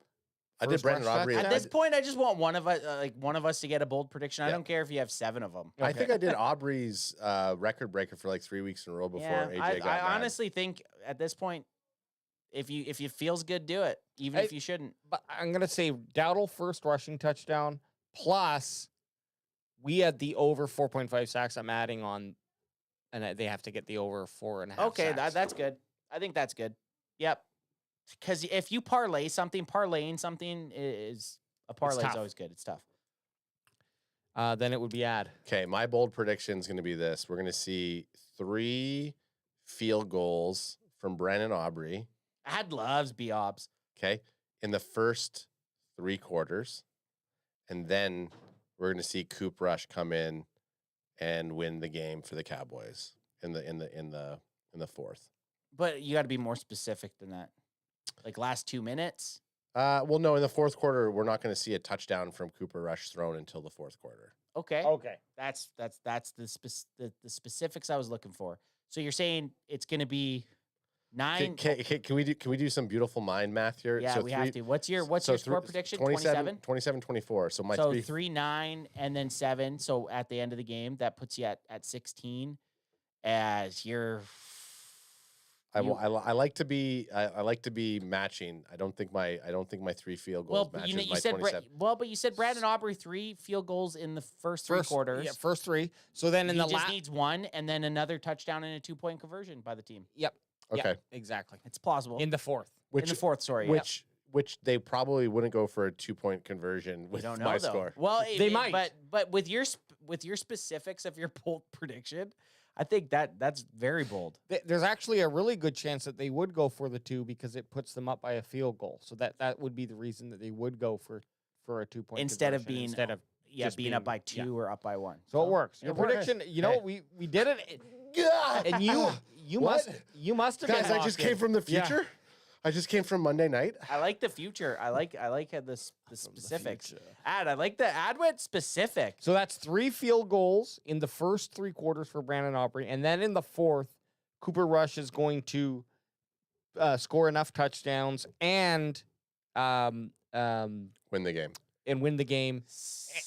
I did Brandon Robbery. At this point, I just want one of us to get a bold prediction. I don't care if you have 7 of them. Okay. I think I did Aubrey's record breaker for like 3 weeks in a row before AJ got mad. I honestly think at this point, if it feels good, do it, even if you shouldn't. But I'm gonna say Dowdle first rushing touchdown, plus we had the over 4.5 sacks. I'm adding on. And they have to get the over 4.5. Okay, sacks. That's good. I think that's good. Yep. Because if you parlaying something is a parlay is always good. It's tough. Then it would be ad. Okay, my bold prediction is going to be this: we're going to see 3 field goals from Brandon Aubrey. Ad loves B-Obs. Okay, in the first 3 quarters, and then we're going to see Coop Rush come in and win the game for the Cowboys in the 4th. But you got to be more specific than that. Like last 2 minutes? Well, no, in the 4th quarter, we're not going to see a touchdown from Cooper Rush thrown until the 4th quarter. Okay. Okay. That's the specifics I was looking for. So you're saying it's going to be 9. Can we do some beautiful mind math here? Yeah, we have to. What's your score prediction? 27? 27-24. So 3, 9, and then 7. So at the end of the game, that puts you at 16. As you're, I like to be matching. I don't think my 3 field goals matches my 27. But you said Brandon Aubrey 3 field goals in the first 3 quarters. Yeah, first 3. So then in he just needs 1 and then another touchdown and a 2-point conversion by the team. Yep. Okay. Yeah, exactly. It's plausible. In the fourth. In the fourth, sorry. Which they probably wouldn't go for a 2-point conversion with don't know, my though. score. Well, They might. But with your specifics of your bold prediction, I think that's very bold. There's actually a really good chance that they would go for the 2 because it puts them up by a field goal. So that would be the reason that they would go for a 2-point Instead of conversion being being up by 2 or up by 1. So it works. Your it works. prediction, we did it. And you must have Guys, been I just locked in. came from the Yeah. future. I just came from Monday night. I like the future. I like the specifics. Ad went specific. So that's 3 field goals in the first 3 quarters for Brandon Aubrey, and then in the fourth, Cooper Rush is going to score enough touchdowns and Win the game. win the game,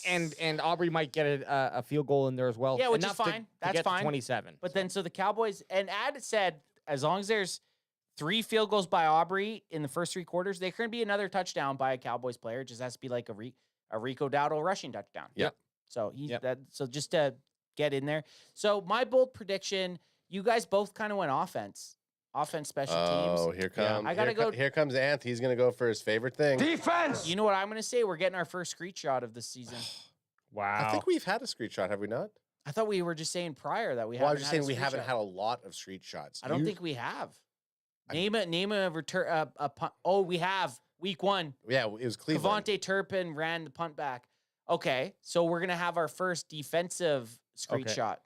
and Aubrey might get a field goal in there as well. Yeah, which is enough to fine. That's get to fine. 27. But then so the Cowboys and Ad said as long as there's 3 field goals by Aubrey in the first 3 quarters, there can be another touchdown by a Cowboys player. It just has to be like a Rico Dowdle rushing touchdown. Yep. So so just to get in there. So my bold prediction, you guys both kind of went offense special teams. Oh, here comes I gotta go. Here comes Anth. He's gonna go for his favorite thing. Defense! You know what I'm going to say? We're getting our first screenshot of this season. Wow. I think we've had a screenshot, have we not? I thought we were just saying prior that we Well, I haven't was just had a saying we haven't screenshot. had a lot of screenshots. I don't think we have. Name a return. Oh, we have week 1. Yeah, it was Cleveland. Kevontae Turpin ran the punt back. Okay, so we're gonna have our first defensive screenshot.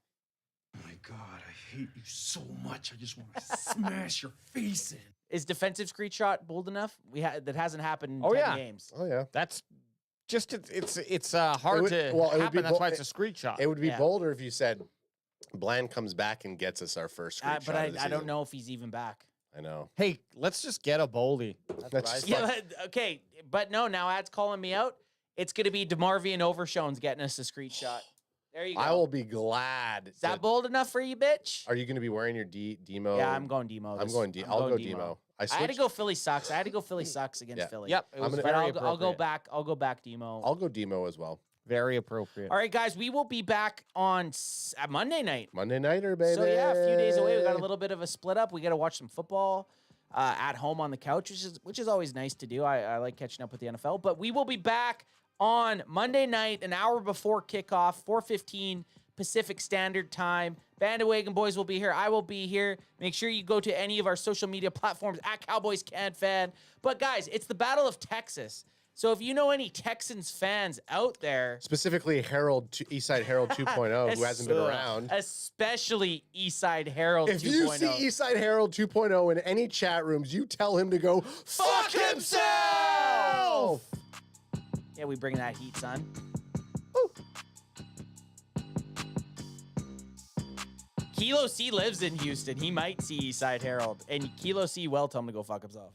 Oh my God, I hate you so much. I just want to smash your face in. Is defensive screenshot bold enough? That hasn't happened in 10 games. Oh yeah. That's just it's hard to happen. That's why it's a screenshot. It would be bolder if you said Bland comes back and gets us our first screenshot. But of the I don't season. know if he's even back. I know. Hey, let's just get a Boldy. Okay, but no, now Ad's calling me out. It's going to be DeMarvian Overshone's getting us a screenshot. There you go. I will be glad. Is that bold enough for you, bitch? Are you going to be wearing your Demo? Yeah, I'm going Demo. I'm going Demo. I'll go Demo. I had to go Philly sucks. I had to go Philly sucks against Philly. Yep. I'll go back. I'll go back Demo. I'll go Demo as well. Very appropriate. All right, guys, we will be back on Monday night. Monday nighter, baby. So yeah, a few days away. We got a little bit of a split up. We got to watch some football at home on the couch, which is always nice to do. I like catching up with the NFL. But we will be back on Monday night, an hour before kickoff, 4:15 Pacific Standard Time. Bandwagon Boys will be here. I will be here. Make sure you go to any of our social media platforms at Cowboys Can Fan. But guys, it's the Battle of Texas. So if you know any Texans fans out there, specifically Eastside Herald 2.0, who hasn't been around, especially Eastside Herald 2.0. If you see Eastside Herald 2.0 in any chat rooms, you tell him to go fuck himself. Yeah, we bring that heat, son. Kilo C lives in Houston. He might see Eastside Herald, and Kilo C will tell him to go fuck himself.